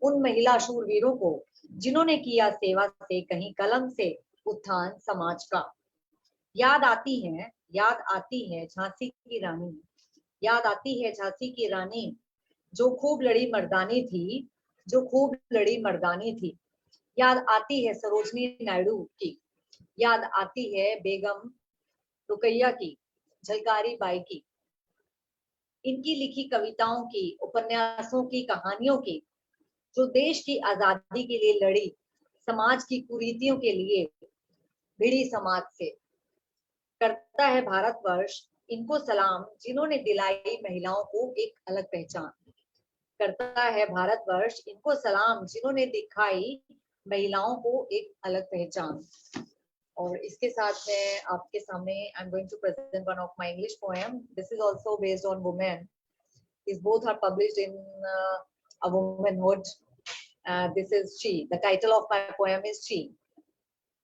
उन महिला शूरवीरों को जिन्होंने किया सेवा से कहीं कलम से उत्थान समाज का। याद आती है झांसी की रानी, याद आती है झांसी की रानी जो खूब लड़ी मर्दानी थी, जो खूब लड़ी मर्दानी थी। याद आती है सरोजनी नायडू की, याद आती है बेगम रुकैया की, झलकारी बाई की। इनकी लिखी कविताओं की, उपन्यासों की, कहानियों की, जो देश की आजादी के लिए लड़ी, समाज की कुरीतियों के लिए भिड़ी समाज से। करता है भारतवर्ष इनको सलाम जिन्होंने दिलाई महिलाओं को एक अलग पहचान। करता है भारतवर्ष इनको सलाम जिन्होंने दिखाई महिलाओं को एक अलग पहचान। और इसके साथ मैं आपके सामने I am going to present one of my English poem. This is also based on women. These both are published in a womanhood. This is She. The title of my poem is She.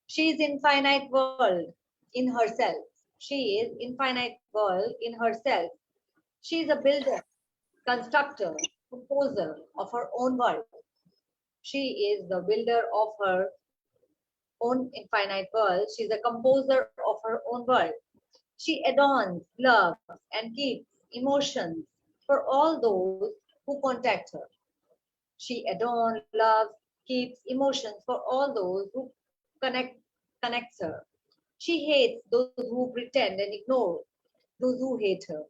She is infinite world in herself. She is infinite world in herself. She is a builder, constructor, composer of her own world. She is the builder of her own infinite world. She is a composer of her own world. She adorns, loves, and keeps emotions for all those who contact her. She adorns, loves, keeps emotions for all those who connects her. She hates those who pretend and ignore those who hate her.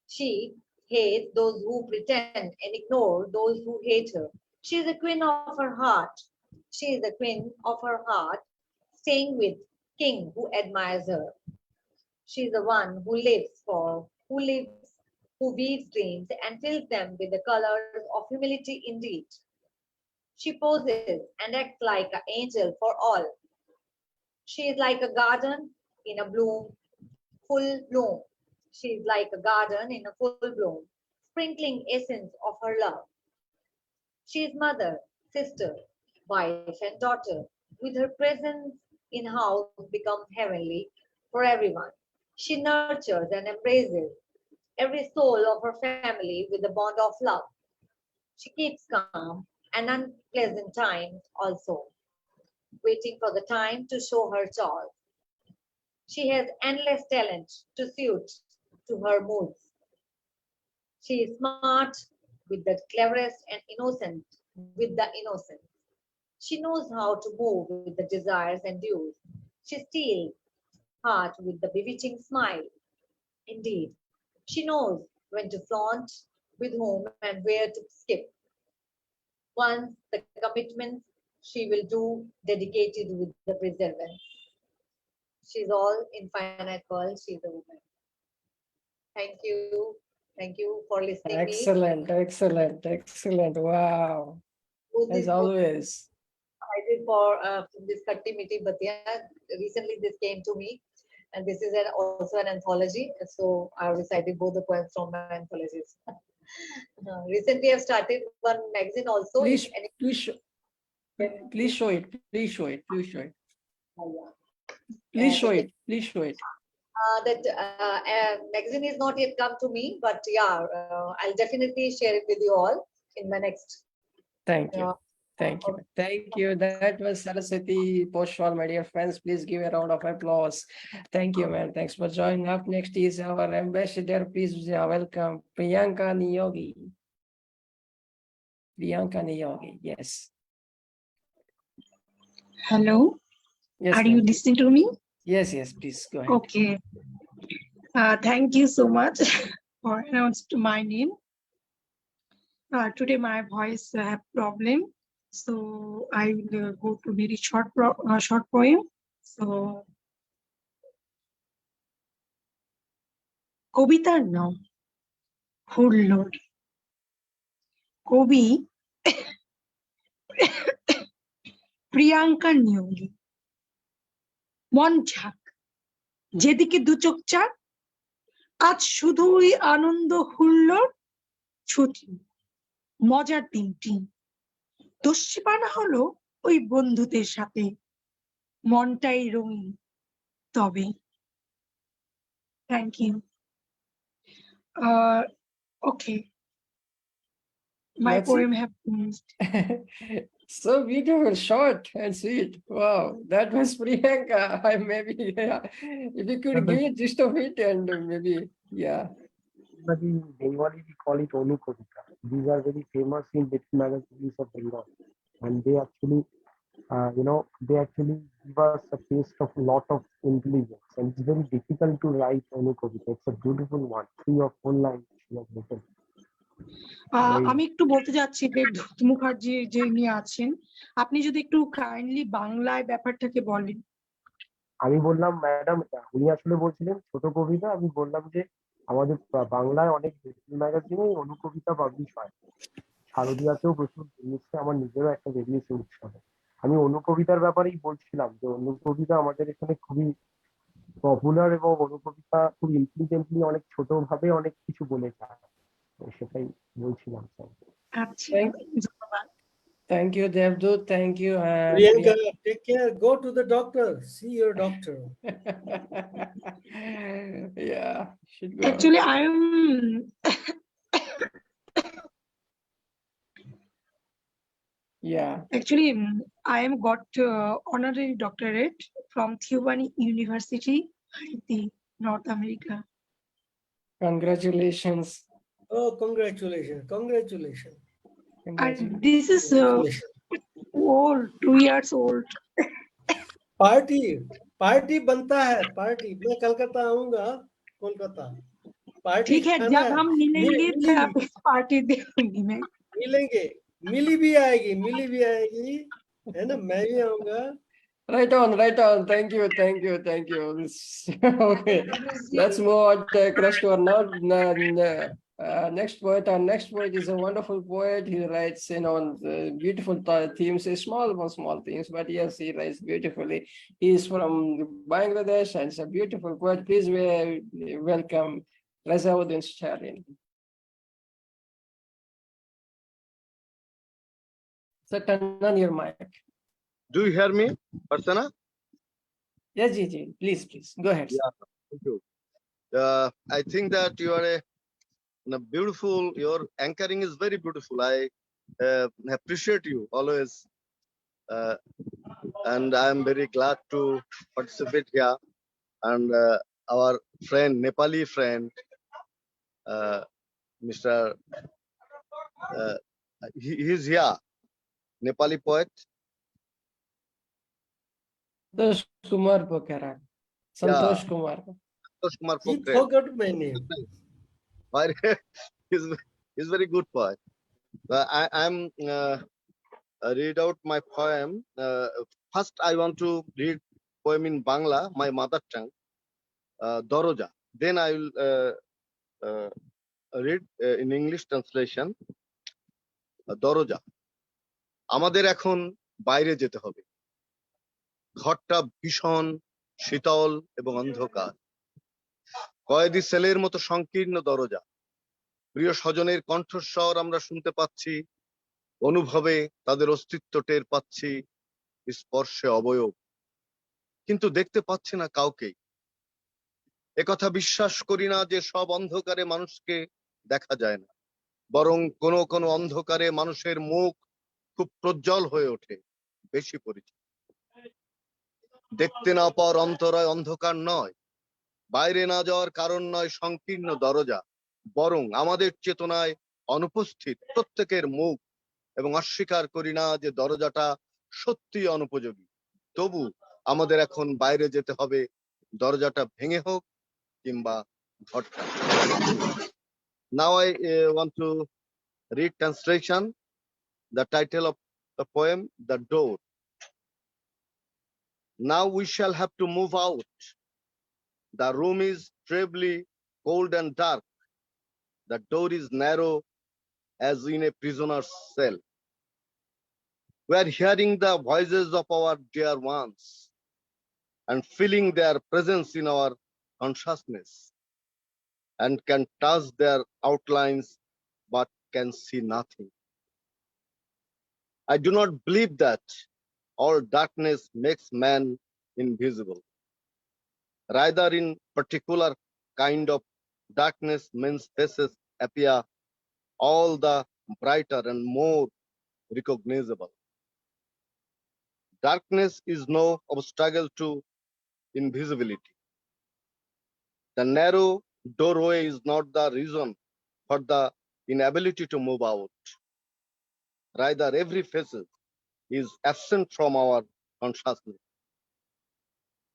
She hates those who pretend and ignore those who hate her. She is the queen of her heart. She is the queen of her heart, staying with king who admires her. She is the one who who weaves dreams and fills them with the colors of humility indeed. She poses and acts like an angel for all. She is like a garden in a full bloom. She is like a garden in a full bloom, sprinkling essence of her love. She is mother, sister, wife, and daughter, with her presence in house become heavenly for everyone. She nurtures and embraces every soul of her family with the bond of love. She keeps calm and unpleasant times also, waiting for the time to show her joy. She has endless talent to suit to her moods. She is smart with the cleverest and innocent with the innocent. She knows how to move with the desires and dues. She steals heart with the bewitching smile. Indeed, she knows when to flaunt, with whom and where to skip. Once the commitments she will do dedicated with the perseverance. She's all infinite world. She's a woman. Thank you. Thank you for listening me. Excellent, excellent, excellent. Wow. As always. I did for this Katti Miti Batiya. Recently this came to me. And this is also an anthology. So I recited both the poems from my anthologies. Recently I've started one magazine also. Please show it. Please show it. Please show it. Please show it. Please show it. Please show it. That magazine is not yet come to me, but yeah, I'll definitely share it with you all in my next. Thank you. Thank you. Thank you. That was Saraswati Poswal, my dear friends. Please give a round of applause. Thank you, man. Thanks for joining. Up next is our ambassador. Please welcome Priyanka Neogi. Priyanka Neogi, yes. Hello. Yes, are you listening to me? Yes, yes, please go ahead. Okay. Thank you so much for announcing my name. Today my voice have problem, so I will go to very short poem. So কবিতার নাম হুল্লোড়। কবি প্রিয়াঙ্কা নিয়োগী। মন ঝাঁক, যেদিকে দু চোখ চাক, আজ শুধুই আনন্দ হুল্লোড়, ছুটি, মজার দিনটি। দস্যিপানা হলো ওই বন্ধুদের সাথে, মনটাই রঙিন তবে। Thank you. Okay, my That's poem have finished. so beautiful, short and sweet. Wow, that was Priyanka. I maybe yeah. If you could give a gist of it and maybe yeah. But in Bengali we call it Onu Kavita. These are very famous in little magazines of Bengal, and they actually, they actually give us a taste of a lot of intelligence. And it's very difficult to write Onu Kavita. It's a beautiful one, 3 or 4 lines she has written. আমি একটু বলতে যাচ্ছি দেবদূত মুখার্জি যে নিয়ে আছেন, আপনি যদি একটু কাইন্ডলি বাংলায় ব্যাপারটাকে বলেন। আমি বললাম ম্যাডাম, উনি আসলে বলছিলেন ছোট কবিতা, আমি বললাম যে আমাদের বাংলায় অনেক ম্যাগাজিনে অনুকবিতা পাবলিশ হয়, শারদীয়াতেও প্রচুর বেরিয়েছে, আমার নিজেরও একটা বেরিয়েছে উৎসবে। আমি অনুকবিতার ব্যাপারেই বলছিলাম যে অনুকবিতা আমাদের এখানে খুবই পপুলার, এবং অনুকবিতা খুব ইন্টেলিজেন্টলি অনেক ছোট ভাবে অনেক কিছু বলে যায়, সেটাই বলছিলাম। আচ্ছা, ধন্যবাদ। Thank you, Debdoot. Thank you. Priyanka, take care. Go to the doctor. See your doctor. Yeah, should go. Actually, I am got honorary doctorate from Thubani University, Haiti, North America. Congratulations. Oh, congratulations. Congratulations. And this is old, 2 years old. Party बनता है, party. मैं कलकत्ता आऊंगा, Kolkata party. ठीक है, जब हम मिलेंगे तब पार्टी देंगी मैं। मिली भी आएगी, है ना, मैं भी आऊंगा। Right on. Thank you. Okay, let's move on across to our next poet. Our next poet is a wonderful poet. He writes, on beautiful themes, small themes, but yes, he writes beautifully. He is from Bangladesh and is a beautiful poet. Please welcome Rezauddin Stalin. So turn on your mic. Do you hear me, Parsana? Yes, Gigi. Please, go ahead. Yeah, thank you. I think that you are a beautiful. Your anchoring is very beautiful. I appreciate you always, and I am very glad to participate here. And our friend, Nepali friend, Mr. He is here, Nepali poet. Santosh Kumar Pokheral. Santosh Kumar. Santosh Kumar He Pokheral. forgot my name. He's very good poet. I'm read out my poem. First, I want to read poem in Bangla, my mother tongue, Doroja. Then I will read in English translation, Doroja. আমাদের এখন বাইরে যেতে হবে। ঘরটা ভীষণ শীতল এবং অন্ধকার, কয়েদি সেলের মতো সংকীর্ণ দরজা। প্রিয় স্বজনের কণ্ঠস্বর আমরা শুনতে পাচ্ছি, অনুভবে তাদের অস্তিত্ব টের পাচ্ছি, স্পর্শে অবয়ব, কিন্তু দেখতে পাচ্ছি না কাউকেই। একথা বিশ্বাস করি না যে সব অন্ধকারে মানুষকে দেখা যায় না, বরং কোন অন্ধকারে মানুষের মুখ খুব প্রজ্জ্বল হয়ে ওঠে, বেশি পরিচিত। দেখতে না পাওয়ার অন্তরায় অন্ধকার নয়, বাইরে না যাওয়ার কারণ নয় সংকীর্ণ দরজা, বরং আমাদের চেতনায় অনুপস্থিত প্রত্যেকের মুখ, এবং অস্বীকার করি না যে দরজাটা সত্যি অনুপযোগী। তবু আমাদের এখন বাইরে যেতে হবে, দরজাটা ভেঙে হোক কিংবা ঘরটা। Now I want to read translation, the title of the poem, The Door. Now we shall have to move out. The room is terribly cold and dark. The door is narrow as in a prisoner's cell. We are hearing the voices of our dear ones and feeling their presence in our consciousness, and can touch their outlines but can see nothing. I do not believe that all darkness makes man invisible. Rather, in particular kind of darkness, men's faces appear all the brighter and more recognizable. Darkness is no obstacle to invisibility. The narrow doorway is not the reason for the inability to move out. Rather, every facet is absent from our consciousness.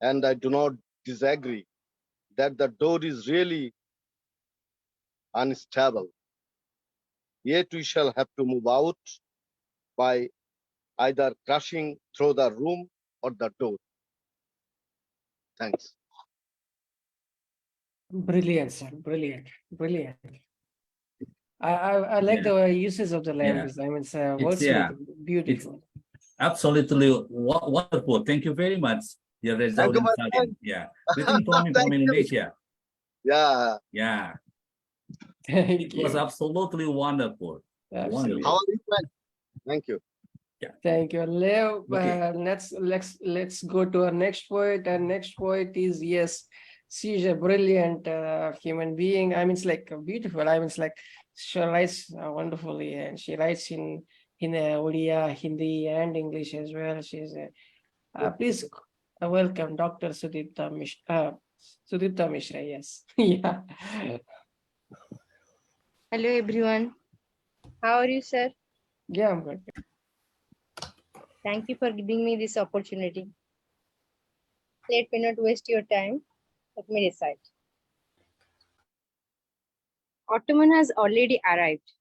And I do not disagree that the door is really unstable. Yet we shall have to move out by either crashing through the room or the door. Thanks. Brilliant, sir. Brilliant. Brilliant. I like the uses of the language. I mean, It's wordsmith, beautiful. absolutely wonderful. Thank you very much, dear Thank you, Rezauddin my Stalin. friend. Yeah, greeting from Thank you. Indonesia. Yeah. Yeah, Thank it was you. absolutely wonderful. Absolutely. How Wonderful. are you, man? Thank you. Thank you, Leo. Okay. Let's go to our next poet. Our next poet is, yes, she's a brilliant human being. I mean, it's like beautiful. I mean, it's like she writes wonderfully, and she writes in Odia, Hindi, and English as well. She's please welcome Dr. Sudpita Mishra. Sudpita Mishra, yes. Yeah. Hello everyone. How are you, sir? Yeah, I'm good. Thank you for giving me this opportunity. Let me not waste your time. Let me recite. Autumn has already arrived.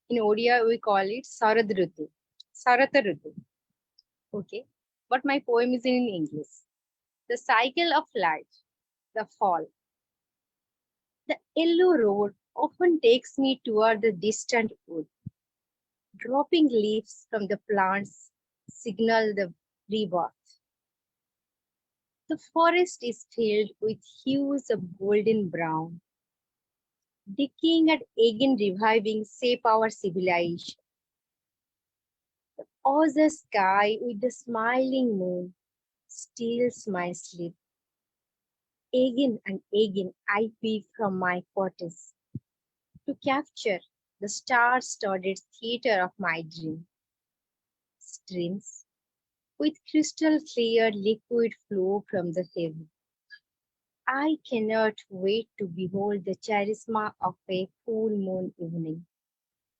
In Odia, we call it Sarad Rutu. Sarata Rutu. Okay. But my poem is in English. The cycle of life, the fall. The yellow road often takes me toward the distant wood. Dropping leaves from the plants signal the rebirth. The forest is filled with hues of golden brown. Decaying and again reviving shape our civilization. The azure sky with the smiling moon steals my sleep. Again and again I peep from my cottage to capture the star-studded theater of my dream. Streams with crystal clear liquid flow from the heaven. I cannot wait to behold the charisma of a full moon evening.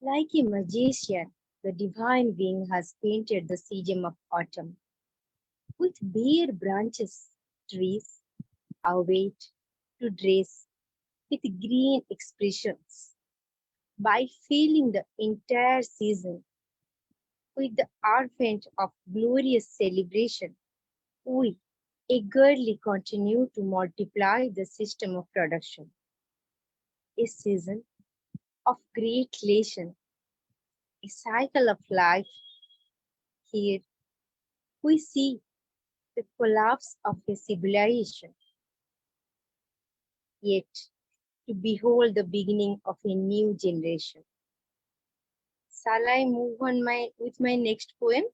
Like a magician, the divine being has painted the season of autumn. With bare branches, trees await to dress with green expressions. By filling the entire season with the advent of glorious celebration, we eagerly continue to multiply the system of production. A season of great elation, a cycle of life. Here we see the collapse of a civilization, yet to behold the beginning of a new generation. Shall I move on with my next poem?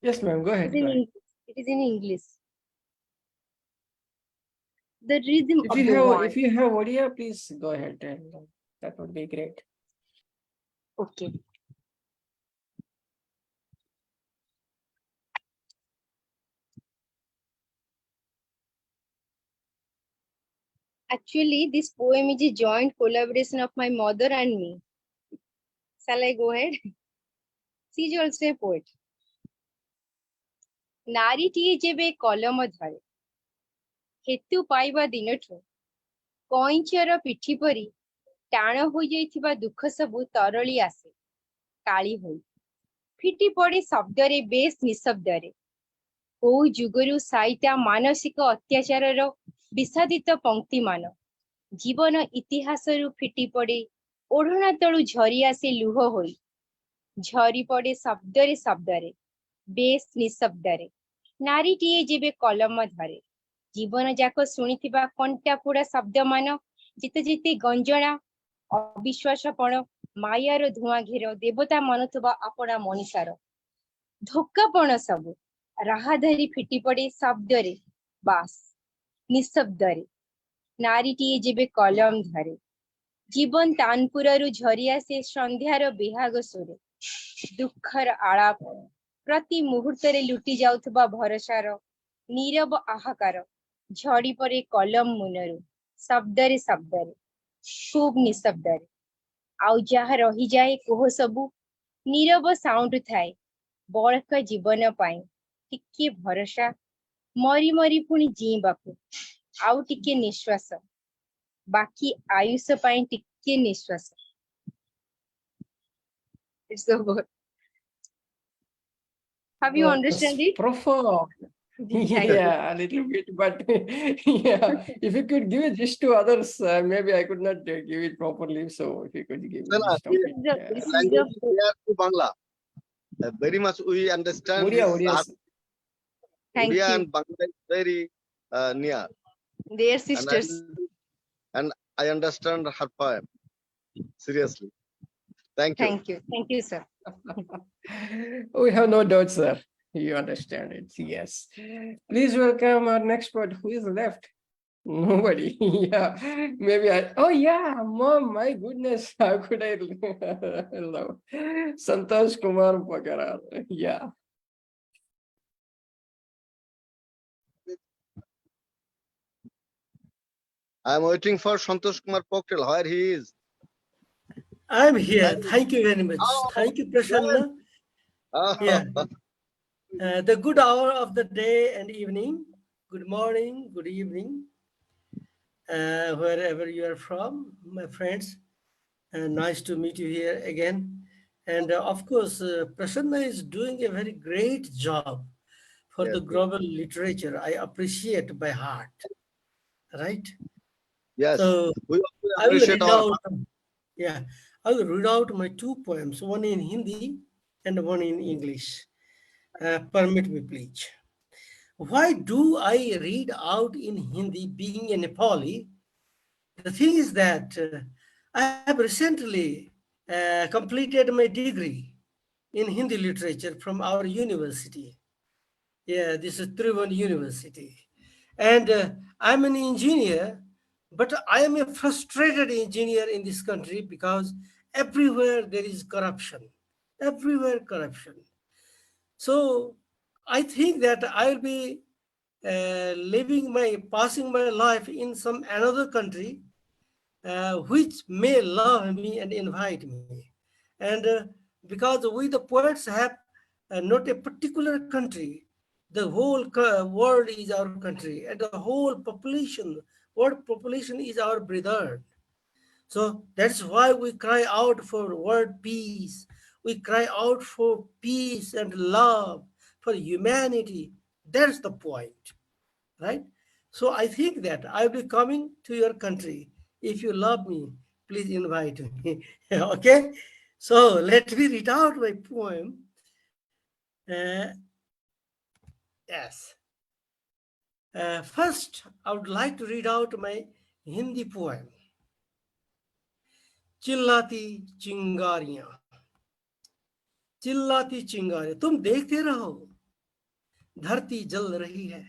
Yes, ma'am. Go ahead. Go ahead. It is in English. The rhythm If of you the have wind. if you have audio, please go ahead, and that would be great. Okay. Actually, this poem is a joint collaboration of my mother and me. Shall I go ahead? She is also a poet. ନାରୀଟିଏ ଯେବେ କଲମ ଧରେ ହେତୁ ପାଇବା ଦିନଠୁ କଇଁଚର ପିଠି ପରି ଟାଣ ହୋଇଯାଇଥିବା ଦୁଃଖ ସବୁ ତରଳି ଆସେ କାଳି ହୋଇ ଫିଟି ପଡେ ଶବ୍ଦରେ ବେଶ ନିଶବ୍ଦରେ କୋଉ ଯୁଗରୁ ସାଇତା ମାନସିକ ଅତ୍ୟାଚାରର ବିଷାଦିତ ପଙ୍କ୍ତିମାନ जीवन इतिहासरू फिटी पड़े ओढ़ना तलू झरी आसे लुह होई झरी पड़े शब्दरे शब्दरे बेस निशब्दरे नारीटीए जेबे कलम धरे जीवन जाक शुणिथिबा कंटा पोड़ा शब्द मान जिते जिते गंजना अविश्वासपण मायार धुआं घेर देवता मानुथबा अपना मनीषार धोकापण सब राहाधारी फिटी पड़े शब्दरे बास निशब्दरे नारीटीए जेबे कलम धरे जीवन तानपुररू झरी आसे संध्यार बेहाग सुरे दुखर आलाप प्रति मुहूर्तरे लुटि जाउथबा भरसार नीरव आहाकार झड़ी पड़े कलम मुनरू शब्दरे शब्दरे खूब निशब्दरे आउ जहा रही जाए कोह सबू नीरव साउंड थाए बळका जीवन पाई टिके भरसा मरी मरी पुणी जीवाकू आउ टिके निश्वास बाकी आयुष पाई टिके निश्वास It's over. Have you understand it? Profound. Thank you. Yeah, a little bit, but yeah, if you could give it just to others, maybe I could not give it properly. So if you could give it just of it. This is Language is near to Bangla. Very much we understand Odia, this. Odia. Thank Odia you. and Bangla is very near. Their sisters. And I understand her poem. Seriously. Thank you. Thank you. Thank you, sir. We have no doubt, sir. You understand it. Yes. Please welcome our next poet. Who is left? Nobody. Yeah. Maybe I. Oh, yeah. Mom, my goodness. How could I love Santosh Kumar Pokheral? Yeah. I am waiting for Santosh Kumar Pokheral. Where he is? I'm here. Thank you very much. Thank you, Prasanna. Yeah. The good hour of the day and evening. Good morning, good evening, wherever you are from, my friends. Nice to meet you here again. And of course, Prasanna is doing a very great job for the global literature. I appreciate by heart. Right? Yes. So We I will appreciate read our out. Yeah, I will read out my two poems, one in Hindi and one in English. Permit me, please. Why do I read out in Hindi being a Nepali? The thing is that I have recently completed my degree in Hindi literature from our university. Yeah, this is Tribhuvan University. And I'm an engineer, but I am a frustrated engineer in this country because everywhere there is corruption. Everywhere corruption. So I think that I'll be passing my life in some another country which may love me and invite me. And because we the poets have not a particular country, the whole world is our country, and the whole population, world population is our brother. So that's why we cry out for world peace. We cry out for peace and love, for humanity. That's the point, right? So I think that I'll be coming to your country. If you love me, please invite me. Okay? So let me read out my poem. Yes. First, I would like to read out my Hindi poem. चिल्लाती चिंगारियां चिल्लाती चिंगारियां तुम देखते रहो धरती जल रही है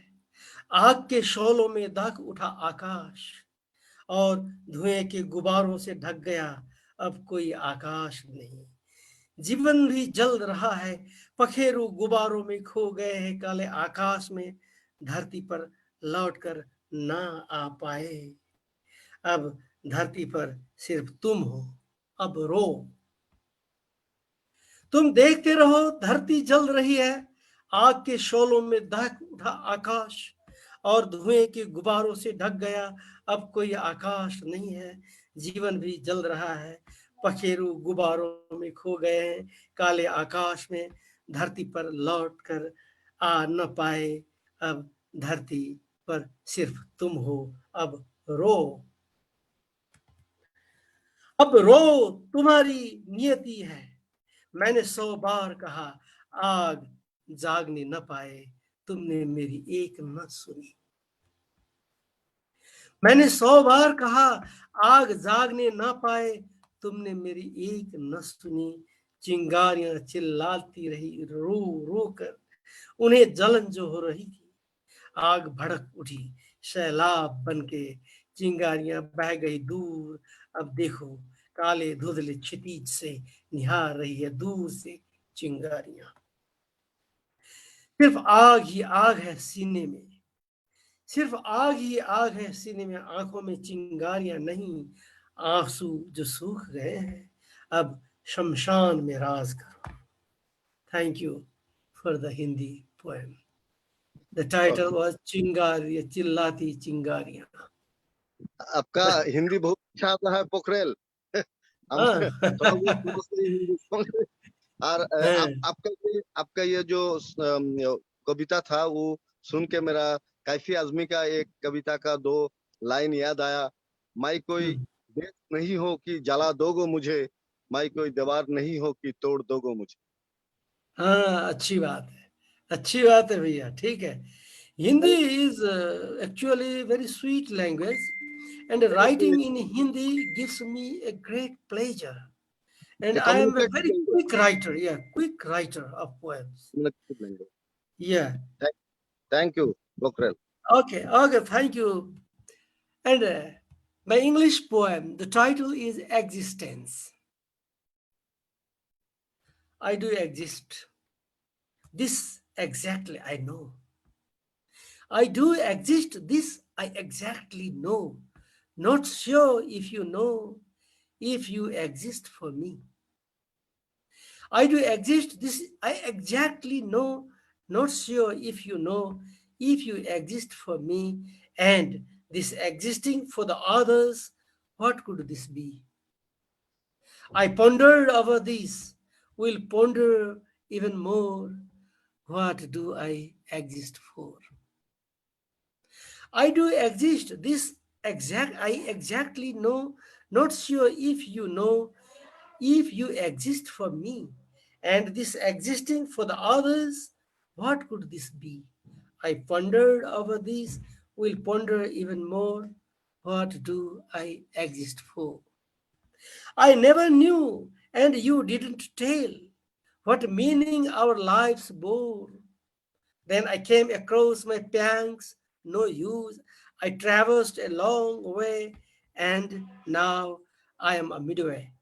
आग के शोलों में दहक उठा आकाश और धुएं के गुबारों से ढक गया अब कोई आकाश नहीं जीवन भी जल रहा है पखेरु गुबारों में खो गए हैं काले आकाश में धरती पर लौटकर ना आ पाए अब धरती पर सिर्फ तुम हो अब रो तुम देखते रहो धरती जल रही है आग के शोलों में दहक उठा आकाश और धुएं के गुबारों से ढक गया अब कोई आकाश नहीं है जीवन भी जल रहा है पखेरु गुबारों में खो गए हैं काले आकाश में धरती पर लौट कर आ न पाए अब धरती पर सिर्फ तुम हो अब रो अब रो तुम्हारी नियति है, मैंने 100 बार कहा आग जागने न पाए, तुमने मेरी एक न सुनी। मैंने 100 बार कहा आग जागने न पाए, तुमने मेरी एक न सुनी। चिंगारियां चिल्लाती रही रो रो कर, उन्हें जलन जो हो रही थी। आग भड़क उठी सैलाब बनके, चिंगारियां बह गई दूर। अब देखो काले धुंधले क्षितिज से निहार रही है दूर से चिंगारियां। सिर्फ आग ही आग है सीने में, सिर्फ आग ही आग है सीने में, आंखों में चिंगारियां नहीं, आंसू जो सूख गए हैं, अब शमशान में राज करो। Thank you for the Hindi poem. The title was चिंगारियां, चिल्लाती चिंगारियां। आपका हिंदी बहुत अच्छा आता है पोखरेल। हम थोड़ा बहुत समझते हैं हिंदी song। और आपका ये जो कविता था वो सुन के मेरा कैफी आजमी का एक कविता का 2 लाइन याद आया। मैं कोई देश नहीं हो कि जला दोगो मुझे, मैं कोई दीवार नहीं हो कि तोड़ दोगो मुझे। हाँ, अच्छी बात है, अच्छी बात है भैया, ठीक है। Hindi is actually very sweet language, and writing in Hindi gives me a great pleasure. And I am a very quick writer, quick writer of poems. Yeah. Thank you, Pokheral. Okay, thank you. And my English poem, the title is Existence. I do exist. This exactly I know. I do exist, this I exactly know. Not sure if you know, if you exist for me. I do exist, this I exactly know, not sure if you know, if you exist for me, and this existing for the others, what could this be? I pondered over this, will ponder even more, what do I exist for? I do exist, this I exactly know, not sure if you know, if you exist for me, and this existing for the others, what could this be? I pondered over this, will ponder even more, what do I exist for? I never knew, and you didn't tell, what meaning our lives bore. Then I came across my pangs, no use. I traversed a long way, and now I am a midway.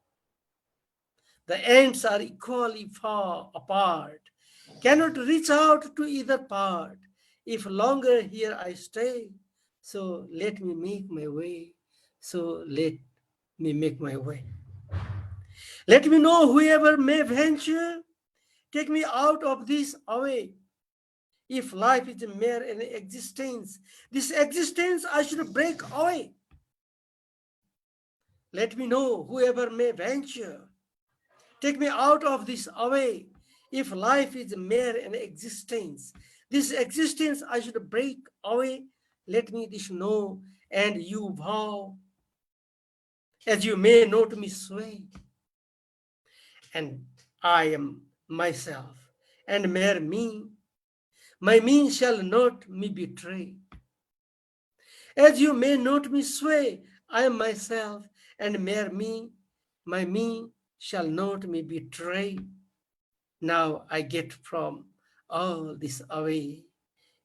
The ends are equally far apart, cannot reach out to either part. If longer here I stay, so let me make my way, so let me make my way. Let me know whoever may venture, take me out of this away. If life is mere an existence, this existence I should break away. Let me know whoever may venture, take me out of this away. If life is mere an existence, this existence I should break away. Let me this know, and you vow, as you may note me sway. And I am myself, and mere me, my me shall not me betray. As you may note me sway, I am myself, and mere me, my me shall not me betray. Now I get from all this away.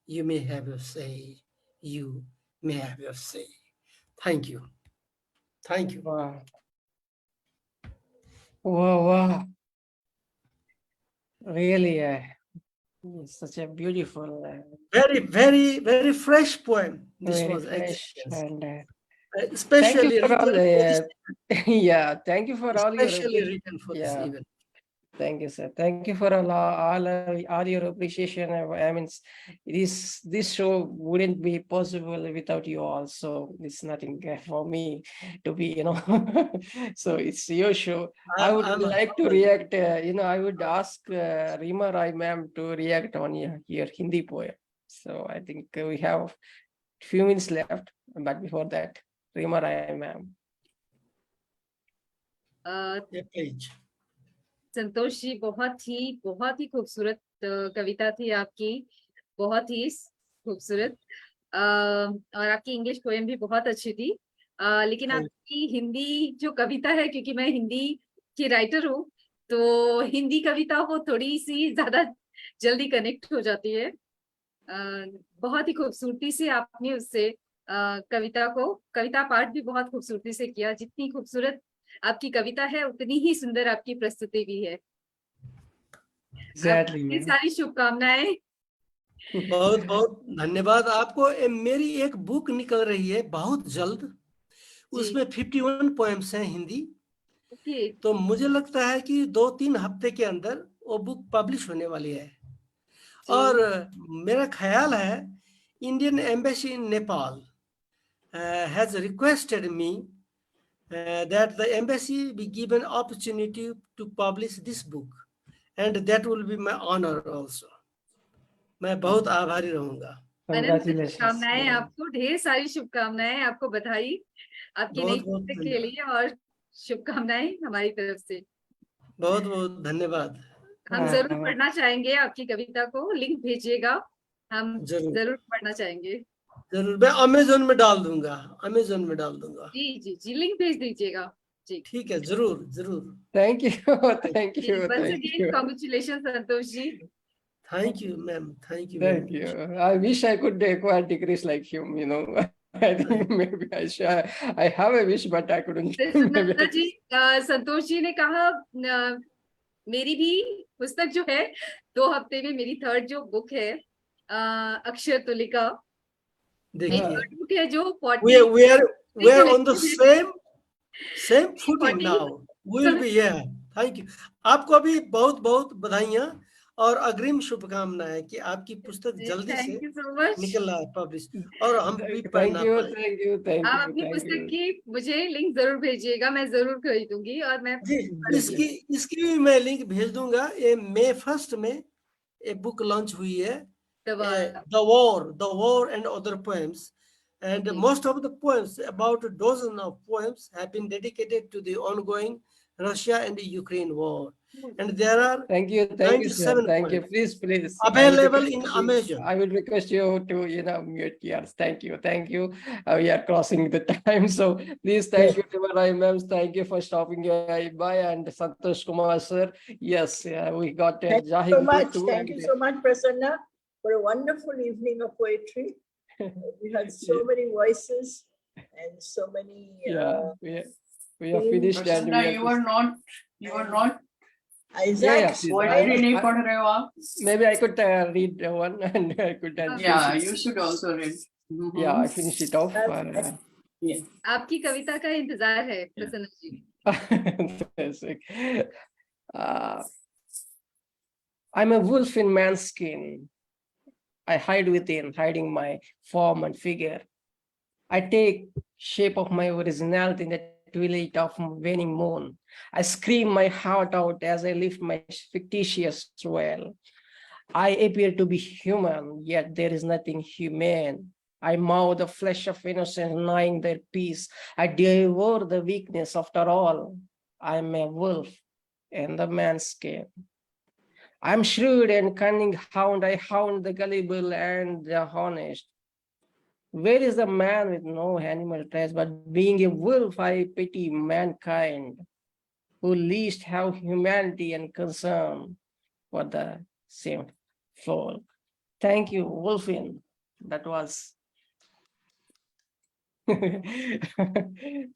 You may have your say. You may have your say. Thank you. Thank you. Wow. Wow. Really, such a beautiful, Very fresh poem. This very was fresh, Existence. and Especially thank you for all written for this, yeah, thank you for all your especially written for this event. Thank you, sir. Thank you for all your appreciation. I mean, this show wouldn't be possible without you all. So it's nothing for me to be, so it's your show. I would like to react. I would ask Rima Rai ma'am to react on your Hindi poem. So I think we have a few minutes left, but before that, Rima Rai ma'am. page. Santosh ji, बहुत ही खूबसूरत कविता थी आपकी, बहुत ही खूबसूरत, और आपकी English poem भी बहुत अच्छी थी। लेकिन आपकी हिंदी जो कविता है, क्योंकि मैं हिंदी की राइटर हूँ, तो हिंदी कविता वो थोड़ी सी ज्यादा जल्दी कनेक्ट हो जाती है। बहुत ही खूबसूरती से आपने उससे कविता पाठ भी बहुत खूबसूरती से किया। जितनी खूबसूरत आपकी कविता है, उतनी ही सुंदर आपकी प्रस्तुति भी है। Exactly, सारी शुभकामनाएं। बहुत बहुत धन्यवाद आपको। मेरी एक बुक निकल रही है बहुत जल्द, उसमें 51 पोएम्स हैं हिंदी। तो मुझे लगता है कि 2-3 हफ्ते के अंदर वो बुक पब्लिश होने वाली है। और मेरा ख्याल है Indian embassy in Nepal has requested me that the embassy be given opportunity to publish this book, and that will be my honor also. मैं बहुत आभारी रहूंगा। अनंत शुभकामनाएं आपको, ढेर सारी शुभकामनाएं आपको, बधाई आपकी नई पुस्तक के लिए और शुभकामनाएं हमारी तरफ से। बहुत बहुत धन्यवाद। हम जरूर पढ़ना चाहेंगे आपकी कविता को, लिंक भेजिएगा, हम जरूर पढ़ना चाहेंगे। जरूर, मैं अमेजोन में डाल दूंगा, अमेजोन में डाल दूंगा। जी, लिंक भेज दीजिएगा जी। ठीक है, जरूर जरूर। Thank you, thank you, once again, congratulations Santosh ji. Thank you, ma'am. Thank you. Thank you. I wish I could acquire degrees like him, you know. I think maybe I have a wish, but I couldn't. जी, संतोष जी ने कहा मेरी भी पुस्तक जो है 2 हफ्ते में, मेरी 3rd जो बुक है अक्षर तुलिका, बुक है जो 40 we are on the same footing now. We will be here. Thank you. आपको भी बहुत बहुत बधाइयाँ और अग्रिम शुभकामनाएं कि आपकी पुस्तक जल्दी से निकल रहा है पब्लिश, और हम भी पढ़ना पाएं। Thank you. आप अपनी पुस्तक की मुझे लिंक जरूर भेजिएगा, मैं जरूर खरीदूंगी और मैं इसकी भी मैं लिंक भेज दूंगा। ये May 1 में ये बुक लॉन्च हुई है, The War and Other Poems, and most of the poems, about a dozen of poems, have been dedicated to the ongoing Russia and the Ukraine war. And there are thank you, sir. Thank you. Please. Available in Amazon. I will request you to mute yours. Thank you. We are crossing the time, so please thank you to my ma'ams. Thank you for stopping by, and Santosh Kumar sir. Yes, we got Jahangir too. Thank you so much, Prasanna, for a wonderful evening of poetry. We had so many voices and so many. We are finished. Prasanna, you are not. Isaac, poetry नहीं पढ़ रहे हो आप? Maybe I could read one, and I could. You should also read. Yeah, I finish it off. आपकी कविता का इंतजार है प्रसन्न जी। I'm a wolf in man's skin. I hide within, hiding my form and figure. I take shape of my originality in the twilight of waning moon. I scream my heart out as I lift my fictitious veil. I appear to be human, yet there is nothing humane. I maw the flesh of innocence, gnawing their peace. I devour the weakness after all. I'm a wolf in the man's skin. I'm shrewd and cunning hound. I hound the gullible and the honest. Where is the man with no animal traits, but being a wolf, I pity mankind, who least have humanity and concern for the same folk. Thank you, Wolfin. That was.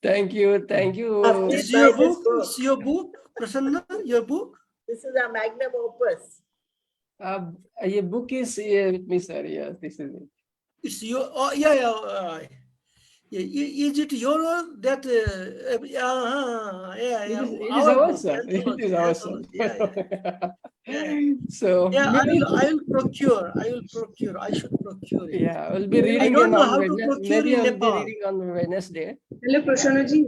Thank you. It's your book. It's your book, Prasanna. Your book. This is a magnum opus. A book is with me, sir. Yes, this is it. It's your. Oh, yeah. Is it your that? It is ours, sir. So I will procure. I should procure it. Yeah, we'll be reading. I don't know how to procure in Nepal. I'll be reading on Wednesday. Hello, Prasanna ji.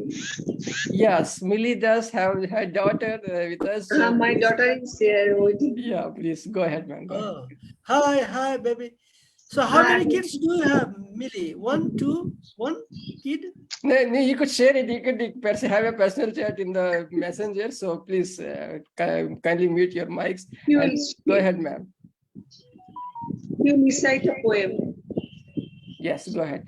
Yes, Mili does have her daughter with us. My daughter is here. Yeah, please go ahead, man. Hi, baby. So how many kids do you have, Mili? One, two, one kid? No, you could share it. You could have a personal chat in the messenger. So please kindly mute your mics. And go ahead, ma'am. You recite a poem. Yes, go ahead.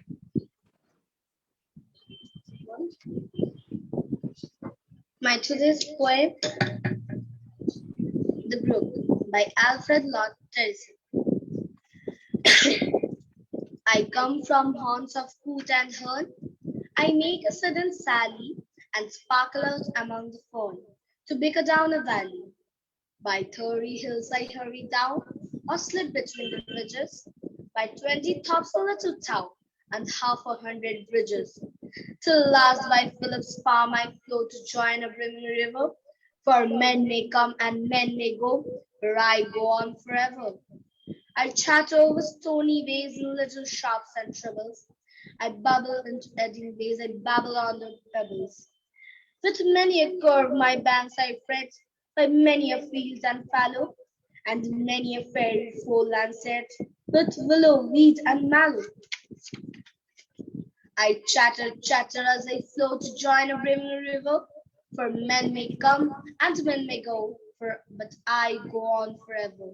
My today's poem, The Brook, by Alfred Lord Tennyson. I come from haunts of coot and hern. I make a sudden sally and sparkle out among the fern to bicker down a valley. By 30 hills I hurry down or slip between the ridges. By 20 tops a little town and half 100 bridges. Till last by Philip's farm I flow to join a brimming river. For men may come and men may go, where I go on forever. I chatter over stony ways in little sharps and trebles. I bubble into eddying ways, I babble on the pebbles. With many a curve my banks I fret, by many a field and fallow, and many a fairy foreland set, with willow, weed, and mallow. I chatter as I flow to join a brimming river, for men may come and men may go, but I go on forever.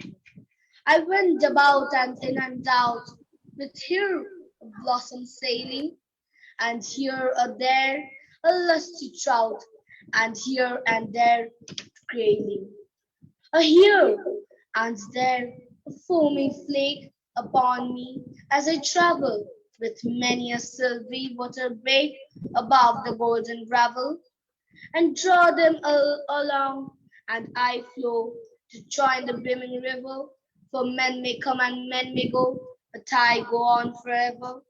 I wend about and in and out, with here a blossom sailing, and here or there a lusty trout, and here and there grayling. Here and there a foaming flake upon me as I travel, with many a silvery water break above the golden gravel, and draw them along, and I flow to join the brimming river. For men may come and men may go, but I go on forever.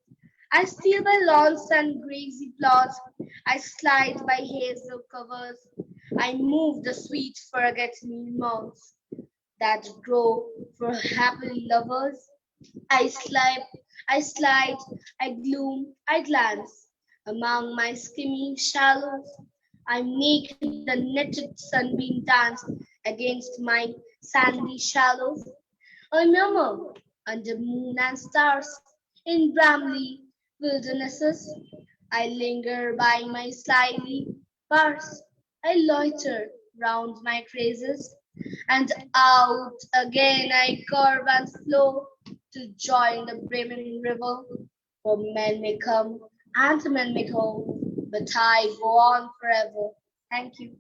I steal by lawns and grassy plots, I slide by hazel covers, I move the sweet forget-me moths that grow for happy lovers. I slide, I gloom, I glance among my skimming shallows. I make the netted sunbeam dance against my sandy shallows. I murmur under moon and stars in bramly wildernesses. I linger by my slyly bars. I loiter round my crazes, and out again I curve and flow to join the brimming river. For men may come and men may go, but I go on forever. Thank you.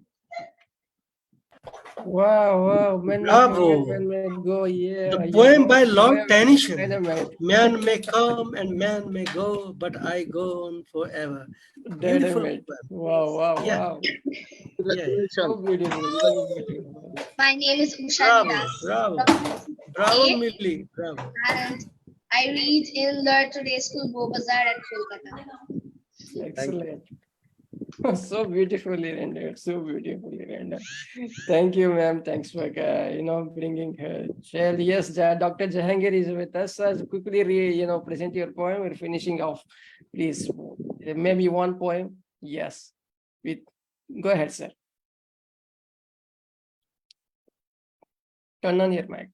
Wow, men may come and men may go. Yeah, The poem by Lord Wait a Tennyson. minute. Man may come and man may go, but I go on forever. Beautiful poem. Wow. Yeah. So beautiful, so beautiful. My name is Ushani. Bravo, Mili. Bravo. And I read in Lurtoday School, Bobazar at Kolkata. Excellent. So beautifully rendered, so beautifully rendered. Thank you, ma'am. Thanks for bringing her share. Yes, Dr. Jahangir is with us. Quickly, present your poem. We're finishing off. Please, maybe one poem. Yes. Go ahead, sir. Turn on your mic.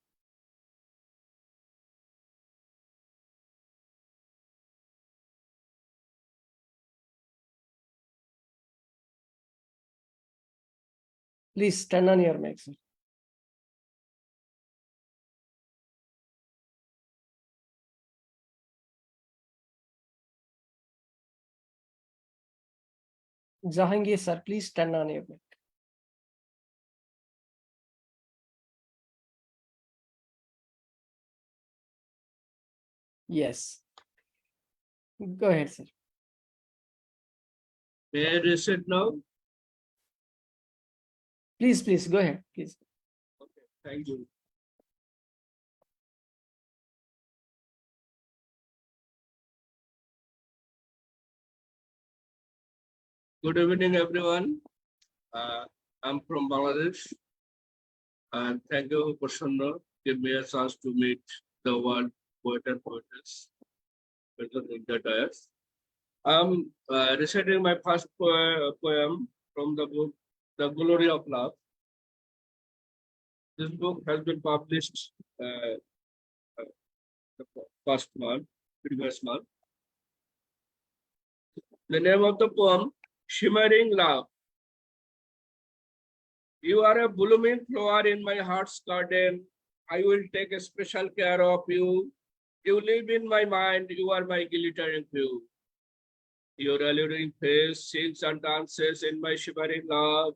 Please turn on your mic, sir. Jahangir, sir, please turn on your mic. Yes. Go ahead, sir. May I recite now? Please, go ahead, please. Okay, thank you. Good evening, everyone. I'm from Bangladesh. And thank you, Prasanna. Give me a chance to meet the world poet and poetess. I'm reciting my first poem from the book, The Glory of Love. This book has been published the first month, previous month. The name of the poem, Shimmering Love. You are a blooming flower in my heart's garden. I will take a special care of you. You live in my mind. You are my glittering view. Your alluring face sings and dances in my shimmering love.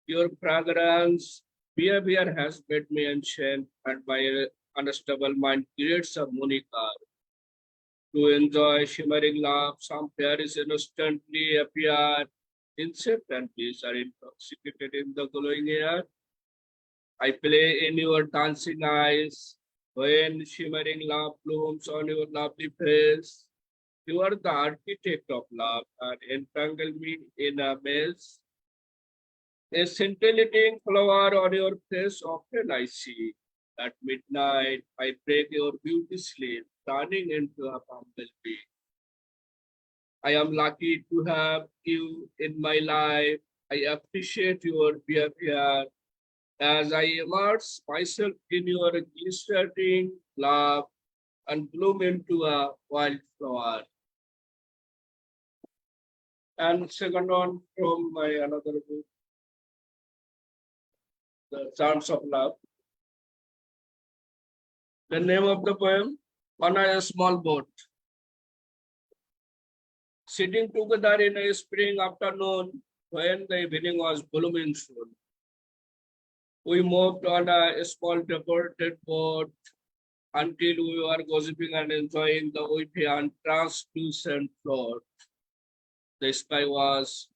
Your fragrance, behavior has made me ancient, and my unstable mind creates a moniker. To enjoy shimmering love, some fairies instantly appear. Insect and bees are intoxicated in the glowing air. I play in your dancing eyes when shimmering love blooms on your lovely face. You are the architect of love and entangle me in a maze. A scintillating flower on your face often I see. At midnight, I break your beauty sleep, turning into a bumblebee. I am lucky to have you in my life. I appreciate your behavior as I immerse myself in your glittering love and bloom into a wildflower. And second one from my another book, The Chants of Love. The name of the poem, On a Small Boat. Sitting together in a spring afternoon when the evening was blooming soon. We moved on a small decorated boat until we were gossiping and enjoying the wavy and translucent float. The sky was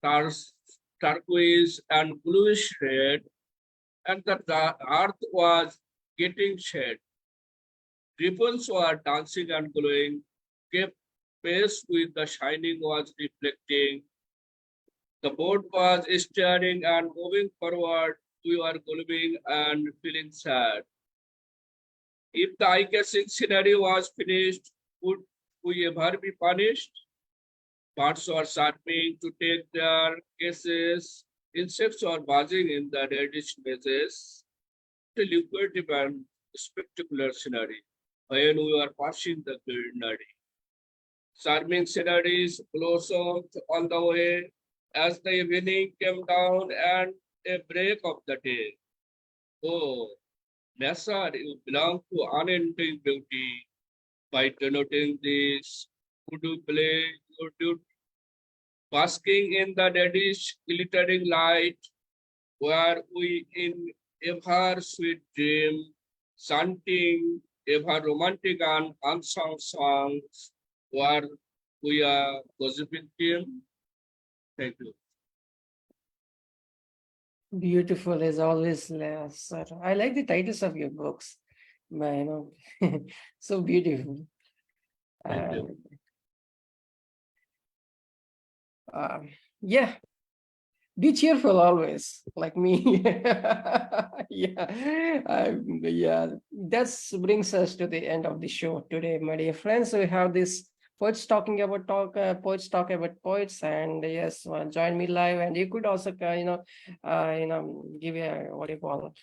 turquoise and bluish red, and the earth was getting shade. Ripples were dancing and glowing, kept pace with the shining was reflecting. The boat was steering and moving forward. We were gloomy and feeling sad. If the eye-catching scenery was finished, would we ever be punished? Birds were chirping to take their cases. Insects were buzzing in the reddish mazes. A lucrative and spectacular scenery when we were passing the greenery. Charming sceneries blossomed on the way as the evening came down and a break of the day. Oh, Nature, you belong to unending beauty. By denoting this, would you play your duty? Basking in the reddish glittering light, where we in ever sweet dream, chanting ever romantic and unsung songs, where we are gossiping team. Thank you. Beautiful as always, sir. I like the titles of your books. So beautiful. Thank you. Yeah, be cheerful always, like me. Yeah, that brings us to the end of the show today, my dear friends. We have this poets talking about poets talk about poets, and yes, join me live. And you could also, give a what do you call it?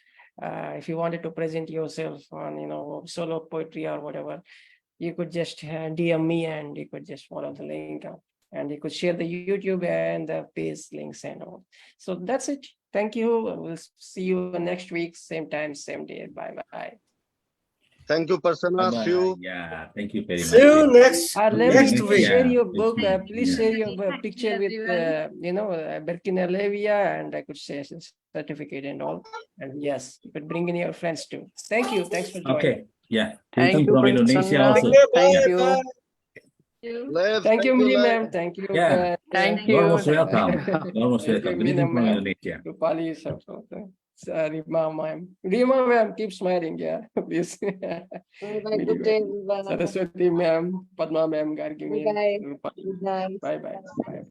If you wanted to present yourself on, solo poetry or whatever, you could just DM me, and you could just follow the link up. And you could share the YouTube and the page links and all. So that's it. Thank you. We'll see you next week, same time, same day. Bye-bye. Thank you, Prasanna. See you. Yeah, thank you very much. See you next Please week. share your book. Please share your picture with, Berkinalelieva, and I could share certificate and all. And yes, you could bring in your friends too. Thank you. Thanks for joining. Okay. Yeah. Thank you, From Indonesia Prasanna. also. Thank you. Thank you, Mili ma'am. Thank you. Yeah. Thank You're you. most welcome. You're most Thank welcome. you, Greeting Meena from ma'am. Indonesia. Roopali is also. Rima ma'am. Rima ma'am, keep smiling. Yeah, please. Bye-bye. Good day, everyone. Saraswati ma'am, Padma ma'am, Gargi Bye-bye. Mishra, Roopali. Good night. Bye-bye. Bye.